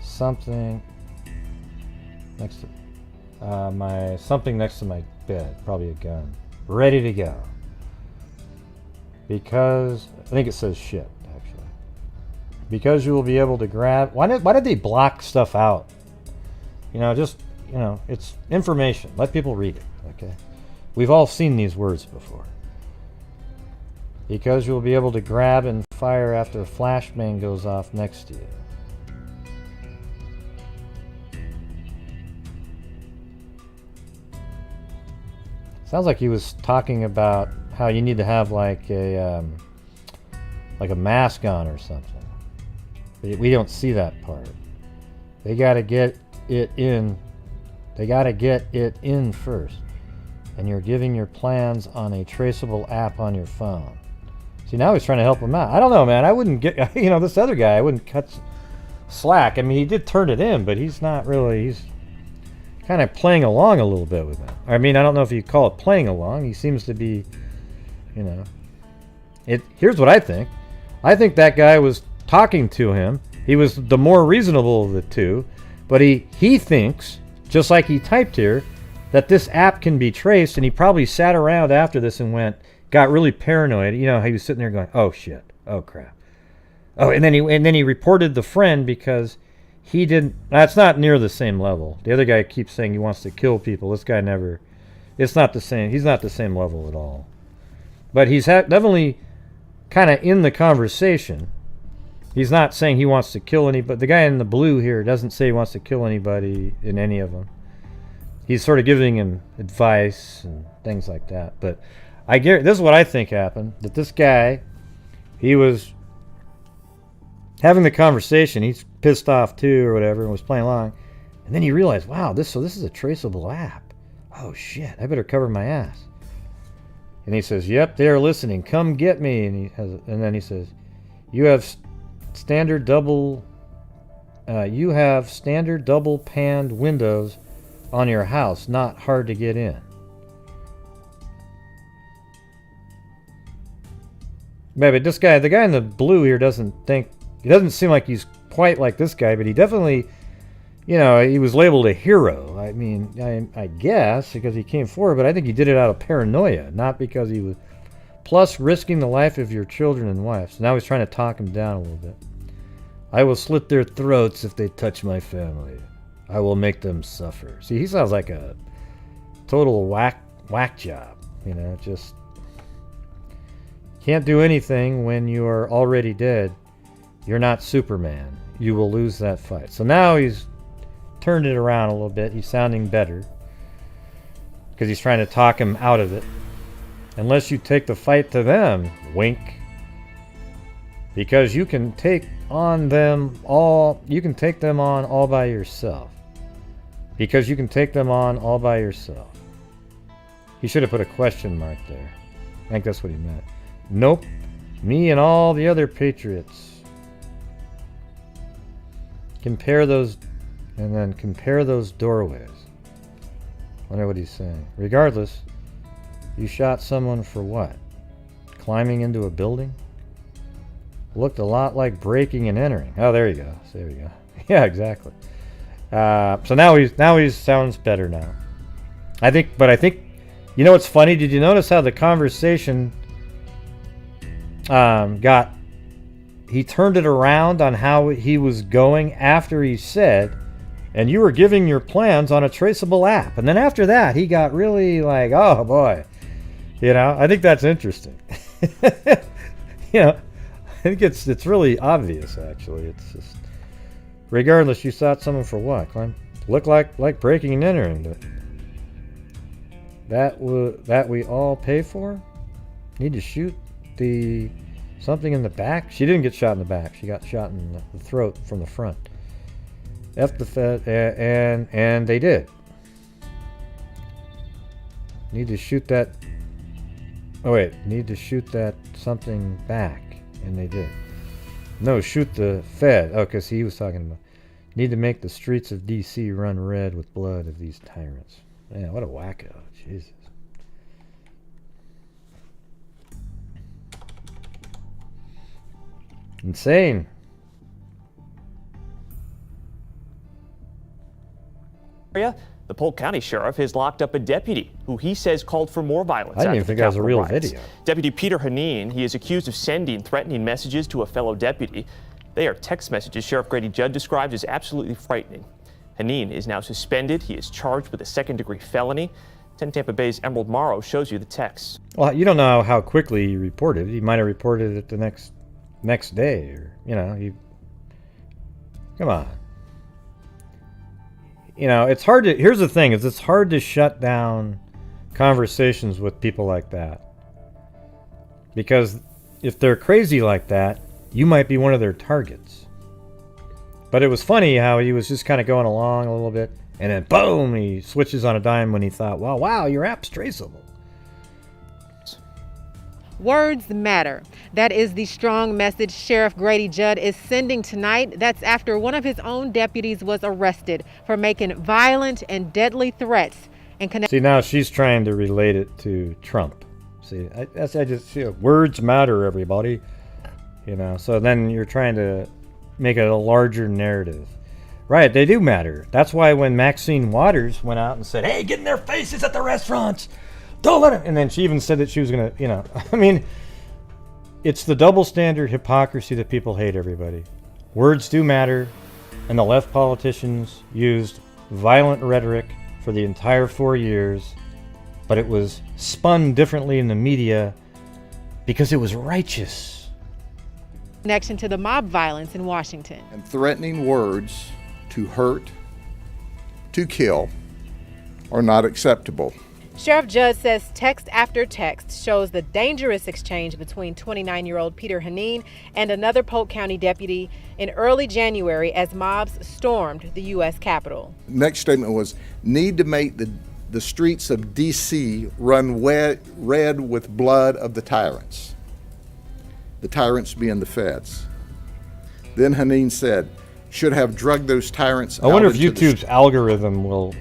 something next to my bed, probably a gun, ready to go. Because I think it says shit, actually. Because you will be able to grab. Why did they block stuff out? It's information. Let people read it, okay? We've all seen these words before. Because you will be able to grab and fire after a flashbang goes off next to you. Sounds like he was talking about how you need to have like a mask on or something. We don't see that part. They got to get it in. They got to get it in first. And you're giving your plans on a traceable app on your phone. See, now he's trying to help him out. I don't know, man. I wouldn't get, this other guy, I wouldn't cut slack. I mean, he did turn it in, but he's not really, he's kind of playing along a little bit with it. I mean, I don't know if you call it playing along. He seems to be, here's what I think. I think that guy was talking to him. He was the more reasonable of the two, but he thinks, just like he typed here, that this app can be traced, and he probably sat around after this and got really paranoid. He was sitting there going, oh shit, oh crap. Oh, and then he reported the friend because he didn't. That's not near the same level. The other guy keeps saying he wants to kill people. This guy never. It's not the same. He's not the same level at all. But he's definitely kind of in the conversation. He's not saying he wants to kill anybody. The guy in the blue here doesn't say he wants to kill anybody in any of them. He's sort of giving him advice and things like that. But this is what I think happened. That this guy, he was having the conversation. He's pissed off too or whatever and was playing along. And then he realized, wow, this is a traceable app. Oh shit, I better cover my ass. And he says, yep, they're listening. Come get me. And then he says, you have standard double panned windows on your house, not hard to get in. But this guy, the guy in the blue here doesn't seem like he's quite like this guy, but he definitely, he was labeled a hero. I mean, I guess because he came forward, but I think he did it out of paranoia, not because he was, plus risking the life of your children and wife. So now he's trying to talk him down a little bit. I will slit their throats if they touch my family. I will make them suffer. See, he sounds like a total whack job. Just can't do anything when you are already dead. You're not Superman. You will lose that fight. So now he's turned it around a little bit. He's sounding better because he's trying to talk him out of it. Unless you take the fight to them, wink. Because you can take them on all by yourself. Because you can take them on all by yourself. He should have put a question mark there. I think that's what he meant. Nope. Me and all the other patriots. Compare those doorways. Wonder what he's saying. Regardless, you shot someone for what? Climbing into a building? Looked a lot like breaking and entering. Oh, there you go. There you go. Yeah, exactly. So now he sounds better now. I think, what's funny? Did you notice how the conversation he turned it around on how he was going after he said, and you were giving your plans on a traceable app. And then after that, he got really like, oh boy, I think that's interesting. I think it's really obvious, actually. It's just, regardless, you sought someone for what? Look like breaking and entering, but that we all pay for? Need to shoot something in the back? She didn't get shot in the back. She got shot in the throat from the front. F the Fed, and they did. Need to shoot that. Oh wait, need to shoot that something back, and they did. No, shoot the Fed. Oh, because he was talking about need to make the streets of D.C. run red with blood of these tyrants. Man, what a wacko! Jesus. Insane. The Polk County Sheriff has locked up a deputy who he says called for more violence. I didn't even think that was a real video. Deputy Peter Haneen, he is accused of sending threatening messages to a fellow deputy. They are text messages Sheriff Grady Judd described as absolutely frightening. Haneen is now suspended. He is charged with a second-degree felony. 10 Tampa Bay's Emerald Morrow shows you the texts. Well, you don't know how quickly he reported. He might have reported it the next day, or come on. It's hard to. Here's the thing: it's hard to shut down conversations with people like that, because if they're crazy like that, you might be one of their targets. But it was funny how he was just kind of going along a little bit, and then boom, he switches on a dime when he thought, "Well, wow, your app's traceable." Words matter. That is the strong message Sheriff Grady Judd is sending tonight. That's after one of his own deputies was arrested for making violent and deadly threats and See, now she's trying to relate it to Trump. See, I just feel words matter, everybody. So then you're trying to make it a larger narrative. Right, they do matter. That's why when Maxine Waters went out and said, "Hey, get in their faces at the restaurants. Don't let him," and then she even said that she was going to, I mean, it's the double standard hypocrisy that people hate, everybody. Words do matter, and the left politicians used violent rhetoric for the entire 4 years, but it was spun differently in the media because it was righteous. Connection to the mob violence in Washington. And threatening words to hurt, to kill, are not acceptable. Sheriff Judd says text after text shows the dangerous exchange between 29-year-old Peter Haneen and another Polk County deputy in early January as mobs stormed the U.S. Capitol. Next statement was, need to make the streets of D.C. run red with blood of the tyrants. The tyrants being the feds. Then Haneen said, should have drugged those tyrants out. I wonder if YouTube's algorithm will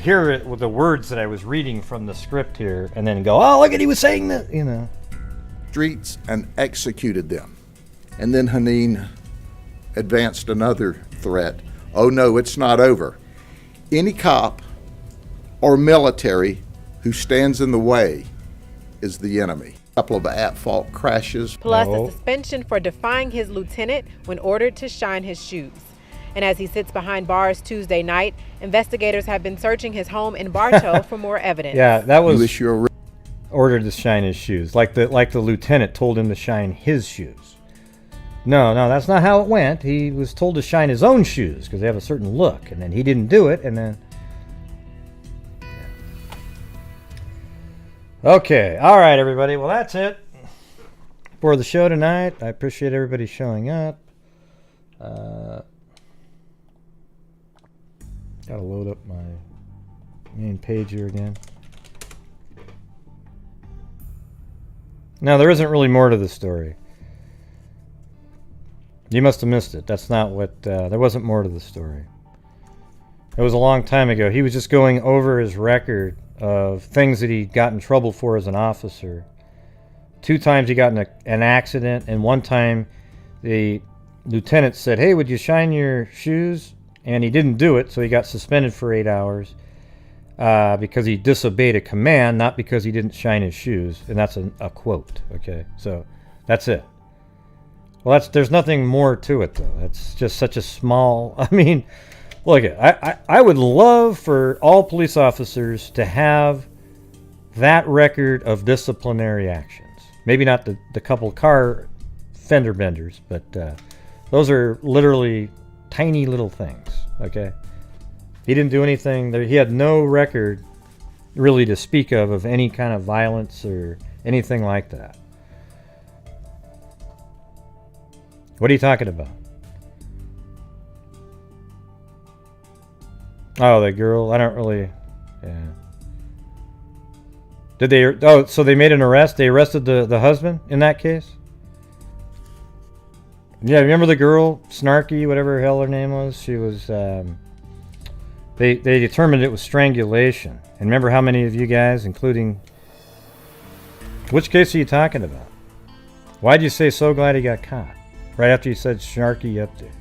hear it with the words that I was reading from the script here and then go, oh, look at he was saying that, Streets and executed them. And then Haneen advanced another threat. Oh no, it's not over. Any cop or military who stands in the way is the enemy. A couple of at-fault crashes. Plus a suspension for defying his lieutenant when ordered to shine his shoes. And as he sits behind bars Tuesday night, investigators have been searching his home in Bartow for more evidence. Yeah, that was ordered to shine his shoes, like the lieutenant told him to shine his shoes. No, that's not how it went. He was told to shine his own shoes because they have a certain look, and then he didn't do it, and then... Okay, all right, everybody. Well, that's it for the show tonight. I appreciate everybody showing up. Gotta load up my main page here again. Now, there isn't really more to the story. You must have missed it. That's not what... there wasn't more to the story. It was a long time ago. He was just going over his record of things that he got in trouble for as an officer. 2 times he got in an accident, and 1 time the lieutenant said, hey, would you shine your shoes? And he didn't do it, so he got suspended for 8 hours because he disobeyed a command, not because he didn't shine his shoes. And that's a quote, okay? So That's it. Well, there's nothing more to it, though. That's just such a small... I mean, look, I would love for all police officers to have that record of disciplinary actions. Maybe not the couple car fender benders, but those are literally tiny little things, okay? He didn't do anything. He had no record really to speak of any kind of violence or anything like that. What are you talking about? Oh, the girl. I don't really... Yeah. Did they... Oh, so they made an arrest? They arrested the husband in that case? Yeah, remember the girl? Snarky, whatever the hell her name was? She was... They determined it was strangulation. And remember how many of you guys, including... Which case are you talking about? Why'd you say so glad he got caught? Right after you said Snarky up there.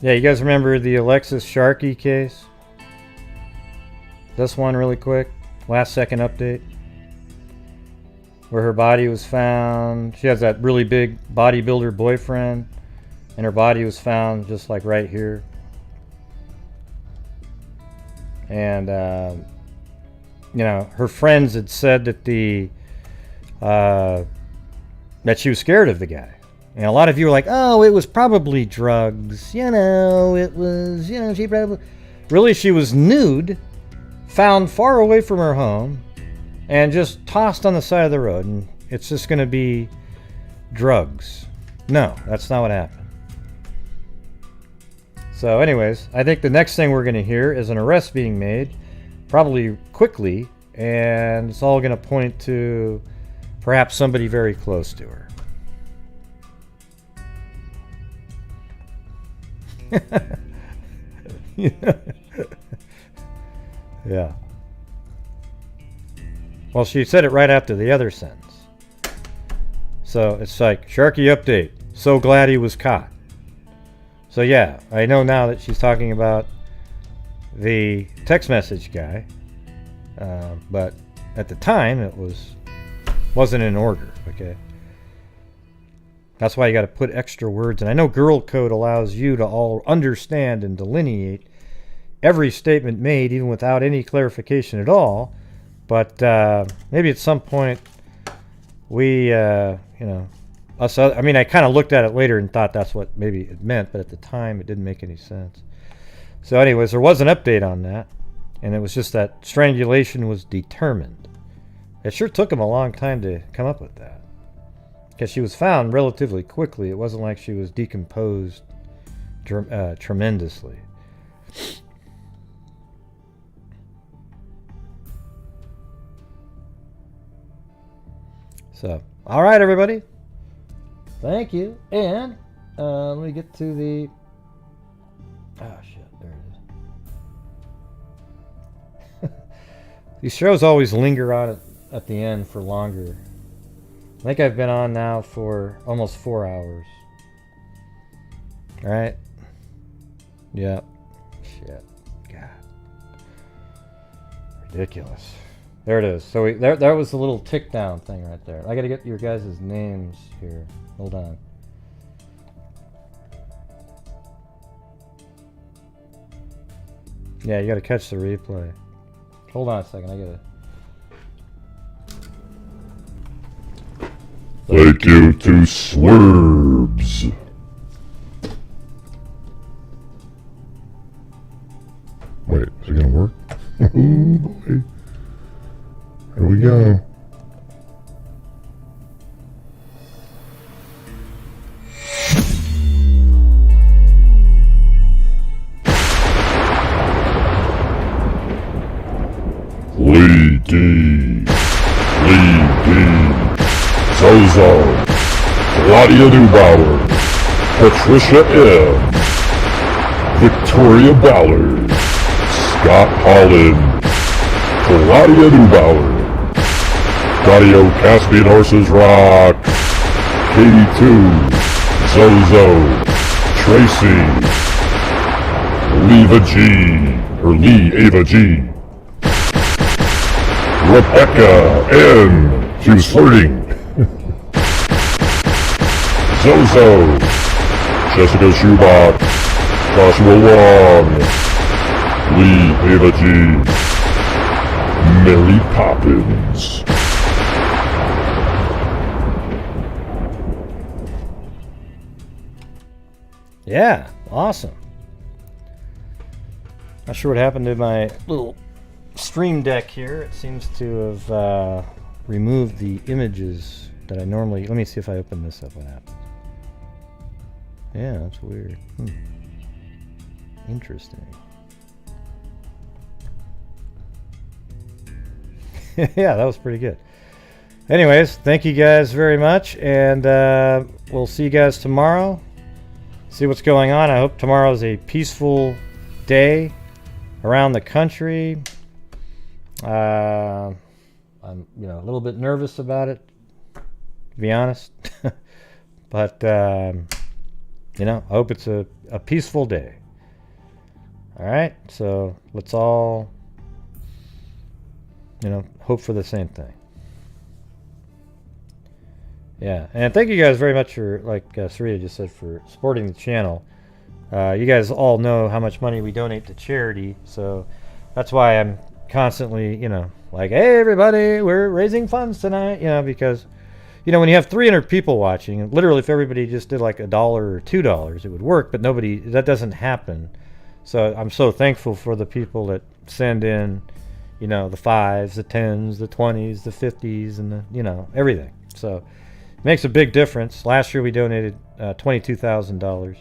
Yeah, you guys remember the Alexis Sharkey case? This one really quick. Last second update. Where her body was found. She has that really big bodybuilder boyfriend. And her body was found just like right here. And, you know, her friends had said that that she was scared of the guy. And a lot of you were like, oh, it was probably drugs. You know, it was, you know, she probably... Really, she was nude, found far away from her home, and just tossed on the side of the road. And it's just going to be drugs. No, that's not what happened. So anyways, I think the next thing we're going to hear is an arrest being made, probably quickly, and it's all going to point to perhaps somebody very close to her. Yeah. Well, she said it right after the other sentence. So it's like, Sharky update. So glad he was caught. So yeah, I know now that she's talking about the text message guy. But at the time, it wasn't in order, okay? That's why you got to put extra words. And I know Girl Code allows you to all understand and delineate every statement made, even without any clarification at all. But maybe at some point, we, you know, us. I mean, I kind of looked at it later and thought that's what maybe it meant, but at the time, it didn't make any sense. So anyways, there was an update on that. And it was just that strangulation was determined. It sure took him a long time to come up with that. Because she was found relatively quickly. It wasn't like she was decomposed tremendously. So, all right, everybody. Thank you. And let me get to the... Oh, shit. There it is. These shows always linger on at the end for longer. I think I've been on now for almost 4 hours. All right? Yep. Shit. God. Ridiculous. There it is. So there was the little tick down thing right there. I got to get your guys' names here. Hold on. Yeah, you got to catch the replay. Hold on a second. I got to... Thank you to Swerves. Wait, is it gonna work? Oh boy. Here we go. Lady. Zozo, Claudia Neubauer, Patricia M, Victoria Ballard, Scott Holland, Claudia Neubauer, Dario Caspian Horses Rock, Katie 2, Zozo, Tracy, Lee Ava G, Rebecca, and she was flirting. Zozo, Jessica Schubach, Joshua Long, Lee Ava G, Mary Poppins. Yeah, awesome. Not sure what happened to my little stream deck here. It seems to have removed the images that I normally... Let me see if I open this up. What happens? Yeah, that's weird. Interesting. Yeah, that was pretty good. Anyways, thank you guys very much, and we'll see you guys tomorrow. See what's going on. I hope tomorrow is a peaceful day around the country. I'm a little bit nervous about it, to be honest. But I hope it's a peaceful day. All right, so let's all hope for the same thing. Yeah, and thank you guys very much for, like Sarita just said, for supporting the channel. You guys all know how much money we donate to charity, so that's why I'm constantly, like, hey everybody, we're raising funds tonight, because, when you have 300 people watching, literally if everybody just did like $1 or $2, it would work, but that doesn't happen. So I'm so thankful for the people that send in, the 5s, the 10s, the 20s, the 50s, and the, everything. So it makes a big difference. Last year we donated $22,000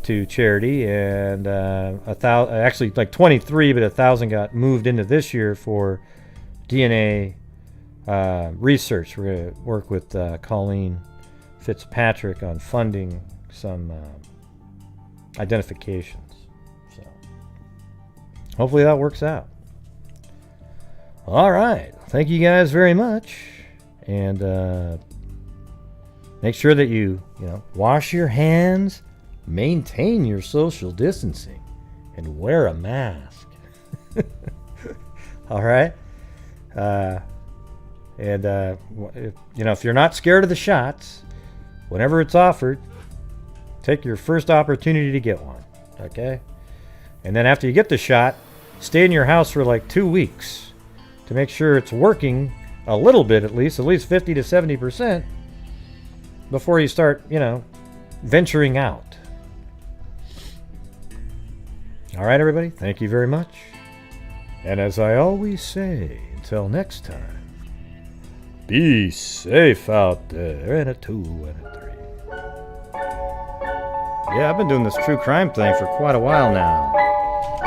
to charity, and actually like 23, but 1,000 got moved into this year for DNA research. We're going to work with Colleen Fitzpatrick on funding some identifications. So hopefully that works out. All right, thank you guys very much, and make sure that you wash your hands, maintain your social distancing, and wear a mask. All right, and if you're not scared of the shots, whenever it's offered, take your first opportunity to get one. Okay, and then after you get the shot, stay in your house for like 2 weeks to make sure it's working a little bit, at least 50 to 70%, before you start venturing out. All right, everybody, thank you very much. And as I always say, until next time, be safe out there. And a 2 and a 3. Yeah, I've been doing this true crime thing for quite a while now.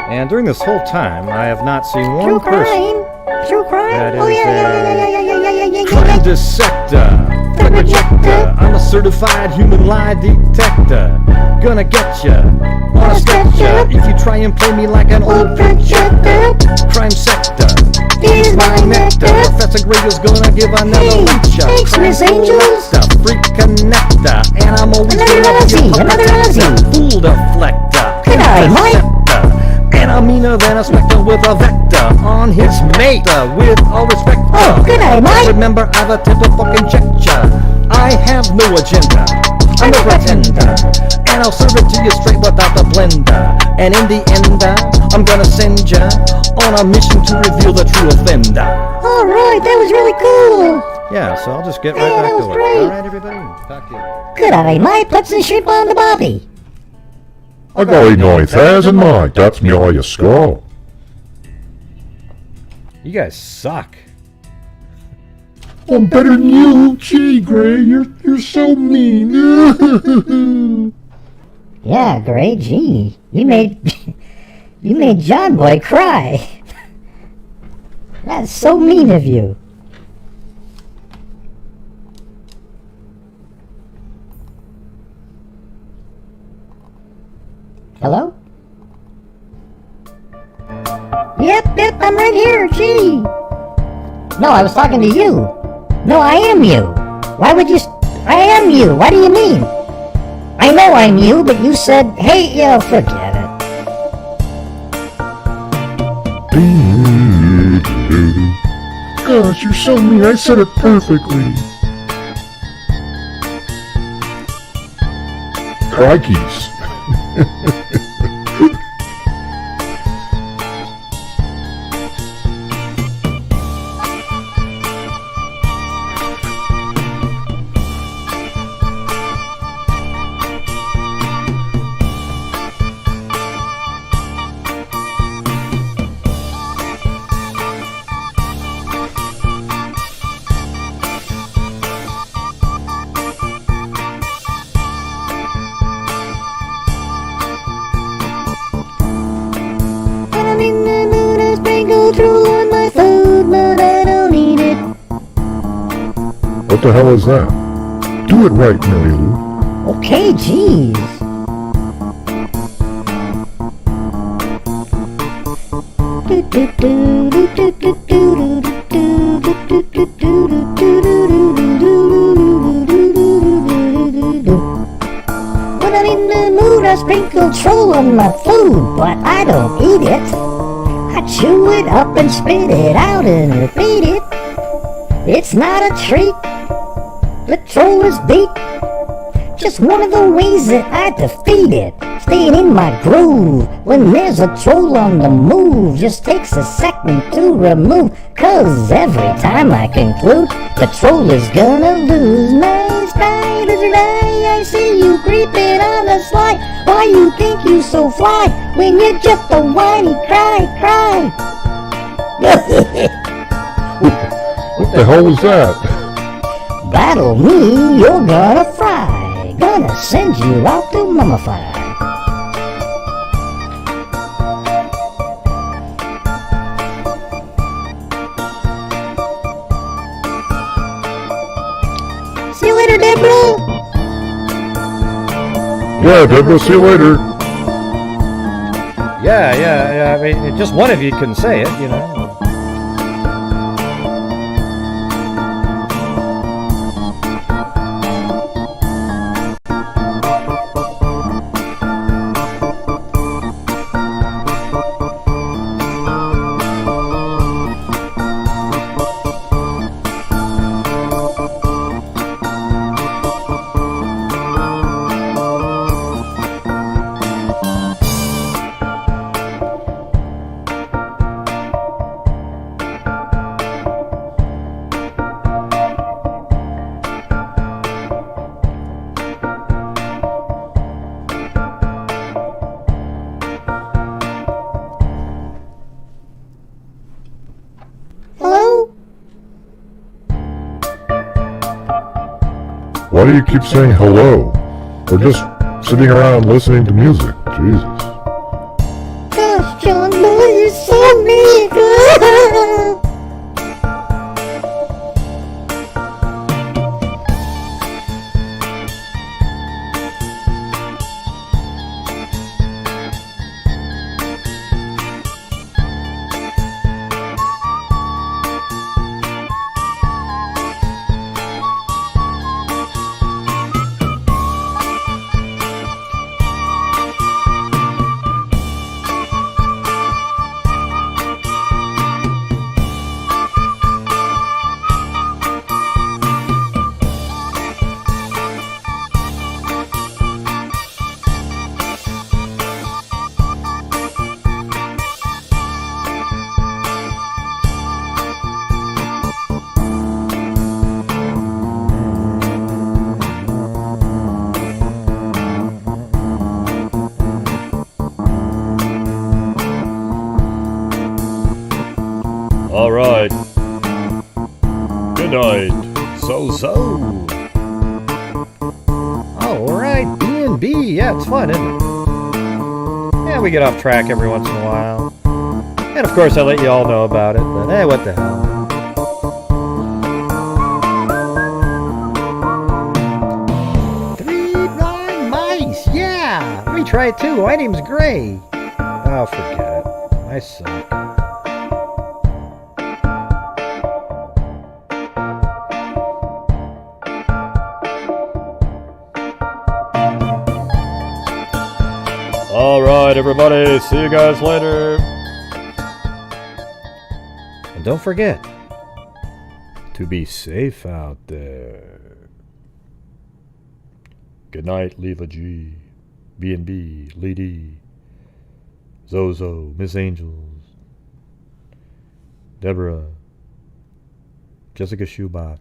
And during this whole time, I have not seen one person True crime? that Oh, is yeah. crime dissector, thug rejector. I'm a certified human lie detector. Gonna get ya on a stretcher if you try and play me like an old projector. Crime sector is my nectar. Professor Grader's gonna give another lecture. Thanks, Miss Angels. The freak connector, and I'm always Another Aussie. Fool deflector. Good night, Mike. And I'm meaner than a spectre with a vector on his mate. With all respect, Oh, good night, Mike. remember I've a tip to fucking check ya. I have no agenda, I'm no pretender, and I'll serve it to you straight without the blender. And in the end, I'm gonna send ya on a mission to reveal the true offender. All right, that was really cool. Yeah, so I'll just get right Yeah, back that to was it. great. All right, everybody, talk to you. Good night, Mike. Put some shrimp on the bobby. I got 89,000, Mike. That's me all your score. You guys suck. I'm better than you. Gee, Gray, you're so mean. Yeah, Gray, gee. You made John Boy cry. That's so mean of you. Hello? Yep, I'm right here, gee. No, I was talking to you. No, I am you. Why would you... I am you. What do you mean? I know I'm you, but you said, hey, yeah, forget it. Do-do-do-do. Gosh, you're so mean. I said it perfectly. Crikeys. What the hell is that? Do it right, Mary Lou. Okay, jeez. When I'm in the mood, I sprinkle troll on my food, but I don't eat it. I chew it up and spit it out and repeat it. It's not a treat. The troll is beat. Just one of the ways that I defeat it. Staying in my groove. When there's a troll on the move, just takes a second to remove. Cause every time I conclude, the troll is gonna lose. Nice guy, lizard eye, I see you creeping on the slide. Why you think you so fly when you're just a whiny cry? What the hell was that? Battle me, you're gonna fry. Gonna send you out to mummify. See you later, Deborah. Yeah, Deborah, see you later. Yeah. I mean, just one of you can say it, you know. Why do you keep saying hello? We're just sitting around listening to music. Jesus. Gosh, John, you're so mean. All right. Good night. So. All right, B&B. Yeah, it's fun, isn't it? Yeah, we get off track every once in a while. And of course, I let you all know about it, but hey, what the hell. Three blind mice. Yeah. Let me try it too. My name's Gray. Oh, forget it. I suck. All right, everybody. See you guys later. don't forget to be safe out there. Good night, Leva G, B&B, Lady, Zozo, Miss Angels, Deborah, Jessica Schubach.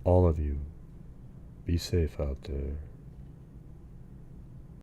All of you, be safe out there.